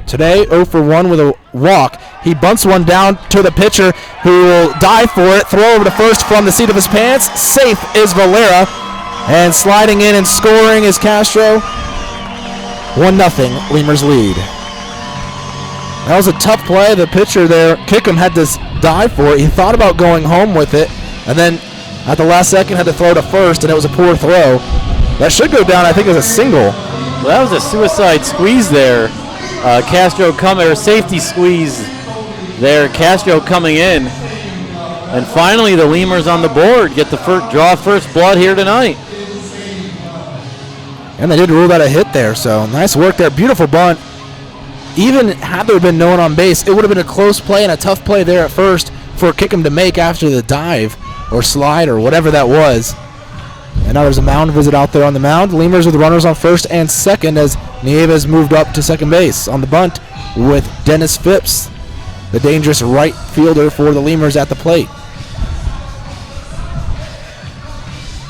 today 0 for 1 with a walk. He bunts one down to the pitcher, who will dive for it, throw over to first from the seat of his pants. Safe is Valera, and sliding in and scoring is Castro. 1-0, Lemurs lead. That was a tough play. The pitcher there, Kickham, had to dive for it. He thought about going home with it, and then at the last second had to throw to first, and it was a poor throw. That should go down, I think, as a single. Well, that was a suicide squeeze there. Castro coming, or safety squeeze there. Castro coming in. And finally, the Lemurs on the board get the draw first blood here tonight. And they did rule that a hit there, so nice work there. Beautiful bunt. Even had there been no one on base, it would have been a close play and a tough play there at first for Kickham to make after the dive or slide or whatever that was. And now there's a mound visit out there on the mound. Lemurs with runners on first and second as Nieves moved up to second base on the bunt with Dennis Phipps, the dangerous right fielder for the Lemurs at the plate.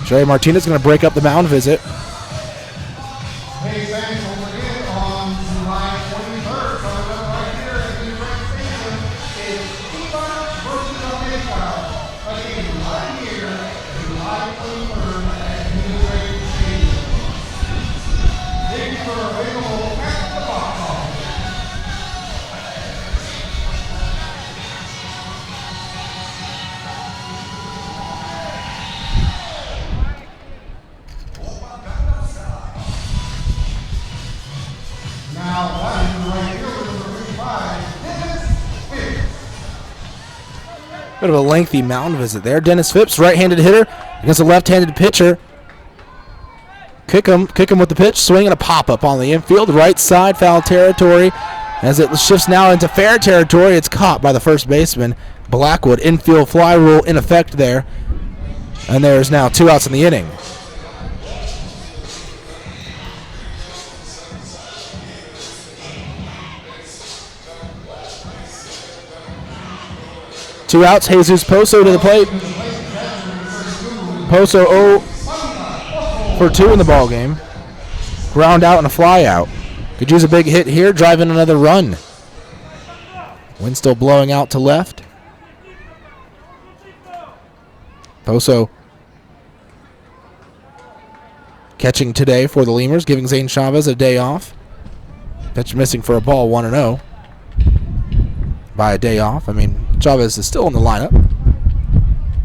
Trey Martinez going to break up the mound visit. Hey, thanks. Don't forget, on July 23rd, coming up right here at Uni-Trade Stadium, is Eva versus America. Again, right here, July 23rd at Uni-Trade Stadium. Tickets are available at the box office. Now, that is the right fielder, number 55, Dennis Phipps. Bit of a lengthy mound visit there. Dennis Phipps, right-handed hitter against a left-handed pitcher. Kick him with the pitch, swinging a pop-up on the infield, right side, foul territory. As it shifts now into fair territory, it's caught by the first baseman, Blackwood. Infield fly rule in effect there. And there's now 2 outs in the inning. Two outs, Jesus Poso to the plate. Poso 0 for 2 in the ball game. Ground out and a fly out. Could use a big hit here, drive in another run. Wind still blowing out to left. Poso catching today for the Lemurs, giving Zane Chavez a day off. Pitch missing for a ball, 1-0. By a day off. I mean, Chavez is still in the lineup,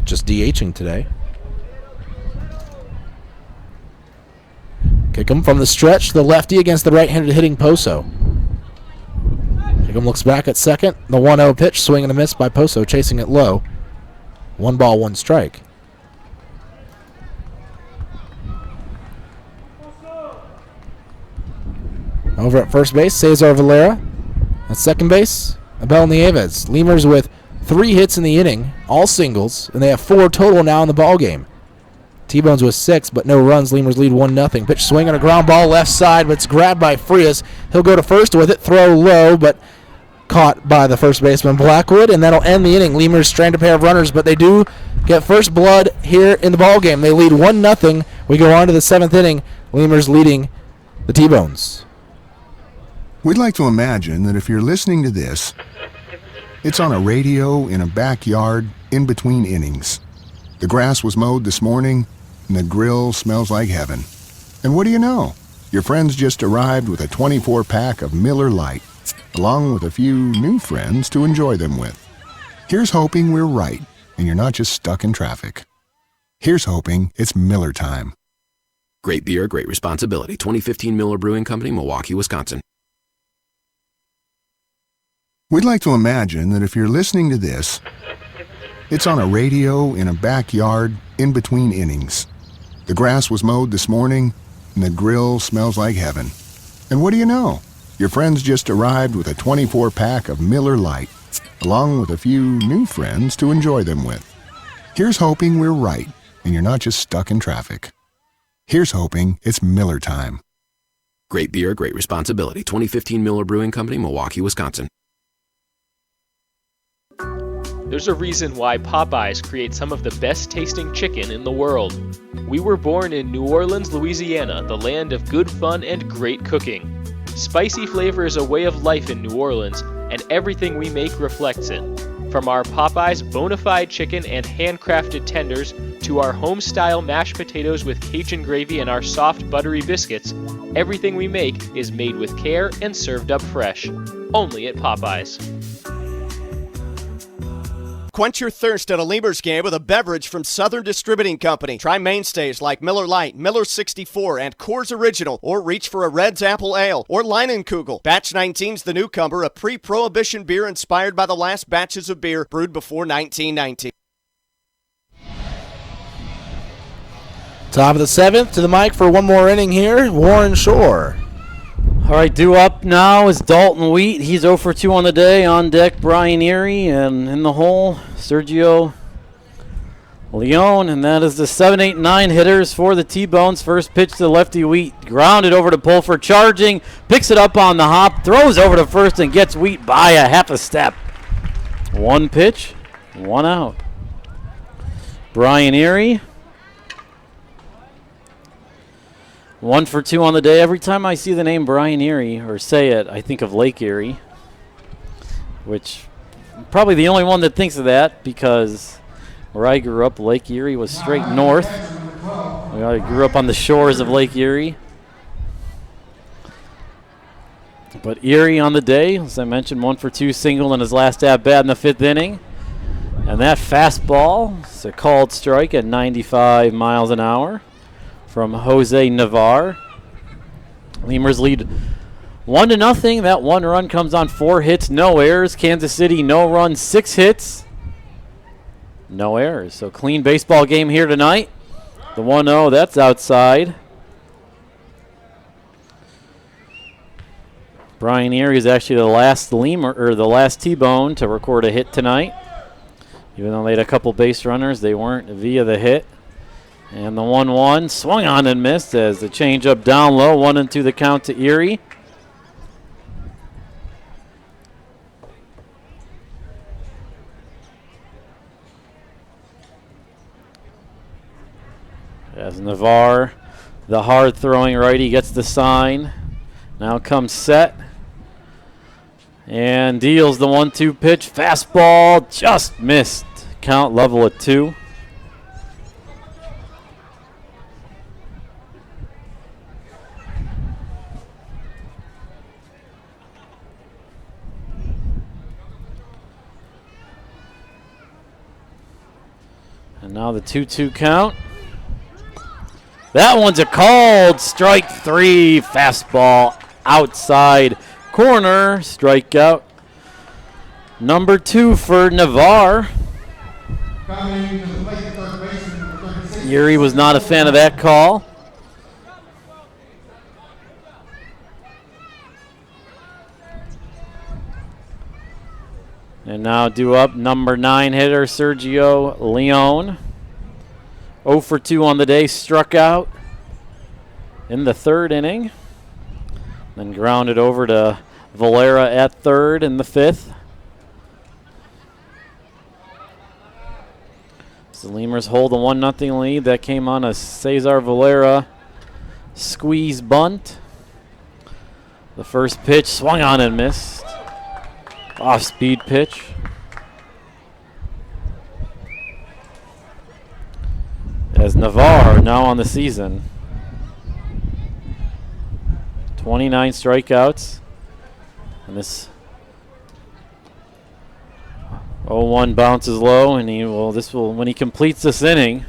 just DHing today. Kick him from the stretch, the lefty against the right-handed hitting Poso. Kick him looks back at second. The 1-0 pitch, swing and a miss by Poso, chasing it low. 1 ball, 1 strike. Over at first base, Cesar Valera. At second base, Abel Nieves. Lemurs with 3 hits in the inning, all singles, and they have 4 total now in the ball game. T-Bones with 6, but no runs. Lemurs lead 1-0. Pitch swing on a ground ball left side, but it's grabbed by Frias. He'll go to first with it, throw low, but caught by the first baseman Blackwood, and that'll end the inning. Lemurs strand a pair of runners, but they do get first blood here in the ball game. They lead 1-0. We go on to the 7th inning. Lemurs leading the T-Bones. We'd like to imagine that if you're listening to this, it's on a radio in a backyard in between innings. The grass was mowed this morning, and the grill smells like heaven. And what do you know? Your friends just arrived with a 24-pack of Miller Lite, along with a few new friends to enjoy them with. Here's hoping we're right, and you're not just stuck in traffic. Here's hoping it's Miller time. Great beer, great responsibility. 2015 Miller Brewing Company, Milwaukee, Wisconsin. We'd like to imagine that if you're listening to this, it's on a radio in a backyard in between innings. The grass was mowed this morning, and the grill smells like heaven. And what do you know? Your friends just arrived with a 24-pack of Miller Lite, along with a few new friends to enjoy them with. Here's hoping we're right, and you're not just stuck in traffic. Here's hoping it's Miller time. Great beer, great responsibility. 2015 Miller Brewing Company, Milwaukee, Wisconsin. There's a reason why Popeyes creates some of the best tasting chicken in the world. We were born in New Orleans, Louisiana, the land of good fun and great cooking. Spicy flavor is a way of life in New Orleans, and everything we make reflects it. From our Popeyes bona fide chicken and handcrafted tenders to our home-style mashed potatoes with Cajun gravy and our soft, buttery biscuits, everything we make is made with care and served up fresh. Only at Popeyes. Quench your thirst at a Lemurs game with a beverage from Southern Distributing Company. Try mainstays like Miller Lite, Miller 64, and Coors Original, or reach for a Red's Apple Ale or Leinenkugel. Batch 19's the newcomer, a pre-prohibition beer inspired by the last batches of beer brewed before 1919. Top of the 7th, to the mic for one more inning here, Warren Shore. All right, due up now is Dalton Wheat. He's 0 for 2 on the day. On deck, Brian Erie, and in the hole, Sergio Leone. And that is the 7, 8, 9 hitters for the T-Bones. First pitch to lefty Wheat. Grounded over to Pulford, charging. Picks it up on the hop. Throws over to first and gets Wheat by a half a step. One pitch, one out. Brian Erie. 1 for 2 on the day. Every time I see the name Brian Erie or say it, I think of Lake Erie, which I'm probably the only one that thinks of that because where I grew up, Lake Erie was straight north. I grew up on the shores of Lake Erie. But Erie on the day, as I mentioned, 1 for 2 single in his last at-bat in the 5th inning. And that fastball is a called strike at 95 miles an hour. From Jose Navarre. Lemurs lead 1-0. That one run comes on 4 hits, no errors. Kansas City, no runs, 6 hits, no errors. So clean baseball game here tonight. The 1-0, that's outside. Brian Erie is actually the last Lemur or the last T-Bone to record a hit tonight. Even though they had a couple base runners, they weren't via the hit. And the 1-1 swung on and missed as the changeup down low. 1-2 the count to Erie. As Navarre, the hard throwing righty, gets the sign. Now comes set. And deals the 1-2 pitch. Fastball just missed. Count level at 2. And now the 2-2 count. That one's a called strike 3. Fastball outside corner. Strikeout number 2 for Navarre. Erie was not a fan of that call. And now due up, number 9 hitter Sergio Leone. 0 for 2 on the day, struck out in the third inning. Then grounded over to Valera at third in the fifth. So the Lemurs hold a 1-0 lead. That came on a Cesar Valera squeeze bunt. The first pitch swung on and missed. Off-speed pitch. As Navarre now on the season. 29 strikeouts. And this 0-1 bounces low, and when he completes this inning,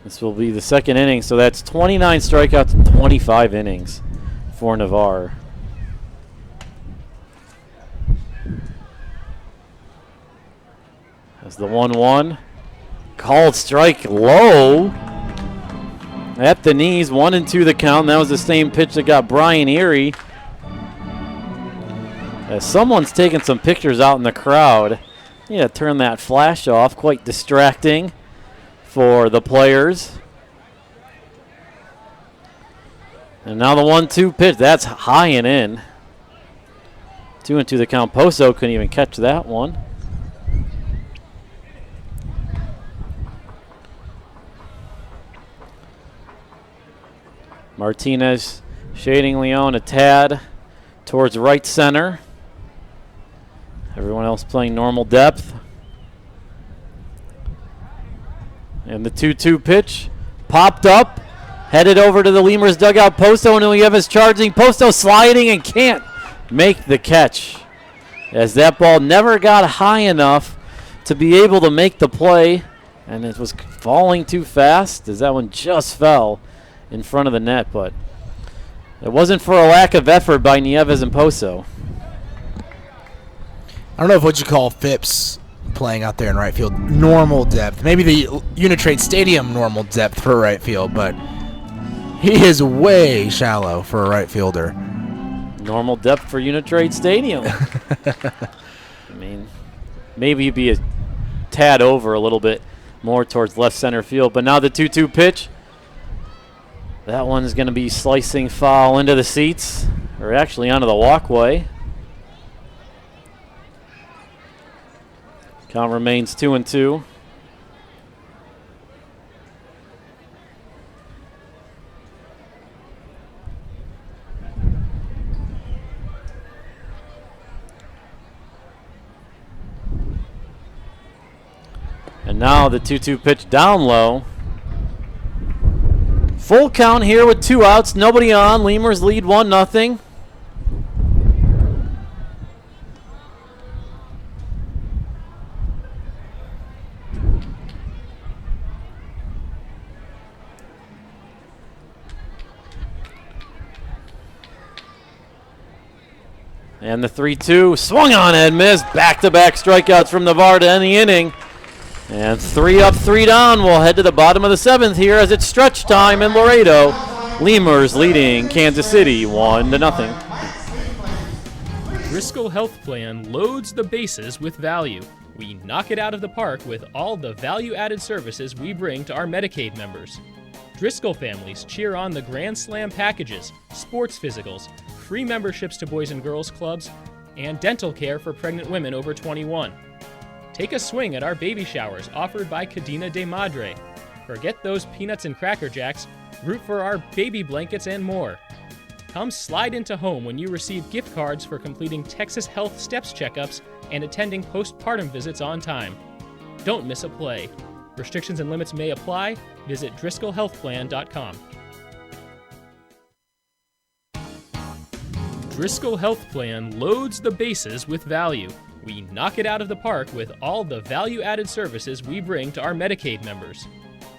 this will be the second inning, so that's 29 strikeouts in 25 innings for Navarre. As the 1-1 called strike low at the knees, 1-2 the count. That was the same pitch that got Brian Erie. As someone's taking some pictures out in the crowd. Yeah, turn that flash off. Quite distracting for the players. And now the 1-2 pitch. That's high and in. 2-2 the count. Poso couldn't even catch that one. Martinez shading Leon a tad towards right center. Everyone else playing normal depth. And the 2-2 pitch popped up, headed over to the Lemurs dugout. Posto and Uyeva's charging. Posto sliding and can't make the catch, as that ball never got high enough to be able to make the play, and it was falling too fast as that one just fell in front of the net. But it wasn't for a lack of effort by Nieves and Poso. I don't know if what you call Phipps playing out there in right field normal depth. Maybe the Uni-Trade Stadium normal depth for right field, but he is way shallow for a right fielder. Normal depth for Uni-Trade Stadium. I mean, maybe he'd be a tad over a little bit more towards left center field. But now the 2-2 pitch. That one's going to be slicing foul into the seats, or actually onto the walkway. Count remains 2-2. And now the 2-2 pitch down low. Full count here with 2 outs, nobody on. Lemurs lead 1-0. And the 3-2 swung on and missed. Back-to-back strikeouts from Navarre to end the inning. And 3 up, 3 down. We'll head to the bottom of the 7th here as it's stretch time in Laredo. Lemurs leading Kansas City 1-0. Driscoll Health Plan loads the bases with value. We knock it out of the park with all the value-added services we bring to our Medicaid members. Driscoll families cheer on the Grand Slam packages, sports physicals, free memberships to Boys and Girls Clubs, and dental care for pregnant women over 21. Take a swing at our baby showers offered by Cadena de Madre. Forget those peanuts and Cracker Jacks, root for our baby blankets and more. Come slide into home when you receive gift cards for completing Texas Health Steps checkups and attending postpartum visits on time. Don't miss a play. Restrictions and limits may apply. Visit DriscollHealthPlan.com. Driscoll Health Plan loads the bases with value. We knock it out of the park with all the value-added services we bring to our Medicaid members.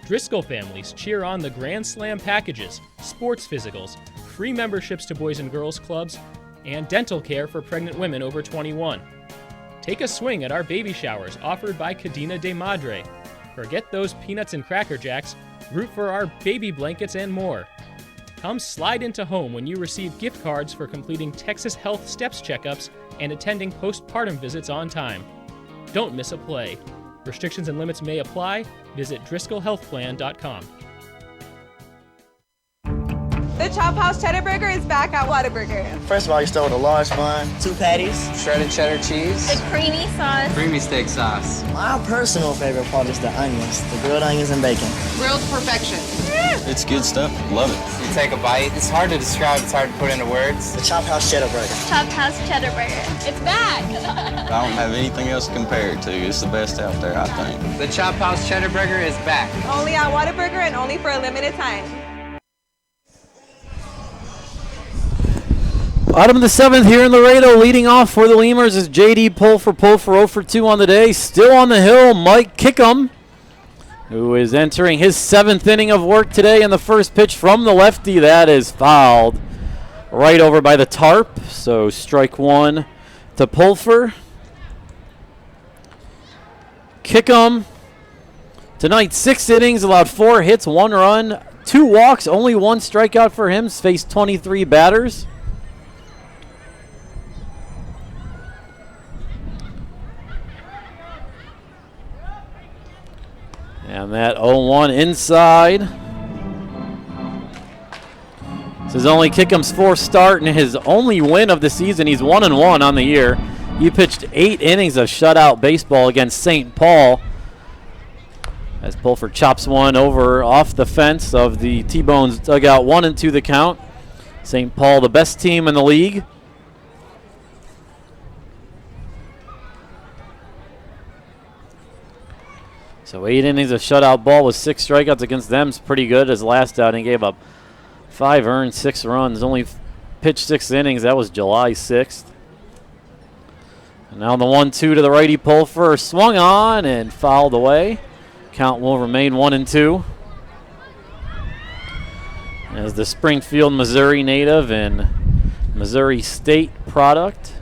Driscoll families cheer on the Grand Slam packages, sports physicals, free memberships to Boys and Girls Clubs, and dental care for pregnant women over 21. Take a swing at our baby showers offered by Cadena de Madre. Forget those peanuts and Cracker Jacks, root for our baby blankets and more. Come slide into home when you receive gift cards for completing Texas Health Steps checkups and attending postpartum visits on time. Don't miss a play. Restrictions and limits may apply. Visit DriscollHealthPlan.com. The Chop House Cheddar Burger is back at Whataburger. First of all, you start with a large bun, 2 patties, Shredded cheddar cheese. The creamy sauce. Creamy steak sauce. My personal favorite part is the onions, the grilled onions and bacon. Grilled perfection. It's good stuff. Love it. You take a bite. It's hard to describe. It's hard to put into words. The Chop House Cheddar Burger. Chop House Cheddar Burger. It's back. I don't have anything else to compare it to. It's the best out there, I think. The Chop House Cheddar Burger is back. Only at Whataburger and only for a limited time. Bottom of the 7th here in Laredo. Leading off for the Lemurs is J.D. Pulfer 0 for 2 on the day. Still on the hill, Mike Kickham, who is entering his 7th inning of work today. And the first pitch from the lefty, that is fouled right over by the tarp. So strike 1 to Pulfer. Kickham tonight, 6 innings, allowed 4 hits, 1 run, 2 walks, only 1 strikeout for him. He's faced 23 batters. And that 0-1 inside. This is only Kickham's 4th start and his only win of the season. He's 1-1 on the year. He pitched 8 innings of shutout baseball against St. Paul, as Pulfer chops one over off the fence of the T-Bones dugout. 1-2 the count. St. Paul, the best team in the league. So 8 innings of shutout ball with 6 strikeouts against them is pretty good. His last outing gave up 5 earned, 6 runs. Only pitched 6 innings. That was July 6th. And now the 1-2 to the righty Pulfer. Swung on and fouled away. Count will remain 1-2. As the Springfield, Missouri native and Missouri State product,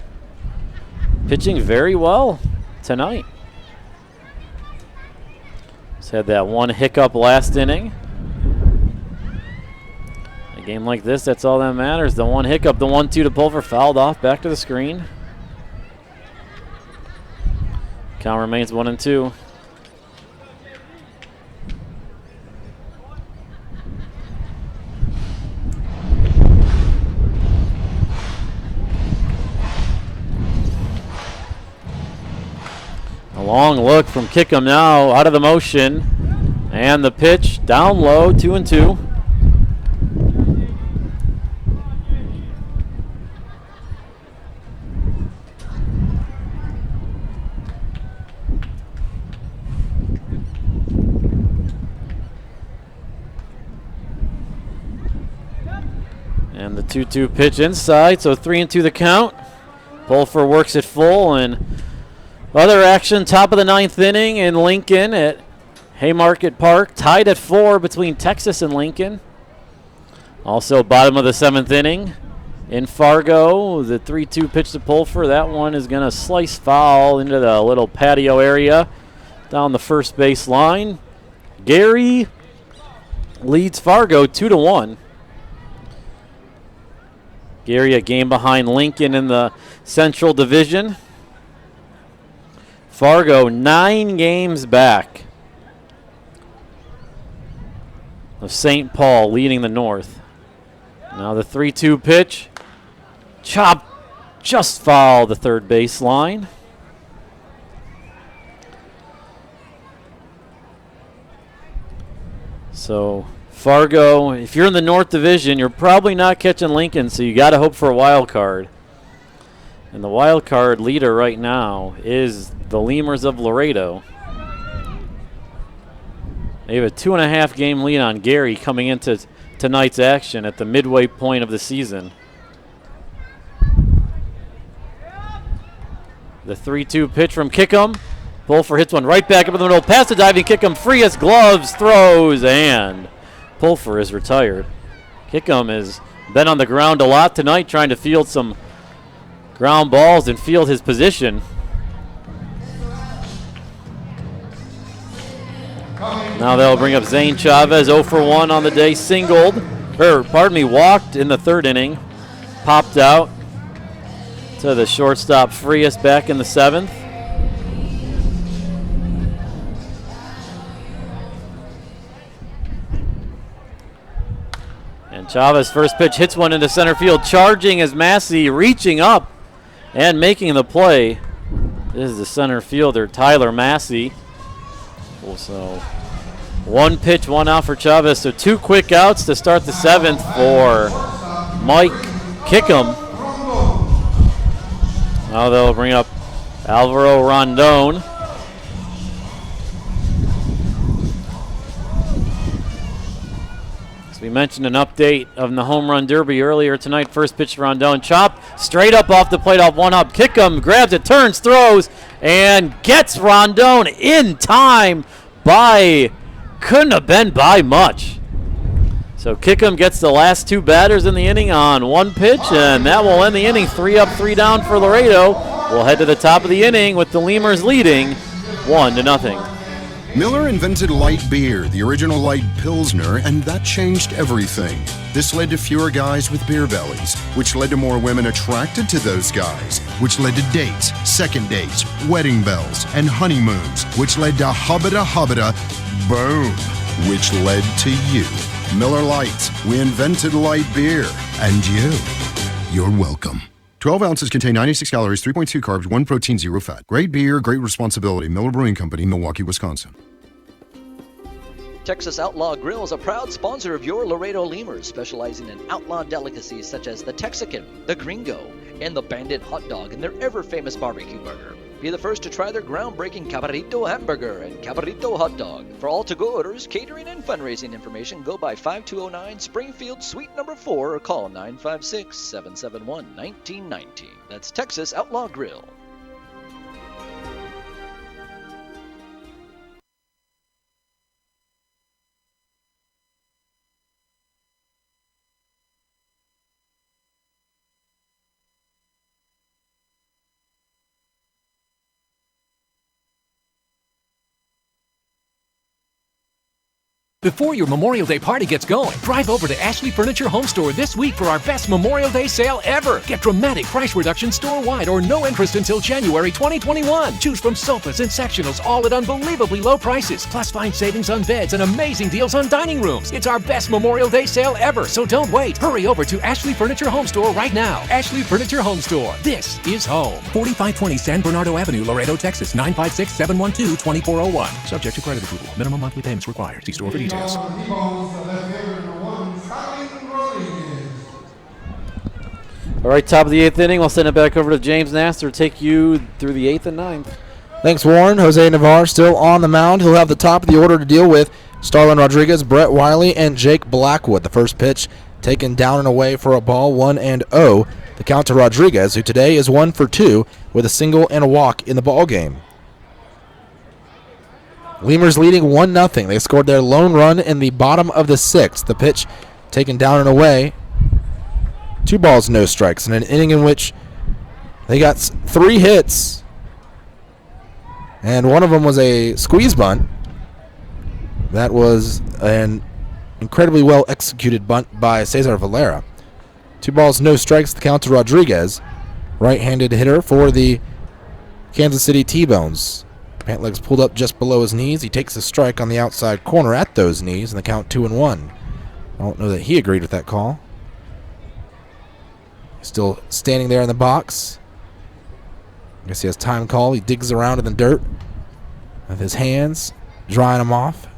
pitching very well tonight. Had that 1 hiccup last inning. A game like this, that's all that matters. The 1 hiccup, the 1-2 to Pulver, fouled off, back to the screen. Count remains 1-2. A long look from Kickham now, out of the motion. And the pitch, down low, 2-2. And the 2-2 pitch inside, so 3-2 the count. Pulfer works it full, and other action, top of the 9th inning in Lincoln at Haymarket Park. Tied at 4 between Texas and Lincoln. Also bottom of the 7th inning in Fargo. The 3-2 pitch to Pulfer. That one is going to slice foul into the little patio area down the first base line. Gary leads Fargo 2-1. Gary a game behind Lincoln in the Central Division. Fargo 9 games back of St. Paul, leading the North. Now the 3-2 pitch. Chop just fouled the third base line. So Fargo, if you're in the North Division, you're probably not catching Lincoln, so you got to hope for a wild card. And the wild card leader right now is the Lemurs of Laredo. They have a 2.5 game lead on Gary coming into tonight's action at the midway point of the season. The 3-2 pitch from Kickham. Pulfer hits one right back up in the middle. Past the diving Kickham, free as gloves, throws, and Pulfer is retired. Kickham has been on the ground a lot tonight, trying to field some ground balls and field his position. Now they'll bring up Zane Chavez, 0 for 1 on the day, singled walked in the third inning, popped out to the shortstop Frias back in the seventh. And Chavez first pitch hits one into center field, charging as Massey reaching up and making the play. This is the center fielder, Tyler Massey. So 1 pitch, 1 out for Chavez. So 2 quick outs to start the seventh for Mike Kickham. Now they'll bring up Alvaro Rondon. As we mentioned an update of the home run derby earlier tonight. First pitch to Rondon, chopped straight up off the plate off 1-up. Kickham grabs it, turns, throws, and gets Rondon in time by, couldn't have been by much. So Kickham gets the last 2 batters in the inning on 1 pitch, and that will end the inning. 3 up, 3 down for Laredo. We'll head to the top of the inning with the Lemurs leading 1-0. Miller invented light beer, the original light Pilsner, and that changed everything. This led to fewer guys with beer bellies, which led to more women attracted to those guys, which led to dates, second dates, wedding bells, and honeymoons, which led to hubba-da, boom, which led to you. Miller Lite, we invented light beer, and you're welcome. 12 ounces contain 96 calories, 3.2 carbs, 1 protein, 0 fat. Great beer, great responsibility. Miller Brewing Company, Milwaukee, Wisconsin. Texas Outlaw Grill is a proud sponsor of your Laredo Lemurs, specializing in outlaw delicacies such as the Texican, the Gringo, and the Bandit hot dog and their ever-famous barbecue burger. Be the first to try their groundbreaking Cabrito hamburger and Cabrito hot dog. For all to-go orders, catering, and fundraising information, go by 5209 Springfield Suite number 4 or call 956-771-1919. That's Texas Outlaw Grill. Before your Memorial Day party gets going, drive over to Ashley Furniture Home Store this week for our best Memorial Day sale ever. Get dramatic price reduction store-wide or no interest until January 2021. Choose from sofas and sectionals, all at unbelievably low prices. Plus find savings on beds and amazing deals on dining rooms. It's our best Memorial Day sale ever, so don't wait. Hurry over to Ashley Furniture Home Store right now. Ashley Furniture Home Store. This is home. 4520 San Bernardo Avenue, Laredo, Texas. 956-712-2401. Subject to credit approval. Minimum monthly payments required. See store for details. All right, top of the 8th inning. We'll send it back over to James Nasser to take you through the 8th and 9th. Thanks, Warren. Jose Navarre still on the mound. He'll have the top of the order to deal with Starlin Rodriguez, Brett Wiley, and Jake Blackwood. The first pitch taken down and away for a ball, 1-0. The count to Rodriguez, who today is 1 for 2 with a single and a walk in the ball game. Lemurs leading 1-0. They scored their lone run in the bottom of the 6th. The pitch taken down and away. 2 balls, no strikes, in an inning in which they got 3 hits, and one of them was a squeeze bunt. That was an incredibly well executed bunt by Cesar Valera. 2 balls, no strikes. The count to Rodriguez, right-handed hitter for the Kansas City T-Bones. Pant legs pulled up just below his knees. He takes a strike on the outside corner at those knees, and the count 2-1. I don't know that he agreed with that call. Still standing there in the box. I guess he has time call. He digs around in the dirt with his hands, drying them off.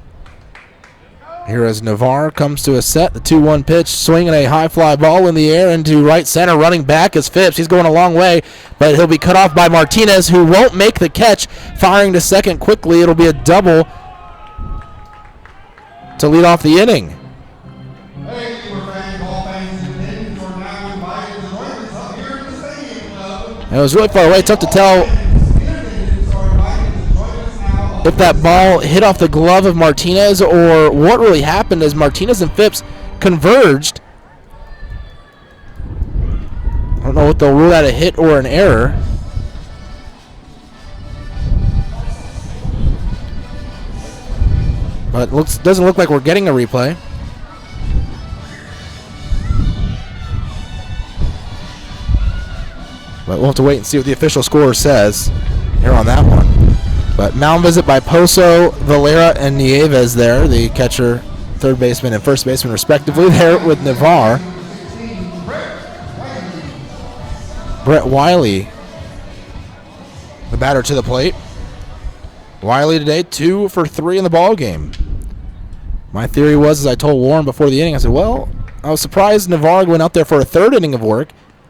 Here as Navarre comes to a set, the 2-1 pitch, swinging a high fly ball in the air into right center. Running back is Phipps. He's going a long way, but he'll be cut off by Martinez, who won't make the catch. Firing to second quickly. It'll be a double to lead off the inning. It was really far away. Tough to tell if that ball hit off the glove of Martinez or what really happened as Martinez and Phipps converged. I don't know what they'll rule out, a hit or an error. But doesn't look like we're getting a replay. But we'll have to wait and see what the official score says here on that one. But mound visit by Poso, Valera, and Nieves there, the catcher, third baseman, and first baseman respectively there with Navarre. Brett Wiley, the batter to the plate. Wiley today 2 for 3 in the ball game. My theory was, as I told Warren before the inning, I said, well, I was surprised Navarre went out there for a third inning of work.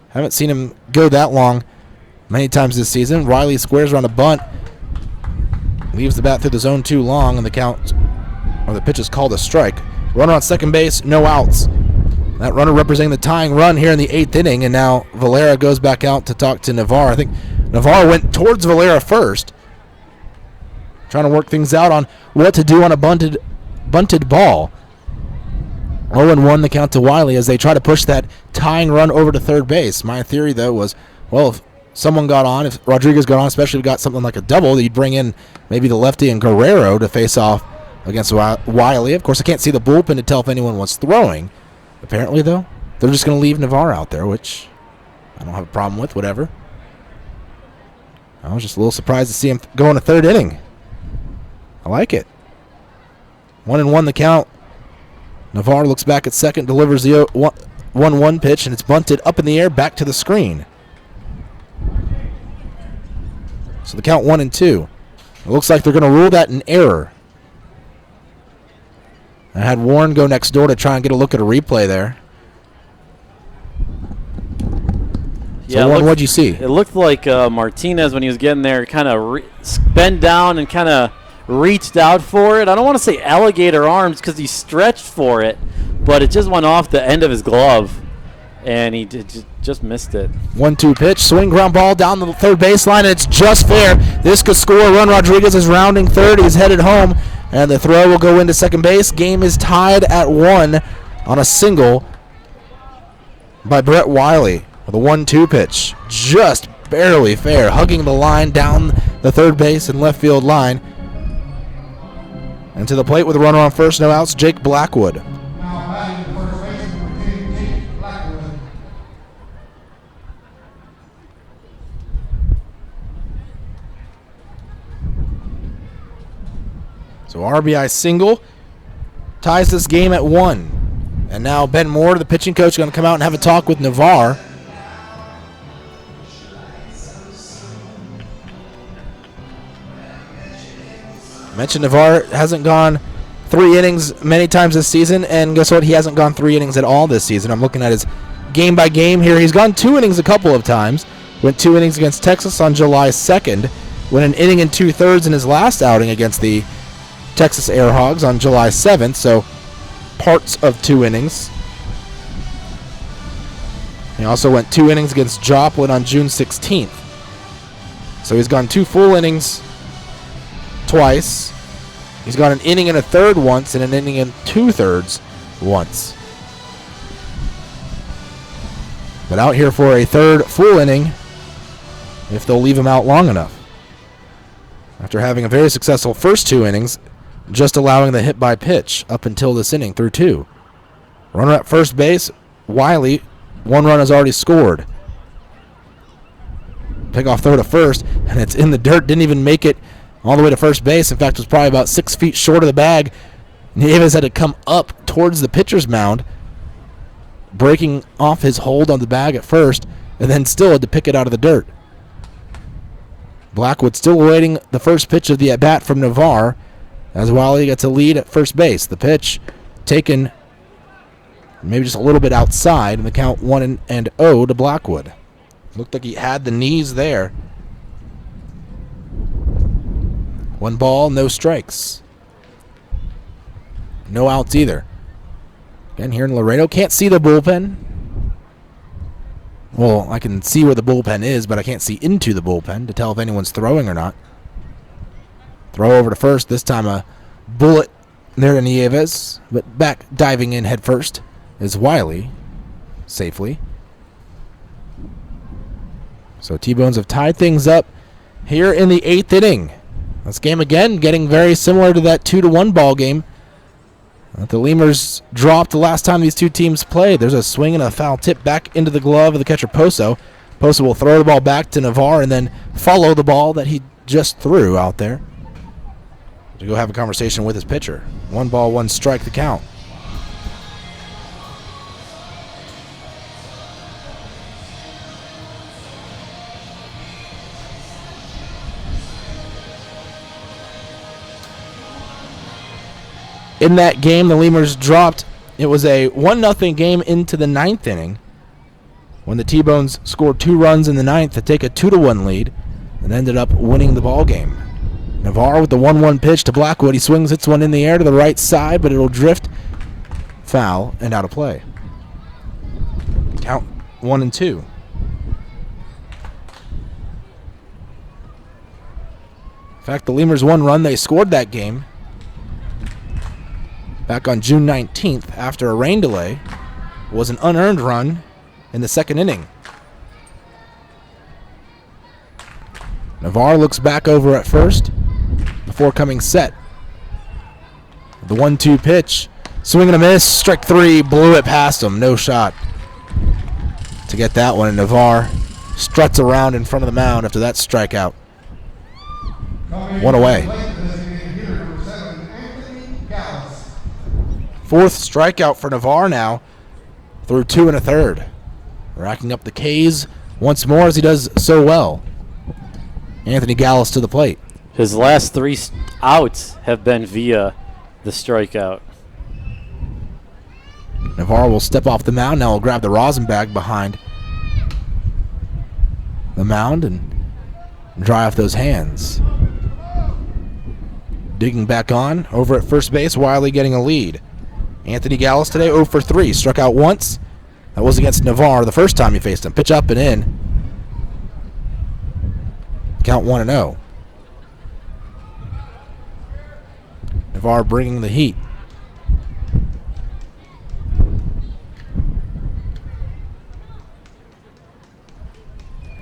Haven't seen him go that long many times this season. Riley squares around a bunt, leaves the bat through the zone too long, and the count, or the pitch is called a strike. Runner on second base, no outs. That runner representing the tying run here in the 8th inning, and now Valera goes back out to talk to Navarre. I think Navarre went towards Valera first, trying to work things out on what to do on a bunted ball. 0-1 the count to Wiley as they try to push that tying run over to third base. My theory, though, was, well, if someone got on, if Rodriguez got on, especially if he got something like a double, you'd bring in maybe the lefty and Guerrero to face off against Wiley. Of course, I can't see the bullpen to tell if anyone was throwing. Apparently, though, they're just going to leave Navarre out there, which I don't have a problem with, whatever. I was just a little surprised to see him go in a third inning. I like it. 1-1 the count. Navarre looks back at second, delivers the 1-1 pitch, and it's bunted up in the air back to the screen. So the count 1-2. It looks like they're going to rule that an error. I had Warren go next door to try and get a look at a replay there. Yeah, so Warren, what'd you see? It looked like Martinez, when he was getting there, kind of bent down and kind of reached out for it. I don't want to say alligator arms because he stretched for it, but it just went off the end of his glove, and he just missed it. 1-2 pitch, swing ground ball down the third baseline, and it's just fair. This could score a run. Rodriguez is rounding third. He's headed home, and the throw will go into second base. Game is tied at 1 on a single by Brett Wiley with a 1-2 pitch. Just barely fair, hugging the line down the third base and left field line. And to the plate with a runner on first, no outs, Jake Blackwood. So RBI single ties this game at 1. And now Ben Moore, the pitching coach, is going to come out and have a talk with Navarre. Mentioned Navarre hasn't gone 3 innings many times this season, and guess what? He hasn't gone 3 innings at all this season. I'm looking at his game by game here. He's gone 2 innings a couple of times. Went 2 innings against Texas on July 2nd. Went an inning and 2/3 in his last outing against the Texas Air Hogs on July 7th, so parts of 2 innings. He also went 2 innings against Joplin on June 16th. So he's gone 2 full innings twice. He's got an inning and a third once and an inning and 2/3 once. But out here for a third full inning if they'll leave him out long enough. After having a very successful first 2 innings, just allowing the hit by pitch up until this inning through 2. Runner at first base, Wiley, 1 run has already scored. Pick off throw to first, and it's in the dirt, didn't even make it all the way to first base. In fact, it was probably about 6 feet short of the bag. Nieves had to come up towards the pitcher's mound, breaking off his hold on the bag at first, and then still had to pick it out of the dirt. Blackwood still awaiting the first pitch of the at-bat from Navarre as Wiley gets a lead at first base. The pitch taken maybe just a little bit outside, and the count 1-0 to Blackwood. Looked like he had the knees there. 1 ball, no strikes. No outs either. Again, here in Laredo, can't see the bullpen. Well, I can see where the bullpen is, but I can't see into the bullpen to tell if anyone's throwing or not. Throw over to first. This time a bullet there to Nieves, but back diving in head first is Wiley safely. So T-Bones have tied things up here in the 8th inning. This game again getting very similar to that 2-1 ball game that the Lemurs dropped the last time these two teams played. There's a swing and a foul tip back into the glove of the catcher Poso. Posa will throw the ball back to Navarre and then follow the ball that he just threw out there to go have a conversation with his pitcher. 1 ball, 1 strike the count. In that game, the Lemurs dropped. It was a 1-0 game into the 9th inning when the T-Bones scored 2 runs in the 9th to take a 2-1 lead and ended up winning the ball game. Navarre with the 1-1 pitch to Blackwood. He swings, hits one in the air to the right side, but it'll drift foul and out of play. Count 1-2. In fact, the Lemurs 1 run, they scored that game back on June 19th after a rain delay, was an unearned run in the 2nd inning. Navarre looks back over at first before coming set. The 1-2 pitch, swing and a miss, strike 3, blew it past him, no shot to get that one. And Navarre struts around in front of the mound after that strikeout. 1 away. 4th strikeout for Navarre now through 2 1/3. Racking up the Ks once more as he does so well. Anthony Gallus to the plate. His last 3 outs have been via the strikeout. Navarre will step off the mound. Now he'll grab the rosin bag behind the mound and dry off those hands. Digging back on over at first base, Wiley getting a lead. Anthony Gallus today 0 for 3. Struck out once. That was against Navarre the first time he faced him. Pitch up and in. Count 1-0. Navarre bringing the heat.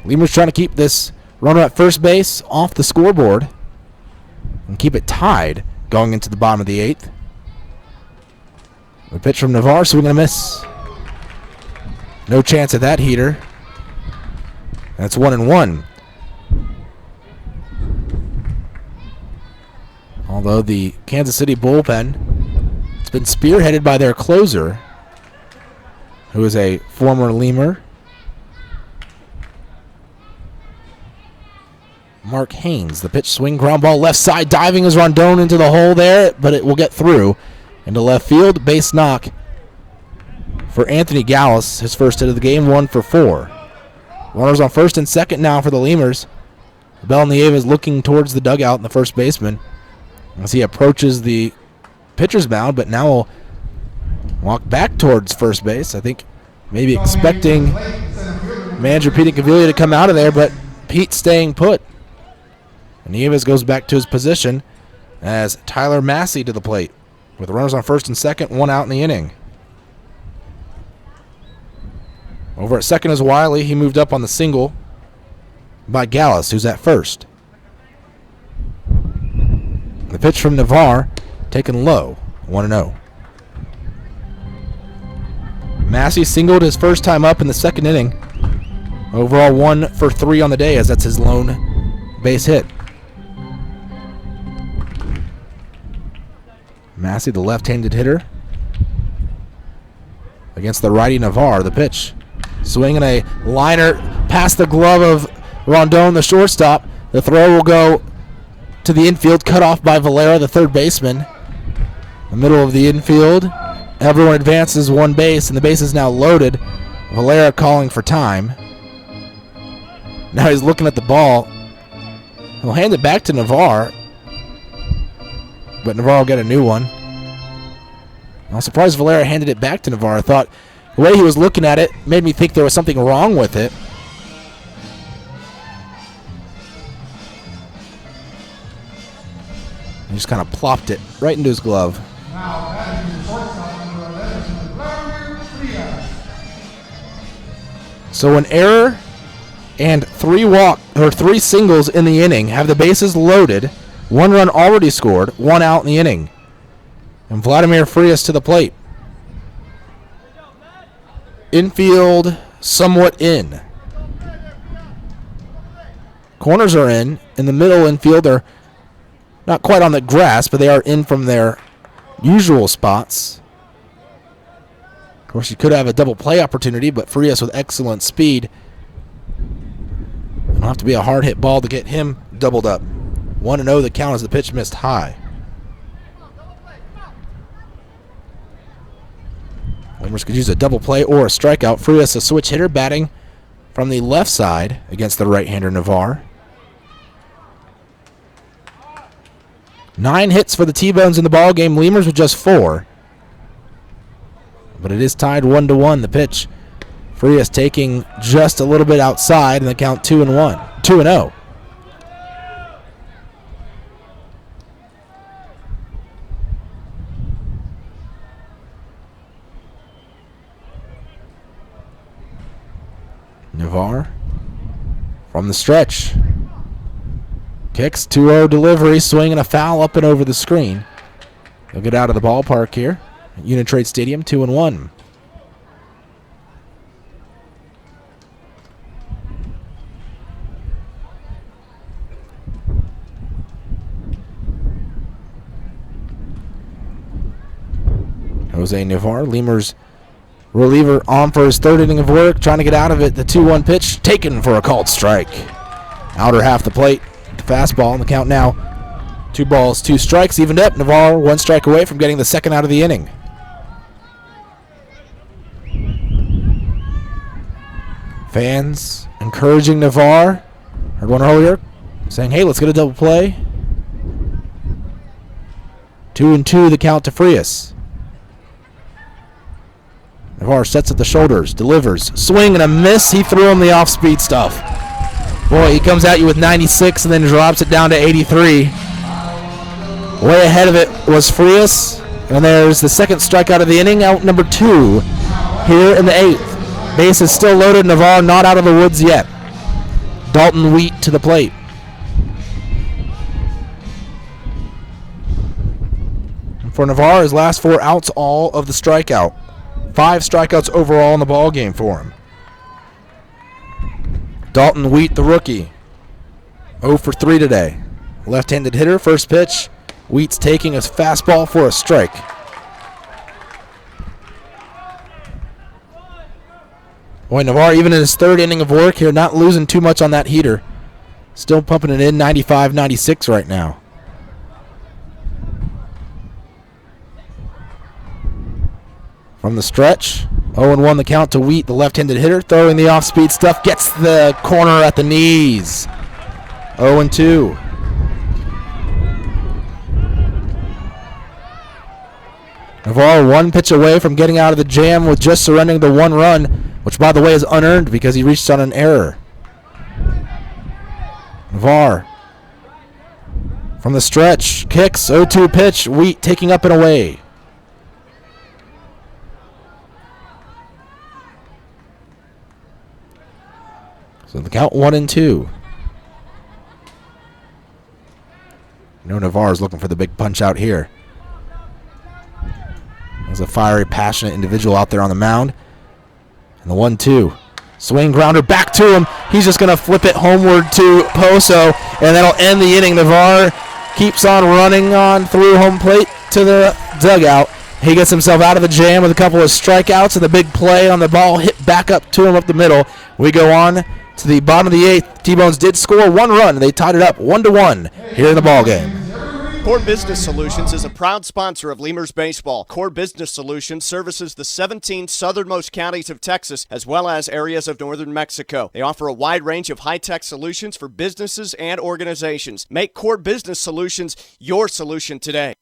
Lemurs trying to keep this runner at first base off the scoreboard and keep it tied going into the bottom of the 8th. The pitch from Navarre, swing and a miss. No chance at that heater. That's 1-1. Although the Kansas City bullpen, it's been spearheaded by their closer, who is a former Lemur, Mark Haynes. The pitch, swing, ground ball, left side, diving is Rondon into the hole there, but it will get through into left field. Base knock for Anthony Gallus, his first hit of the game, 1 for 4. Runners on first and second now for the Lemurs. Belnieva is looking towards the dugout and the first baseman as he approaches the pitcher's mound, but now will walk back towards first base. I think maybe expecting manager Pete Caviglia to come out of there, but Pete staying put. And Nieves goes back to his position as Tyler Massey to the plate with runners on first and second, 1 out in the inning. Over at second is Wiley. He moved up on the single by Gallus, who's at first. The pitch from Navarre taken low, 1-0. Massey singled his first time up in the 2nd inning. Overall 1 for 3 on the day, as that's his lone base hit. Massey, the left-handed hitter, against the righty Navarre. The pitch, swinging a liner past the glove of Rondon, the shortstop. The throw will go to the infield, cut off by Valera, the third baseman. The middle of the infield. Everyone advances 1 base, and the base is now loaded. Valera calling for time. Now he's looking at the ball. He'll hand it back to Navarre, but Navarre will get a new one. I was surprised Valera handed it back to Navarre. I thought the way he was looking at it made me think there was something wrong with it. He just kind of plopped it right into his glove. So an error and 3 singles in the inning have the bases loaded. 1 run already scored, 1 out in the inning. And Vladimir Frias to the plate. Infield somewhat in. Corners are in the middle infield. They're not quite on the grass, but they are in from their usual spots. Of course, you could have a double play opportunity, but Frias with excellent speed. It'll have to be a hard hit ball to get him doubled up. 1-0 the count as the pitch missed high. Lemurs could use a double play or a strikeout. Frias, a switch hitter, batting from the left side against the right-hander Navarre. 9 hits for the T-Bones in the ball game. Lemurs with just 4. But it is tied 1-1. The pitch. Frias taking just a little bit outside, and the count 2-0. Navarre from the stretch. Kicks, 2-0 delivery, swing and a foul up and over the screen. He'll get out of the ballpark here at Uni-Trade Stadium, 2-1. Jose Navarre, Lemurs reliever, on for his third inning of work, trying to get out of it. The 2-1 pitch taken for a called strike. Outer half the plate, the fastball, and the count now 2 balls, 2 strikes, evened up. Navarre 1 strike away from getting the second out of the inning. Fans encouraging Navarre. Heard one earlier saying, hey, let's get a double play. 2-2 the count to Frias. Navarre sets at the shoulders, delivers, swing and a miss. He threw him the off-speed stuff. Boy, he comes at you with 96 and then drops it down to 83. Way ahead of it was Frias. And there's the second strikeout of the inning, out number 2 here in the 8th. Base is still loaded. Navarre not out of the woods yet. Dalton Wheat to the plate. And for Navarre, his last 4 outs, all of the strikeout. 5 strikeouts overall in the ball game for him. Dalton Wheat, the rookie, 0 for 3 today. Left-handed hitter, first pitch. Wheat's taking a fastball for a strike. Boy, Navarre, even in his 3rd inning of work here, not losing too much on that heater. Still pumping it in, 95, 96 right now. From the stretch, 0-1 the count to Wheat, the left-handed hitter, throwing the off-speed stuff, gets the corner at the knees. 0-2. Navarre 1 pitch away from getting out of the jam with just surrendering the 1 run, which, by the way, is unearned because he reached on an error. Navarre from the stretch, kicks, 0-2 pitch, Wheat taking up and away. So the count 1-2. Navarre's looking for the big punch out here. There's a fiery, passionate individual out there on the mound. And the 1-2. Swing grounder back to him. He's just going to flip it homeward to Poso, and that'll end the inning. Navarre keeps on running on through home plate to the dugout. He gets himself out of the jam with a couple of strikeouts and the big play on the ball hit back up to him up the middle. We go on to the bottom of the 8th. T-Bones did score 1 run. They tied it up 1-1 here in the ball game. Core Business Solutions is a proud sponsor of Lemurs Baseball. Core Business Solutions services the 17 southernmost counties of Texas as well as areas of northern Mexico. They offer a wide range of high-tech solutions for businesses and organizations. Make Core Business Solutions your solution today.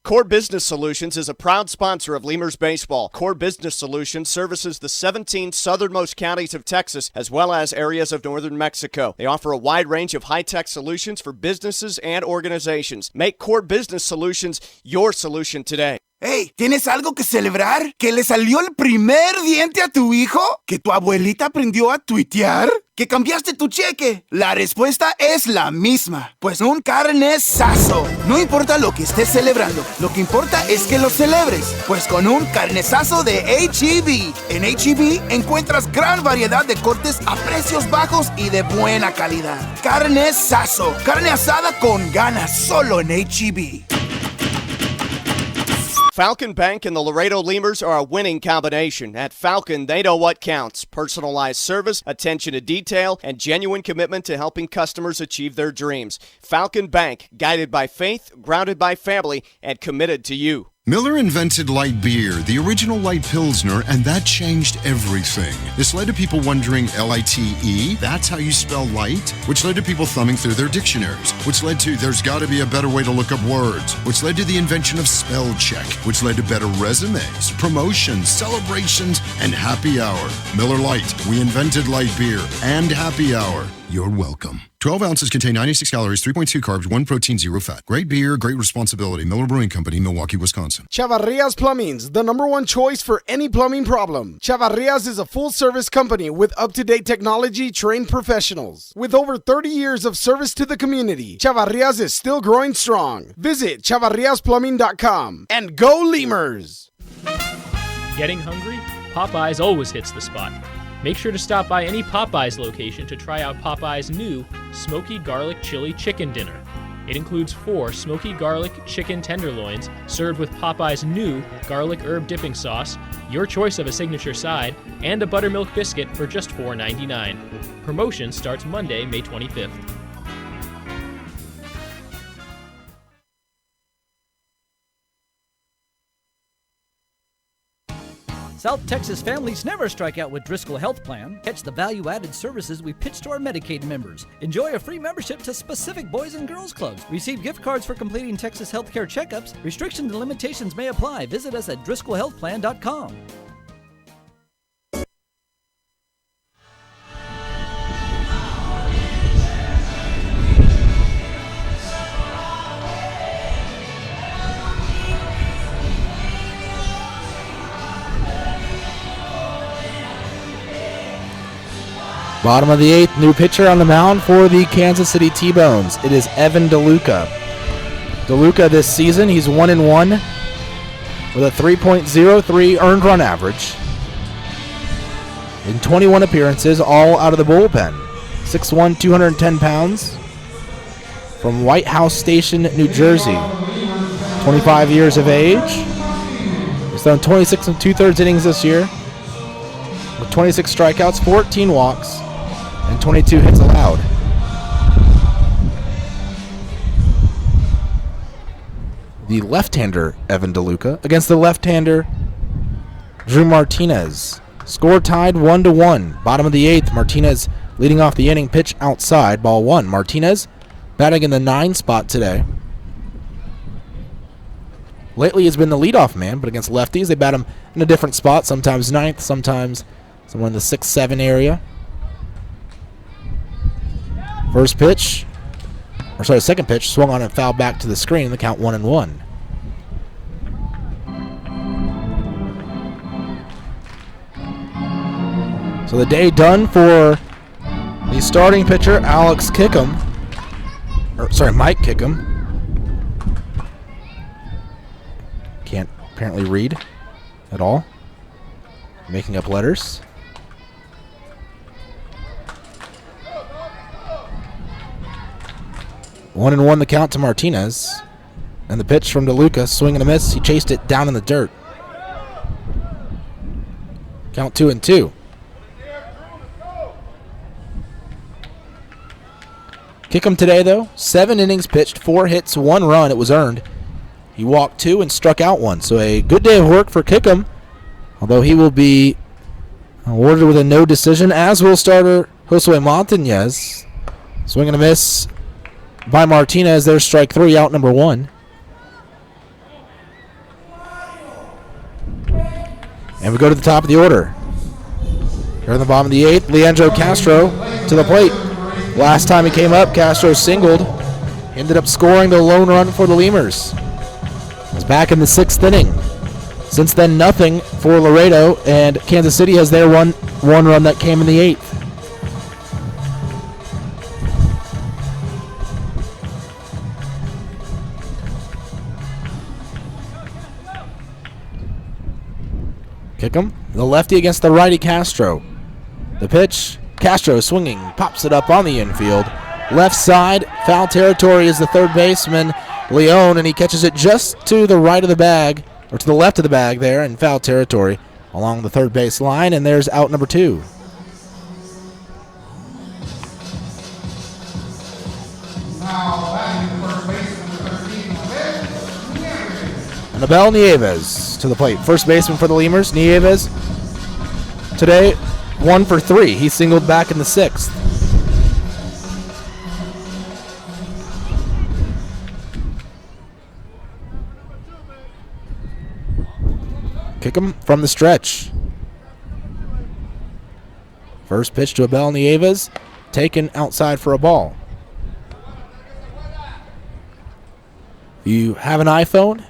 Core Business Solutions is a proud sponsor of Lemurs Baseball. Core Business Solutions services the 17 southernmost counties of Texas as well as areas of northern Mexico. They offer a wide range of high-tech solutions for businesses and organizations. Make Core Business Solutions your solution today. Hey, ¿tienes algo que celebrar? ¿Que le salió el primer diente a tu hijo? ¿Que tu abuelita aprendió a tuitear? ¿Que cambiaste tu cheque? La respuesta es la misma. Pues un carnesazo. No importa lo que estés celebrando, lo que importa es que lo celebres. Pues con un carnesazo de H-E-B. En H-E-B encuentras gran variedad de cortes a precios bajos y de buena calidad. Carnesazo. Carne asada con ganas solo en H-E-B. Falcon Bank and the Laredo Lemurs are a winning combination. At Falcon, they know what counts. Personalized service, attention to detail, and genuine commitment to helping customers achieve their dreams. Falcon Bank, guided by faith, grounded by family, and committed to you. Miller invented light beer, the original light Pilsner, and that changed everything. This led to people wondering L-I-T-E, that's how you spell light? Which led to people thumbing through their dictionaries, which led to there's got to be a better way to look up words, which led to the invention of spell check, which led to better resumes, promotions, celebrations, and happy hour. Miller Lite, we invented light beer and happy hour. You're welcome. 12 ounces contain 96 calories, 3.2 carbs, 1 protein, 0 fat. Great beer, great responsibility. Miller Brewing Company, Milwaukee, Wisconsin. Chavarrias Plumbing's the #1 choice for any plumbing problem. Chavarrias is a full-service company with up-to-date technology, trained professionals. With over 30 years of service to the community, Chavarrias is still growing strong. Visit chavarriasplumbing.com and go Lemurs! Getting hungry? Popeyes always hits the spot. Make sure to stop by any Popeyes location to try out Popeyes' new Smoky Garlic Chili Chicken Dinner. It includes 4 smoky garlic chicken tenderloins served with Popeyes' new garlic herb dipping sauce, your choice of a signature side, and a buttermilk biscuit for just $4.99. Promotion starts Monday, May 25th. South Texas families never strike out with Driscoll Health Plan. Catch the value-added services we pitch to our Medicaid members. Enjoy a free membership to specific boys and girls clubs. Receive gift cards for completing Texas healthcare checkups. Restrictions and limitations may apply. Visit us at DriscollHealthPlan.com. Bottom of the 8th, new pitcher on the mound for the Kansas City T-Bones. It is Evan DeLuca. DeLuca this season, he's 1-1 with a 3.03 earned run average in 21 appearances, all out of the bullpen. 6'1", 210 pounds from White House Station, New Jersey. 25 years of age. He's thrown 26 2/3 innings this year with 26 strikeouts, 14 walks, and 22 hits allowed. The left-hander, Evan DeLuca, against the left-hander, Drew Martinez. Score tied 1-1. Bottom of the 8th, Martinez leading off the inning, pitch outside, ball 1. Martinez batting in the 9 spot today. Lately he's been the leadoff man, but against lefties, they bat him in a different spot, sometimes 9th, sometimes somewhere in the 6-7 area. Second pitch, swung on and fouled back to the screen. The count 1-1. So the day done for the starting pitcher, Mike Kickham. Can't apparently read at all. Making up letters. One and 1 the count to Martinez. And the pitch from DeLuca, swing and a miss. He chased it down in the dirt. Count 2-2. Kickham today, though, 7 innings pitched, 4 hits, 1 run. It was earned. He walked 2 and struck out 1. So a good day of work for Kickham, although he will be awarded with a no decision, as will starter Josue Montañez. Swing and a miss by Martinez. There's strike 3, out number 1. And we go to the top of the order. Here in the bottom of the 8th, Leandro Castro to the plate. Last time he came up, Castro singled. Ended up scoring the lone run for the Lemurs. It's back in the 6th inning. Since then, nothing for Laredo, and Kansas City has their one run that came in the 8th. Kick him. The lefty against the righty, Castro. The pitch. Castro swinging, pops it up on the infield. Left side, foul territory is the third baseman, Leone, and he catches it just to the right of the bag, or to the left of the bag there in foul territory along the third base line, and there's out number 2. And Abel Nieves to the plate. First baseman for the Lemurs, Nieves. Today, 1 for 3. He singled back in the 6th. Kick him from the stretch. First pitch to Abel Nieves, taken outside for a ball. If you have an iPhone,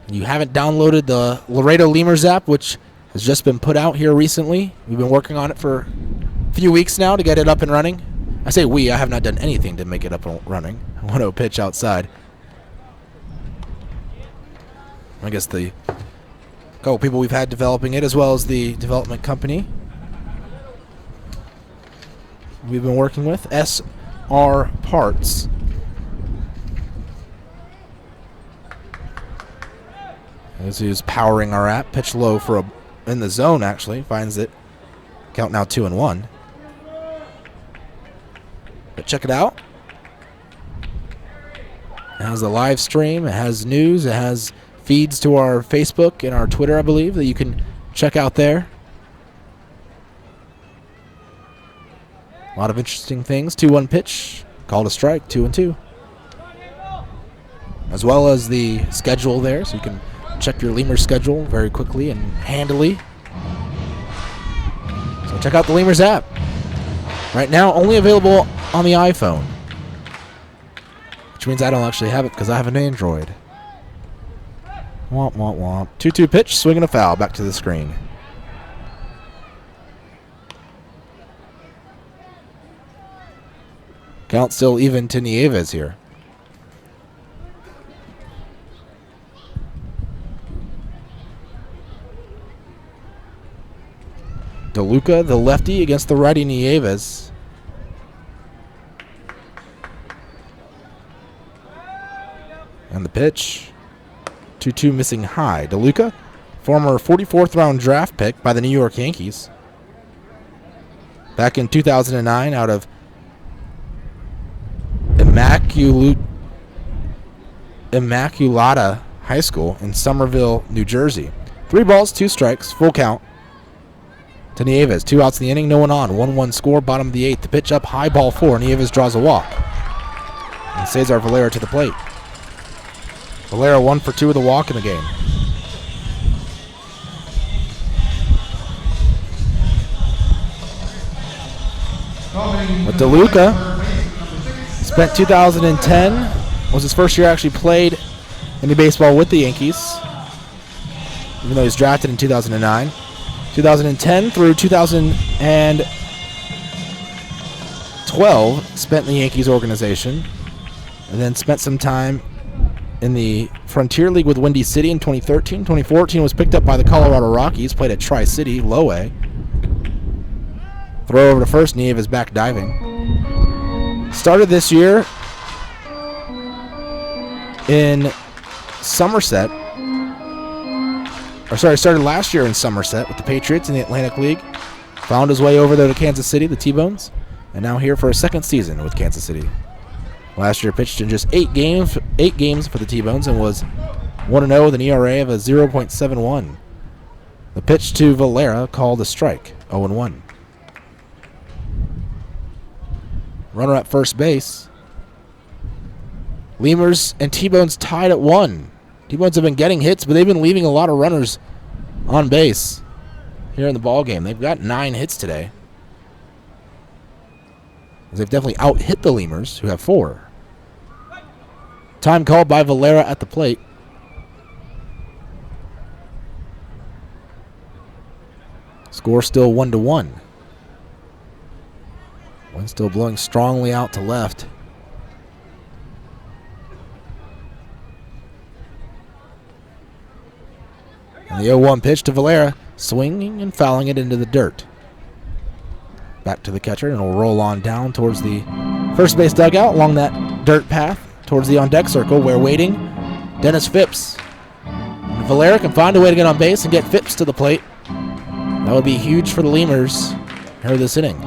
and you haven't downloaded the Laredo Lemurs app, which has just been put out here recently. We've been working on it for a few weeks now to get it up and running. I say we, I have not done anything to make it up and running. 1-0 pitch outside. I guess the couple people we've had developing it, as well as the development company we've been working with, SR Parts. As he's powering our app, pitch low for a in the zone, actually finds it. Count now 2-1. But check it out. It has a live stream. It has news. It has feeds to our Facebook and our Twitter, I believe, that you can check out there. A lot of interesting things. 2-1 pitch. Called a strike. 2-2. As well as the schedule there, so you can check your Lemurs schedule very quickly and handily. So check out the Lemurs app. Right now, only available on the iPhone, which means I don't actually have it because I have an Android. Womp, womp, womp. 2-2 pitch, swing and a foul. Back to the screen. Count still even to Nieves here. DeLuca, the lefty, against the righty Nieves. And the pitch. 2-2 missing high. DeLuca, former 44th round draft pick by the New York Yankees. Back in 2009 out of Immaculata High School in Somerville, New Jersey. 3 balls, 2 strikes, full count. To Nieves, 2 outs in the inning, no one on. 1-1 score, bottom of the 8th. The pitch up, high ball 4. Nieves draws a walk. And Cesar Valera to the plate. Valera 1 for 2 with a walk in the game. But DeLuca spent 2010, was his first year actually played any baseball with the Yankees, even though he was drafted in 2009. 2010 through 2012 spent in the Yankees organization, and then spent some time in the Frontier League with Windy City in 2013. 2014 was picked up by the Colorado Rockies, played at Tri-City, low A. Throw over to first, Nieves back diving. Started this year in Somerset. Started last year in Somerset with the Patriots in the Atlantic League. Found his way over there to Kansas City, the T-Bones, and now here for a second season with Kansas City. Last year pitched in just 8 games for the T-Bones and was 1-0 with an ERA of a 0.71. The pitch to Valera called a strike, 0-1. Runner at first base. Lemurs and T-Bones tied at 1. T-Bones have been getting hits, but they've been leaving a lot of runners on base here in the ball game. They've got 9 hits today. They've definitely out-hit the Lemurs, who have 4. Time called by Valera at the plate. Score still 1-1. Wind still blowing strongly out to left. And the 0-1 pitch to Valera, swinging and fouling it into the dirt. Back to the catcher, and it'll roll on down towards the first base dugout along that dirt path towards the on-deck circle, where waiting, Dennis Phipps. And Valera can find a way to get on base and get Phipps to the plate. That would be huge for the Lemurs here this inning.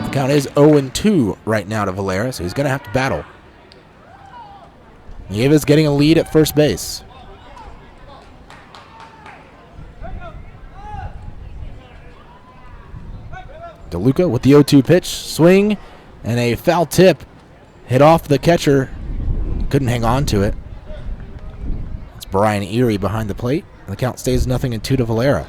The count is 0-2 right now to Valera, so he's going to have to battle. Nieves getting a lead at first base. DeLuca with the 0-2 pitch, swing, and a foul tip hit off the catcher. Couldn't hang on to it. It's Brian Erie behind the plate. The count stays 0-2 to Valera.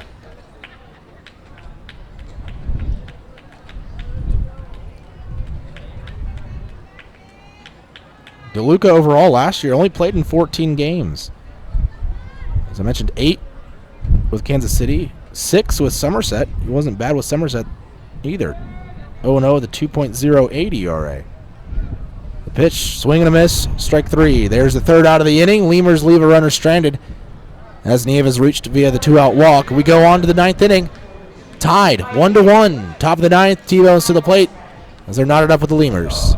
DeLuca overall last year only played in 14 games. As I mentioned, 8 with Kansas City, 6 with Somerset. He wasn't bad with Somerset either. 0-0 with a 2.08 ERA. The pitch, swing and a miss, strike 3. There's the third out of the inning. Lemurs leave a runner stranded as Nieves reached via the 2-out walk. We go on to the 9th inning. Tied, 1-1. Top of the 9th, T-Bones to the plate as they're knotted up with the Lemurs.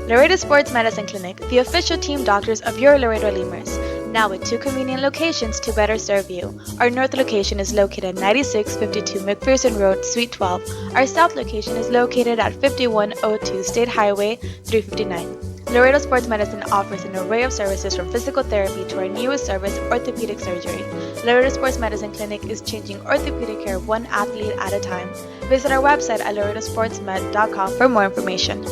Laredo Sports Medicine Clinic, the official team doctors of your Laredo Lemurs. Now with 2 convenient locations to better serve you. Our north location is located at 9652 McPherson Road, Suite 12. Our south location is located at 5102 State Highway 359. Laredo Sports Medicine offers an array of services from physical therapy to our newest service, orthopedic surgery. Laredo Sports Medicine Clinic is changing orthopedic care one athlete at a time. Visit our website at laredosportsmed.com for more information.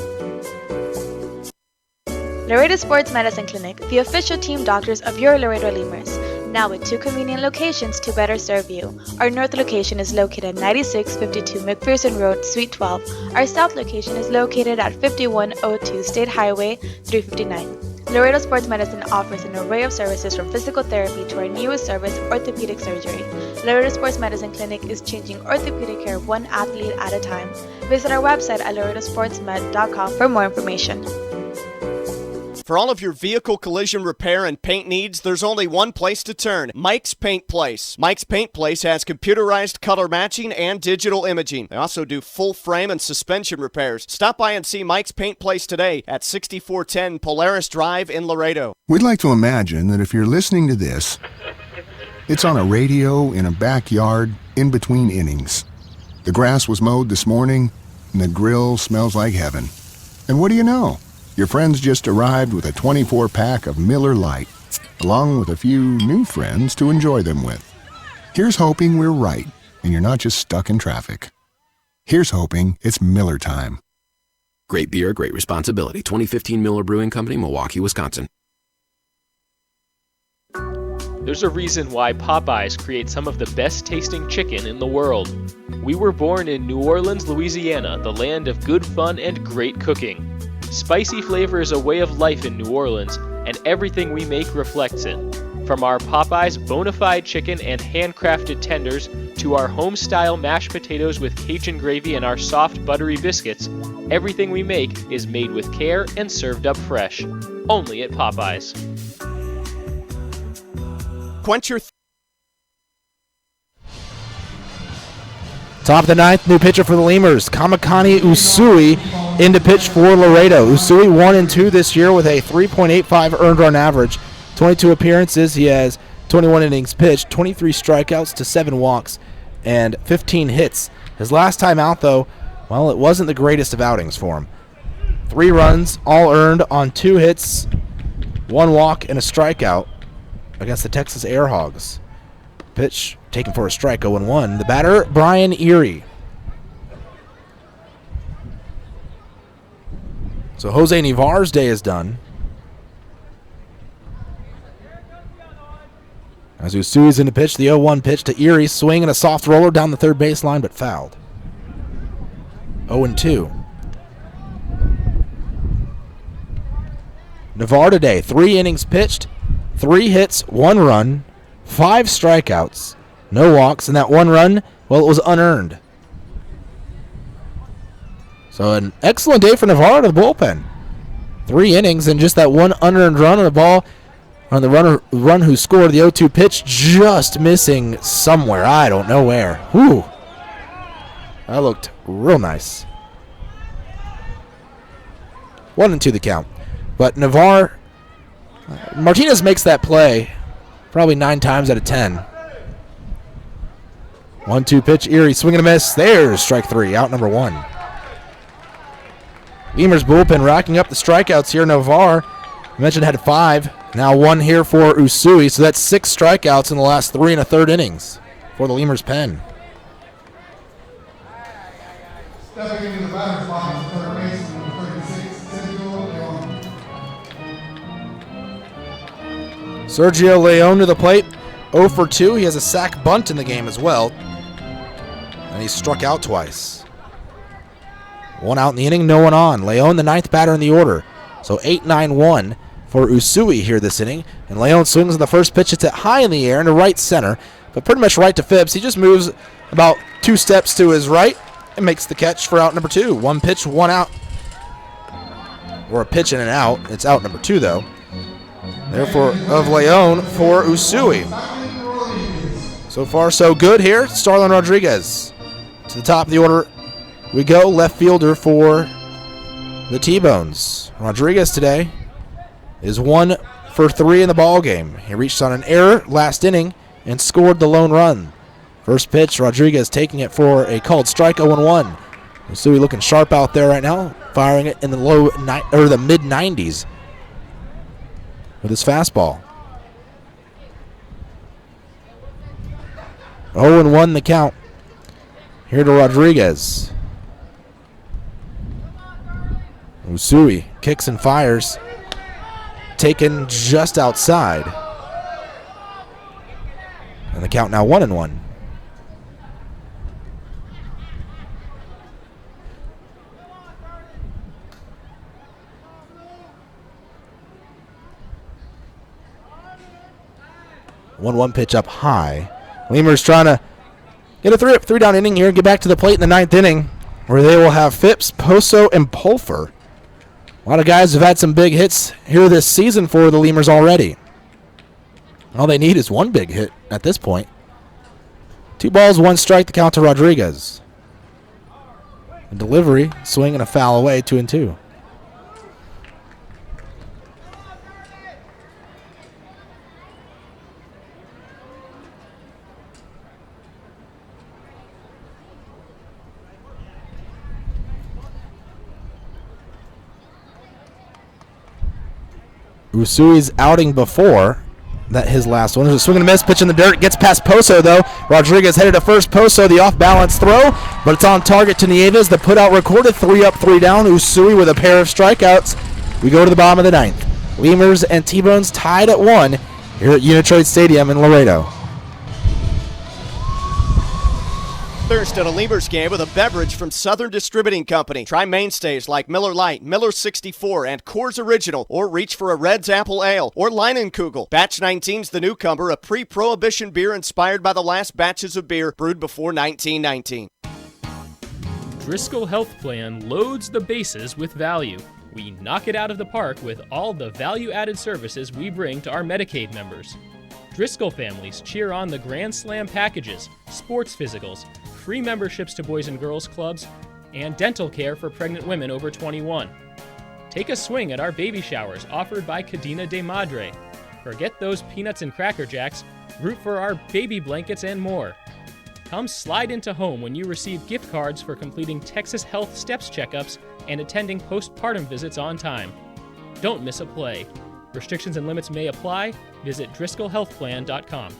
Laredo Sports Medicine Clinic, the official team doctors of your Laredo Lemurs. Now with 2 convenient locations to better serve you. Our north location is located at 9652 McPherson Road, Suite 12. Our south location is located at 5102 State Highway 359. Laredo Sports Medicine offers an array of services from physical therapy to our newest service, orthopedic surgery. Laredo Sports Medicine Clinic is changing orthopedic care one athlete at a time. Visit our website at laredosportsmed.com for more information. For all of your vehicle collision repair and paint needs, there's only one place to turn, Mike's Paint Place. Mike's Paint Place has computerized color matching and digital imaging. They also do full frame and suspension repairs. Stop by and see Mike's Paint Place today at 6410 Polaris Drive in Laredo. We'd like to imagine that if you're listening to this, it's on a radio in a backyard in between innings. The grass was mowed this morning, and the grill smells like heaven. And what do you know? Your friends just arrived with a 24-pack of Miller Lite, along with a few new friends to enjoy them with. Here's hoping we're right, and you're not just stuck in traffic. Here's hoping it's Miller time. Great beer, great responsibility. 2015 Miller Brewing Company, Milwaukee, Wisconsin. There's a reason why Popeyes creates some of the best tasting chicken in the world. We were born in New Orleans, Louisiana, the land of good fun and great cooking. Spicy flavor is a way of life in New Orleans, and everything we make reflects it. From our Popeyes bona fide chicken and handcrafted tenders to our home-style mashed potatoes with Cajun gravy and our soft buttery biscuits, everything we make is made with care and served up fresh. Only at Popeyes. Quench your Top of the 9th, new pitcher for the Lemurs, Kamakani Usui, in to pitch for Laredo. Usui 1-2 this year with a 3.85 earned run average. 22 appearances, he has 21 innings pitched, 23 strikeouts to 7 walks, and 15 hits. His last time out, though, well, it wasn't the greatest of outings for him. 3 runs, all earned on 2 hits, 1 walk, and a strikeout against the Texas Airhogs. Pitch taken for a strike, 0-1. The batter, Brian Erie. So Jose Nivar's day is done. As Usui's in the pitch, the 0-1 pitch to Erie, swing and a soft roller down the third baseline, but fouled. 0-2. Nivar today, 3 innings pitched, 3 hits, 1 run, 5 strikeouts, no walks, and that 1 run, well, it was unearned. So an excellent day for Navarro to the bullpen. 3 innings and just that 1 unearned run on the ball, on the run who scored the 0-2 pitch, just missing somewhere. I don't know where. Whew. That looked real nice. 1-2 the count. But Martinez makes that play probably 9 times out of 10. 1-2 pitch, Erie, swing and a miss. There's strike 3, out number 1. Lemurs bullpen racking up the strikeouts here. Navarre, I mentioned, had 5. Now 1 here for Usui, so that's 6 strikeouts in the last 3 1/3 innings for the Lemurs pen. Stepping into the batter's box, third baseman, number 36, Sergio Leon to the plate, 0 for 2. He has a sac bunt in the game as well, and he struck out twice. 1 out in the inning, no one on. Leon, the 9th batter in the order, so 8-9-1 for Usui here this inning. And Leon swings on the first pitch. It's it high in the air into right center, but pretty much right to Phipps. He just moves about 2 steps to his right and makes the catch for out number 2. 1 pitch, 1 out. Or a pitch and an out. It's out number 2, though. Therefore, of Leon for Usui. So far, so good here. Starlin Rodriguez to the top of the order we go. Left fielder for the T-Bones. Rodriguez today is 1 for 3 in the ball game. He reached on an error last inning and scored the lone run. First pitch, Rodriguez taking it for a called strike, 0-1. Usui looking sharp out there right now, firing it in the mid 90s with his fastball. 0-1 the count. Here to Rodriguez. Usui kicks and fires. Taken just outside. And the count now 1-1. One pitch up high. Lemurs trying to get a three down inning here and get back to the plate in the 9th inning, where they will have Phipps, Poso, and Pulfer. A lot of guys have had some big hits here this season for the Lemurs already. All they need is 1 big hit at this point. 2 balls, 1 strike, the count to Rodriguez. A delivery, swing and a foul away, 2-2. Usui's outing before that, his last one. There's a swing and a miss, pitch in the dirt, gets past Poso though. Rodriguez headed to first. Poso, the off-balance throw, but it's on target to Nieves. The put-out recorded, 3 up, 3 down. Usui with a pair of strikeouts. We go to the bottom of the 9th. Lemurs and T-Bones tied at 1 here at Uni-Trade Stadium in Laredo. Thirst at a Lemurs game with a beverage from Southern Distributing Company. Try mainstays like Miller Lite, Miller 64, and Coors Original, or reach for a Red's Apple Ale or Leinenkugel. Batch 19's the newcomer, a pre-prohibition beer inspired by the last batches of beer brewed before 1919. Driscoll Health Plan loads the bases with value. We knock it out of the park with all the value-added services we bring to our Medicaid members. Driscoll families cheer on the Grand Slam packages, sports physicals, free memberships to Boys and Girls Clubs, and dental care for pregnant women over 21. Take a swing at our baby showers offered by Cadena de Madre. Forget those peanuts and Cracker Jacks, root for our baby blankets and more. Come slide into home when you receive gift cards for completing Texas Health Steps checkups and attending postpartum visits on time. Don't miss a play. Restrictions and limits may apply. Visit DriscollHealthPlan.com.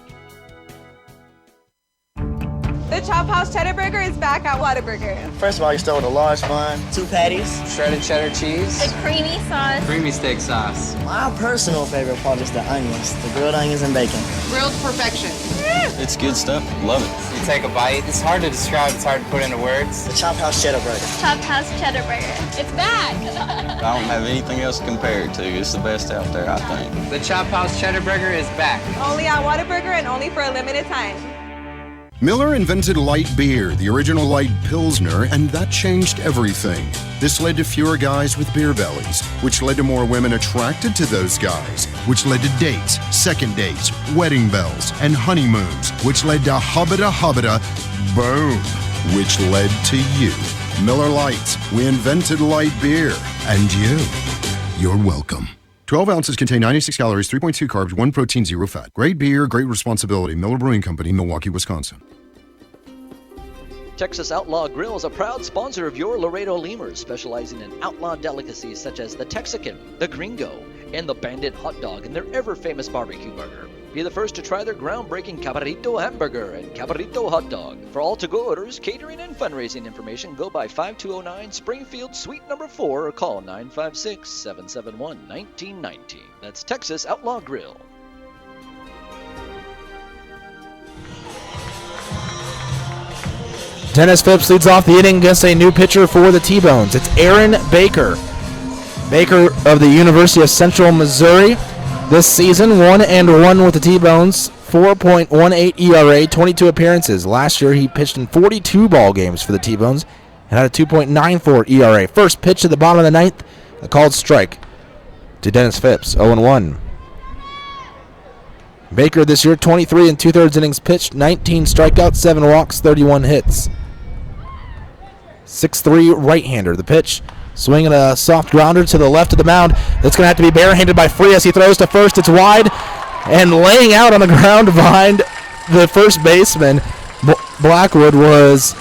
The Chop House Cheddar Burger is back at Whataburger. First of all, you start with a large bun, 2 patties, Shredded cheddar cheese, A creamy sauce. creamy steak sauce. My personal favorite part is the onions, the grilled onions and bacon. Grilled perfection. It's good stuff. Love it. It's take a bite. It's hard to describe. It's hard to put into words. The Chop House Cheddar Burger. Chop House Cheddar Burger. It's back! I don't have anything else to compare it to. It's the best out there, I think. The Chop House Cheddar Burger is back. Only at Whataburger and only for a limited time. Miller invented light beer, the original light Pilsner, and that changed everything. This led to fewer guys with beer bellies, which led to more women attracted to those guys, which led to dates, second dates, wedding bells, and honeymoons, which led to hubba-da, boom, which led to you. Miller Lights, we invented light beer, and you're welcome. 12 ounces contain 96 calories, 3.2 carbs, 1 protein, 0 fat. Great beer, great responsibility. Miller Brewing Company, Milwaukee, Wisconsin. Texas Outlaw Grill is a proud sponsor of your Laredo Lemurs, specializing in outlaw delicacies such as the Texican, the Gringo, and the Bandit Hot Dog in their ever-famous barbecue burger. Be the first to try their groundbreaking Cabrito Hamburger and Cabrito Hot Dog. For all to-go orders, catering, and fundraising information, go by 5209 Springfield Suite number 4 or call 956-771-1919. That's Texas Outlaw Grill. Dennis Phipps leads off the inning against a new pitcher for the T-Bones. It's Aaron Baker. Baker of the University of Central Missouri. This season, 1-1 with the T-Bones, 4.18 ERA, 22 appearances. Last year, he pitched in 42 ball games for the T-Bones and had a 2.94 ERA. First pitch at the bottom of the ninth, a called strike to Dennis Phipps, 0-1. Baker this year, 23 2/3 innings pitched, 19 strikeouts, 7 walks, 31 hits. 6'3" right-hander. The pitch, swinging a soft grounder to the left of the mound. It's going to have to be barehanded by Frias. He throws to first. It's wide. And laying out on the ground behind the first baseman, Blackwood, was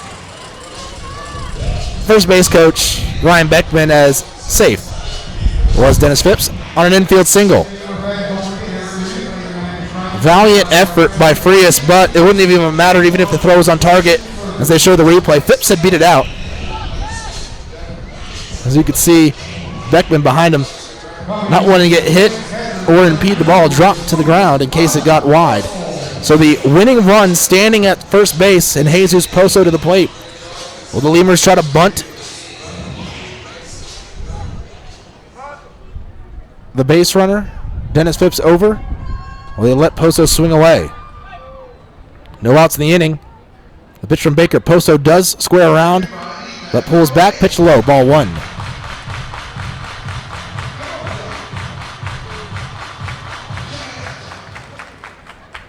first base coach Ryan Beckman, as safe was Dennis Phipps on an infield single. Valiant effort by Frias, but it wouldn't have even mattered even if the throw was on target. As they show the replay, Phipps had beat it out. As you can see, Beckman behind him, not wanting to get hit or impede the ball, dropped to the ground in case it got wide. So the winning run standing at first base, and Jesus Poso to the plate. Will the Lemurs try to bunt the base runner, Dennis Phipps, over? Will they let Poso swing away? No outs in the inning. The pitch from Baker. Poso does square around, but pulls back, pitch low, ball 1.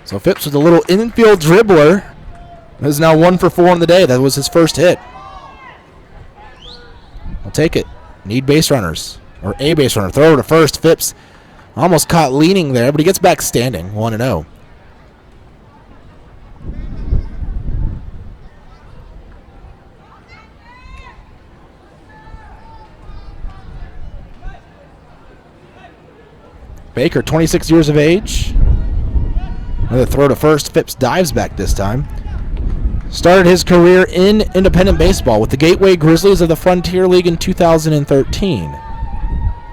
So Phipps with a little infield dribbler is now 1 for 4 on the day. That was his first hit. I'll take it. Need base runners, or a base runner. Throw to first. Phipps almost caught leaning there, but he gets back standing, 1-0. Baker, 26 years of age. Another throw to first. Phipps dives back this time. Started his career in independent baseball with the Gateway Grizzlies of the Frontier League in 2013.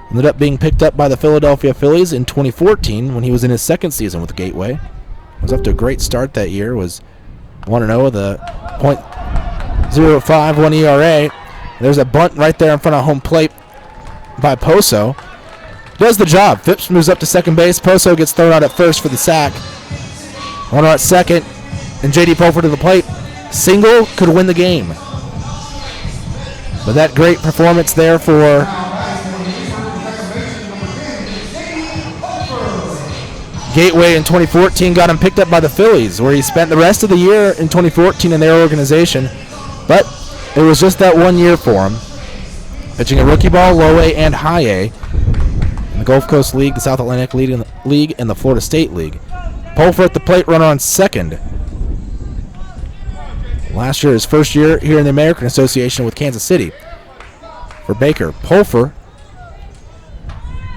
Ended up being picked up by the Philadelphia Phillies in 2014 when he was in his second season with Gateway. Was up to a great start that year. Was 1-0 with a .051 ERA. There's a bunt right there in front of home plate by Poso. Does the job. Phipps moves up to second base. Poso gets thrown out at first for the sack. Runner at second, and J.D. Pulford to the plate. Single could win the game. But that great performance there for Gateway in 2014 got him picked up by the Phillies, where he spent the rest of the year in 2014 in their organization. But it was just that 1 year for him. Pitching a rookie ball, low A and high A, in the Gulf Coast League, the South Atlantic League, and the Florida State League. Pulford at the plate, runner on second. Last year, his first year here in the American Association with Kansas City. For Baker, Pulford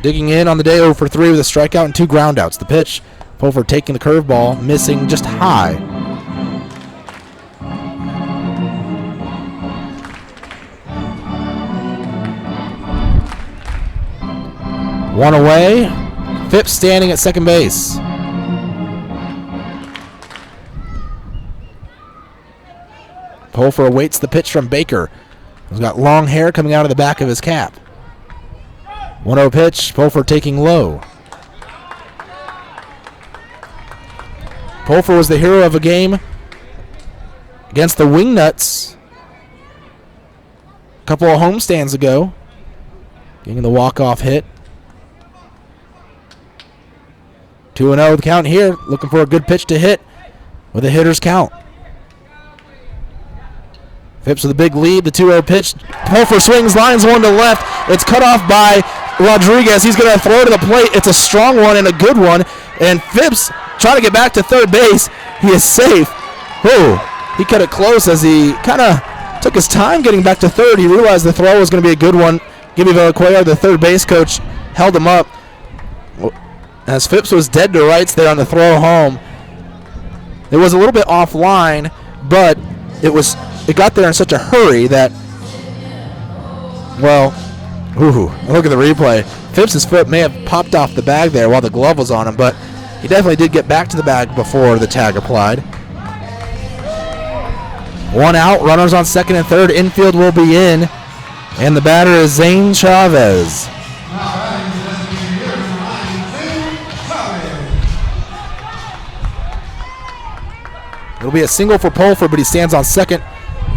digging in on the day, 0 for 3 with a strikeout and 2 groundouts. The pitch, Pulford taking the curveball, missing just high. One away. Phipps standing at second base. Pulfer awaits the pitch from Baker. He's got long hair coming out of the back of his cap. 1-0 pitch, Pulfer taking low. Pulfer was the hero of a game against the Wingnuts a couple of homestands ago, getting the walk-off hit. 2-0 the count here, looking for a good pitch to hit with a hitter's count. Phipps with a big lead, the 2-0 pitch. Pulfer swings, lines one to left. It's cut off by Rodriguez. He's going to throw to the plate. It's a strong one and a good one. And Phipps trying to get back to third base. He is safe. Oh, he cut it close as he kind of took his time getting back to third. He realized the throw was going to be a good one. Gibby Villacuellar, the third base coach, held him up. As Phipps was dead to rights there on the throw home. It was a little bit offline, but it got there in such a hurry that, well, look at the replay. Phipps' foot may have popped off the bag there while the glove was on him, but he definitely did get back to the bag before the tag applied. 1 out, runners on second and third. Infield will be in, and the batter is Zane Chavez. It'll be a single for Pulfer, but he stands on second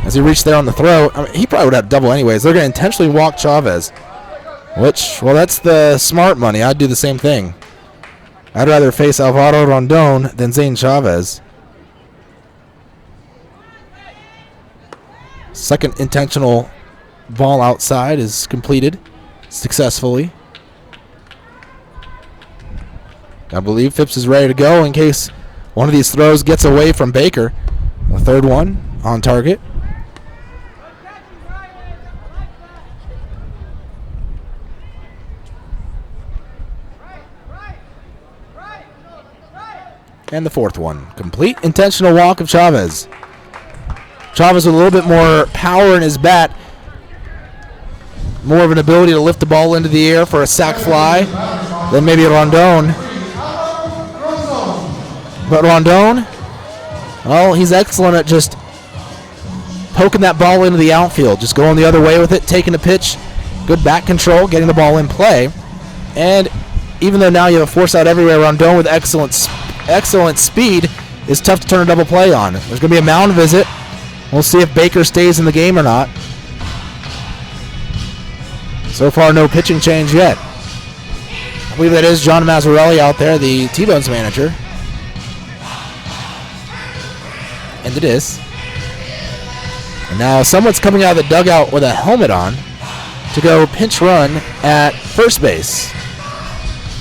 as he reached there on the throw. I mean, he probably would have double anyways. They're going to intentionally walk Chavez, which, well, that's the smart money. I'd do the same thing. I'd rather face Alvaro Rondon than Zane Chavez. Second intentional ball outside is completed successfully. I believe Phipps is ready to go in case one of these throws gets away from Baker. The third one on target. And the fourth one. Complete intentional walk of Chavez. Chavez with a little bit more power in his bat. More of an ability to lift the ball into the air for a sac fly than maybe Rondon. But Rondon, well, he's excellent at just poking that ball into the outfield. Just going the other way with it, taking the pitch. Good bat control, getting the ball in play. And even though now you have a force out everywhere, Rondon with excellent speed is tough to turn a double play on. There's going to be a mound visit. We'll see if Baker stays in the game or not. So far, no pitching change yet. I believe that is John Mazzarelli out there, the T-Bones manager. And it is. And now someone's coming out of the dugout with a helmet on to go pinch run at first base.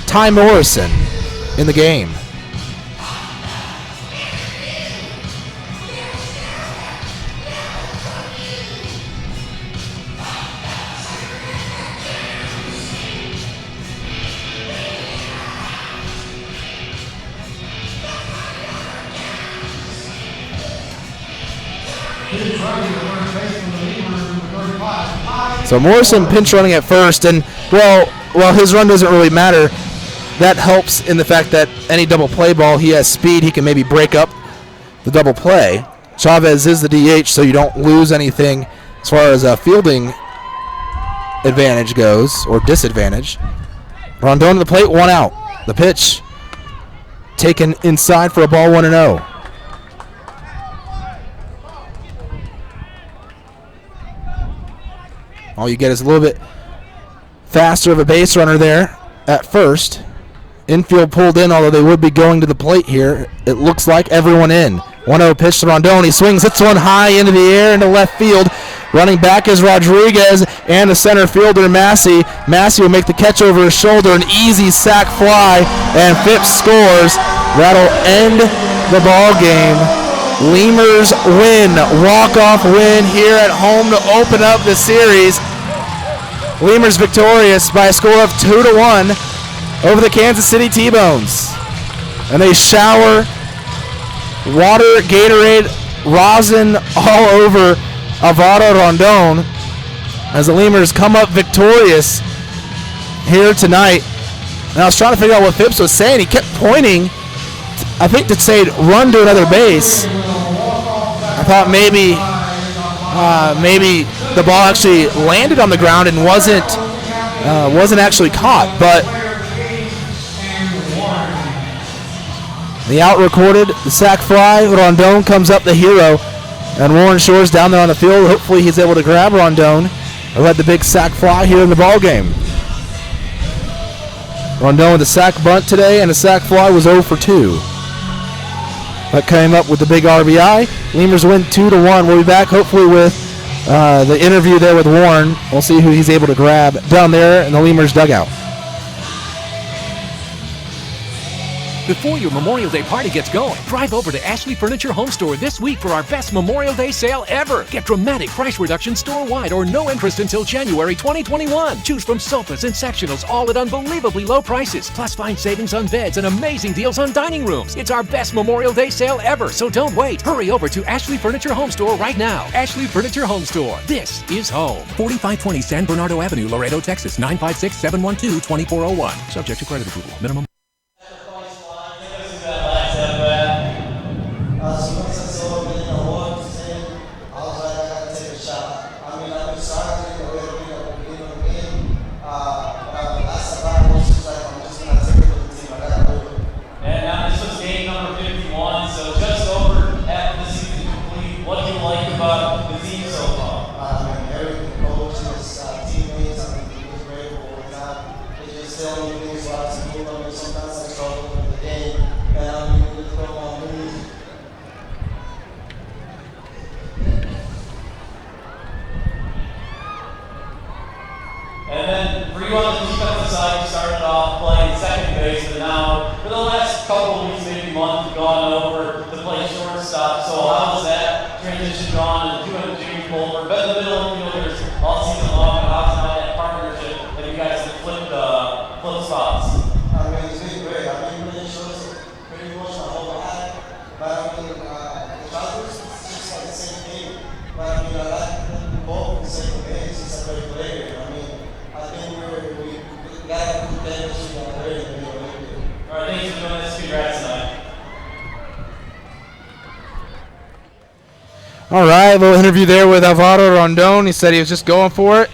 Ty Morrison in the game. So Morrison pinch running at first, and well, his run doesn't really matter. That helps in the fact that any double play ball, he has speed, he can maybe break up the double play. Chavez is the DH, so you don't lose anything as far as a fielding advantage goes, or disadvantage. Rondon to the plate, 1 out. The pitch taken inside for a ball, 1-0. All you get is a little bit faster of a base runner there at first. Infield pulled in, although they would be going to the plate here. It looks like everyone in. 1-0 pitch to Rondon. He swings, hits one high into the air into left field. Running back is Rodriguez and the center fielder, Massey. Massey will make the catch over his shoulder. An easy sac fly, and Phipps scores. That'll end the ball game. Lemurs win, walk-off win here at home to open up the series. Lemurs victorious by a score of 2-1 over the Kansas City T-Bones. And they shower water, Gatorade, rosin all over Alvaro Rondon as the Lemurs come up victorious here tonight. And I was trying to figure out what Phipps was saying. He kept pointing, I think, to say run to another base. I thought maybe maybe the ball actually landed on the ground and wasn't actually caught, but the out recorded the sack fly. Rondon comes up the hero, and Warren Shore's down there on the field. Hopefully he's able to grab Rondon or let the big sack fly here in the ball game. Rondon with a sack bunt today, and the sack fly was 0 for 2. But came up with the big RBI. Lemurs win 2-1. We'll be back hopefully with the interview there with Warren. We'll see who he's able to grab down there in the Lemurs dugout. Before your Memorial Day party gets going, drive over to Ashley Furniture Home Store this week for our best Memorial Day sale ever. Get dramatic price reduction store-wide or no interest until January 2021. Choose from sofas and sectionals, all at unbelievably low prices. Plus, find savings on beds and amazing deals on dining rooms. It's our best Memorial Day sale ever, so don't wait. Hurry over to Ashley Furniture Home Store right now. Ashley Furniture Home Store. This is home. 4520 San Bernardo Avenue, Laredo, Texas. 956-712-2401. Subject to credit approval. Minimum. All right, a little interview there with Alvaro Rondon. He said he was just going for it,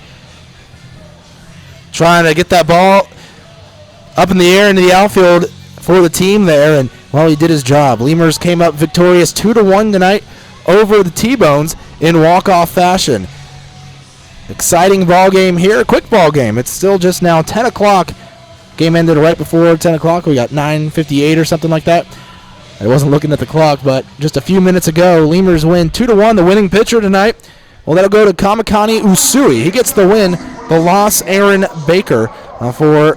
trying to get that ball up in the air into the outfield for the team there, and, well, he did his job. Lemurs came up victorious 2-1 tonight over the T-Bones in walk-off fashion. Exciting ball game here, quick ball game. It's still just now 10 o'clock. Game ended right before 10 o'clock. We got 9:58 or something like that. I wasn't looking at the clock, but just a few minutes ago, Lemurs win 2-1. The winning pitcher tonight, well, that'll go to Kamakani Usui. He gets the win. The loss, Aaron Baker for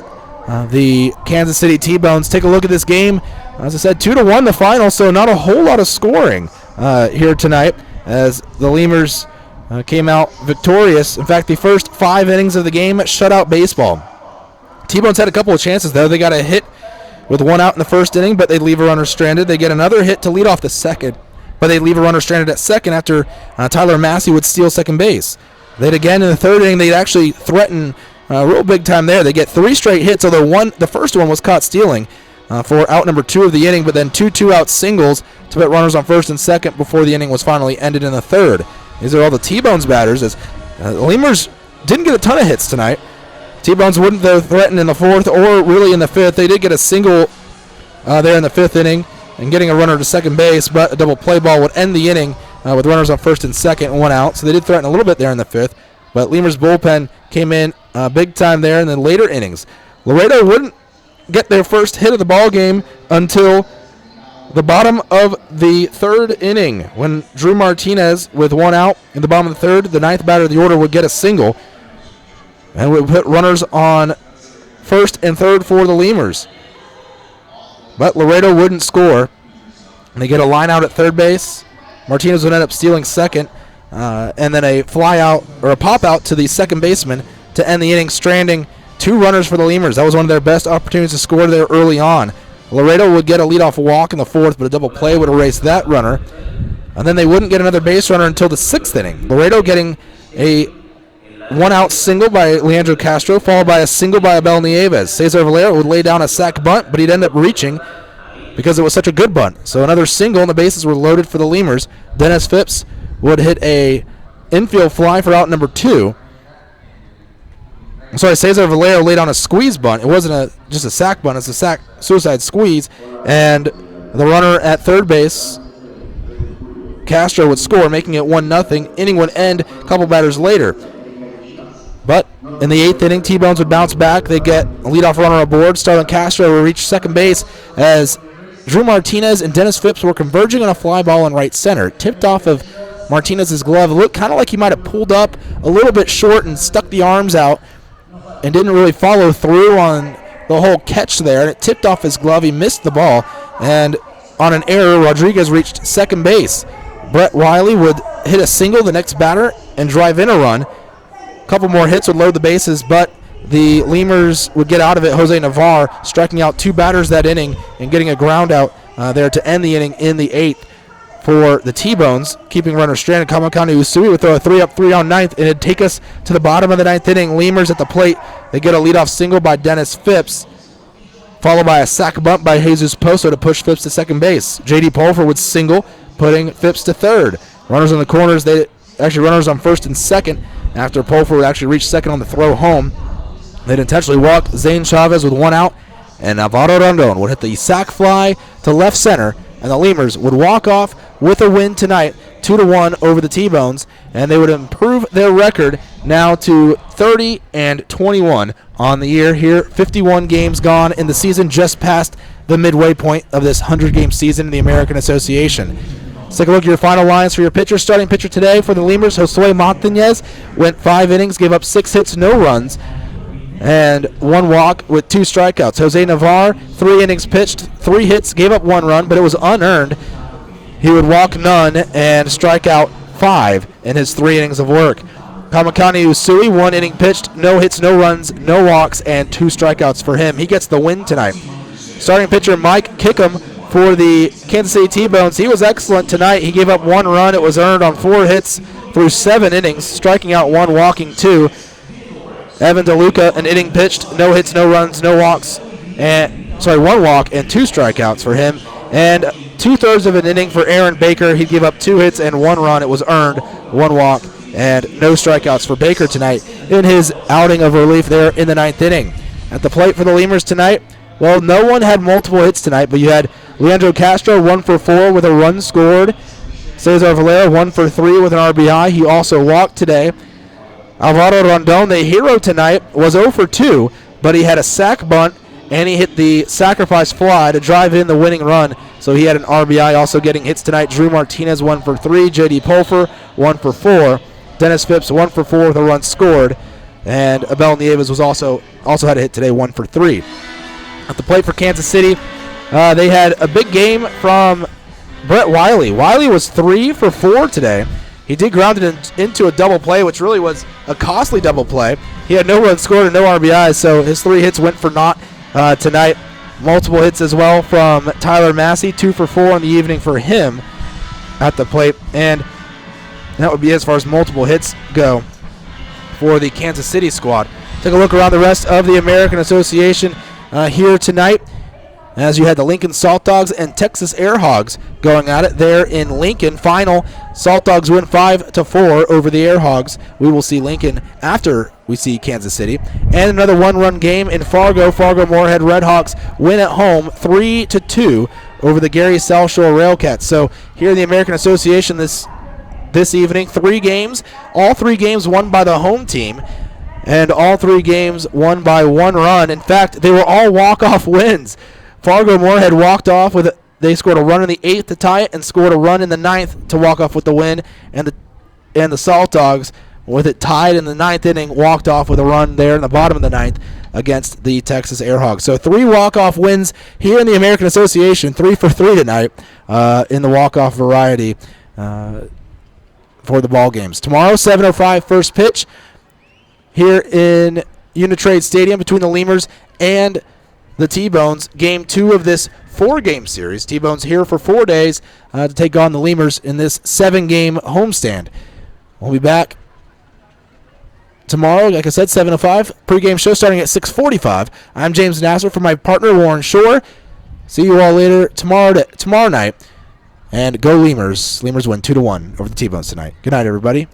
the Kansas City T-Bones. Take a look at this game. As I said, 2-1 the final, so not a whole lot of scoring here tonight as the Lemurs came out victorious. In fact, the first 5 innings of the game, shutout baseball. T-Bones had a couple of chances, though. They got a hit with 1 out in the first inning, but they leave a runner stranded. They get another hit to lead off the second, but they leave a runner stranded at second after Tyler Massey would steal second base. They'd again in the third inning, they'd actually threaten real big time there. They get 3 straight hits, although the first one was caught stealing for out number 2 of the inning, but then 2 2-out singles to put runners on first and second before the inning was finally ended in the third. These are all the T-Bones batters, as the Lemurs didn't get a ton of hits tonight. T-Bones wouldn't threaten in the fourth or really in the fifth. They did get a single there in the 5th inning and getting a runner to second base, but a double play ball would end the inning with runners on first and second and 1 out. So they did threaten a little bit there in the 5th, but Lemurs bullpen came in big time there in the later innings. Laredo wouldn't get their first hit of the ball game until the bottom of the 3rd inning when Drew Martinez, with 1 out in the bottom of the 3rd, the 9th batter of the order, would get a single and would put runners on first and third for the Lemurs. But Laredo wouldn't score. They get a line out at third base. Martinez would end up stealing second, and then a fly out or a pop out to the second baseman to end the inning, stranding 2 runners for the Lemurs. That was one of their best opportunities to score there early on. Laredo would get a leadoff walk in the 4th, but a double play would erase that runner. And then they wouldn't get another base runner until the 6th inning. Laredo getting a 1-out single by Leandro Castro, followed by a single by Abel Nieves. Cesar Valera would lay down a sac bunt, but he'd end up reaching because it was such a good bunt. So another single, and the bases were loaded for the Lemurs. Dennis Phipps would hit a infield fly for out number 2. I'm sorry, Cesar Vallejo laid on a squeeze bunt. It wasn't just a sac bunt. It's a sac suicide squeeze. And the runner at third base, Castro, would score, making it 1-0. Inning would end a couple batters later. But in the 8th inning, T-Bones would bounce back. They get a leadoff runner aboard. Starlin Castro will reach second base as Drew Martinez and Dennis Phipps were converging on a fly ball in right center. It tipped off of Martinez's glove. It looked kind of like he might have pulled up a little bit short and stuck the arms out and didn't really follow through on the whole catch there. And it tipped off his glove. He missed the ball. And on an error, Rodriguez reached second base. Brett Wiley would hit a single, the next batter, and drive in a run. A couple more hits would load the bases, but the Lemurs would get out of it. Jose Navarre striking out 2 batters that inning and getting a ground out there to end the inning in the 8th for the T-Bones, keeping runners stranded. Kamakani Usui would throw a 3-up, 3-down 9th, and it'd take us to the bottom of the 9th inning. Lemurs at the plate. They get a leadoff single by Dennis Phipps, followed by a sac bunt by Jesus Pozo to push Phipps to second base. J.D. Pulver would single, putting Phipps to third. Runners on the corners, runners on first and second after Pulver would actually reach second on the throw home. They'd intentionally walk Zane Chavez with 1 out, and Alvaro Rondon would hit the sac fly to left center, and the Lemurs would walk off with a win tonight, 2-1 over the T-Bones, and they would improve their record now to 30-21 on the year here. 51 games gone in the season, just past the midway point of this 100-game season in the American Association. Let's take a look at your final lines for your pitchers. Starting pitcher today for the Lemurs, Josue Montañez, went 5 innings, gave up 6 hits, no runs, and 1 walk with 2 strikeouts. Jose Navarre, 3 innings pitched, 3 hits, gave up 1 run, but it was unearned. He would walk none and strike out 5 in his 3 innings of work. Kamakani Usui, 1 inning pitched, no hits, no runs, no walks, and 2 strikeouts for him. He gets the win tonight. Starting pitcher Mike Kickham for the Kansas City T-Bones. He was excellent tonight. He gave up 1 run. It was earned on 4 hits through 7 innings, striking out 1, walking 2. Evan DeLuca, an inning pitched, no hits, no runs, no walks, 1 walk and 2 strikeouts for him. And 2/3 of an inning for Aaron Baker. He gave up 2 hits and 1 run. It was earned, 1 walk, and no strikeouts for Baker tonight in his outing of relief there in the 9th inning. At the plate for the Lemurs tonight, well, no one had multiple hits tonight, but you had Leandro Castro, 1 for 4 with a run scored. Cesar Valera, 1 for 3 with an RBI. He also walked today. Alvaro Rondon, the hero tonight, was 0 for 2, but he had a sac bunt, and he hit the sacrifice fly to drive in the winning run. So he had an RBI. Also getting hits tonight, Drew Martinez, 1 for 3. J.D. Pulver, 1 for 4. Dennis Phipps, 1 for 4 with a run scored. And Abel Nieves was also had a hit today, 1 for 3. At the plate for Kansas City, they had a big game from Brett Wiley. Wiley was 3 for 4 today. He did ground it into a double play, which really was a costly double play. He had no runs scored and no RBIs, so his 3 hits went for naught tonight. Multiple hits as well from Tyler Massey, 2 for 4 in the evening for him at the plate. And that would be as far as multiple hits go for the Kansas City squad. Take a look around the rest of the American Association here tonight, as you had the Lincoln Salt Dogs and Texas Air Hogs going at it there in Lincoln. Final, Salt Dogs win 5-4 over the Air Hogs. We will see Lincoln after we see Kansas City. And another 1-run game in Fargo. Fargo-Moorhead Redhawks win at home 3-2 over the Gary South Shore Railcats. So here in the American Association this evening, 3 games. All 3 games won by the home team, and all 3 games won by 1 run. In fact, they were all walk-off wins. Fargo-Moorhead walked off they scored a run in the 8th to tie it and scored a run in the 9th to walk off with the win. And the Salt Dogs, with it tied in the 9th inning, walked off with a run there in the bottom of the 9th against the Texas Air Hogs. So 3 walk-off wins here in the American Association, 3 for 3 tonight in the walk-off variety for the ball games. Tomorrow, 7:05 first pitch here in Uni-Trade Stadium between the Lemurs and the T-Bones. Game 2 of this 4-game series. T-Bones here for 4 days to take on the Lemurs in this 7-game homestand. We'll be back tomorrow, like I said, 7:05. Pregame show starting at 6:45. I'm James Nasser for my partner, Warren Shore. See you all later tomorrow night. And go Lemurs. Lemurs win 2-1 over the T-Bones tonight. Good night, everybody.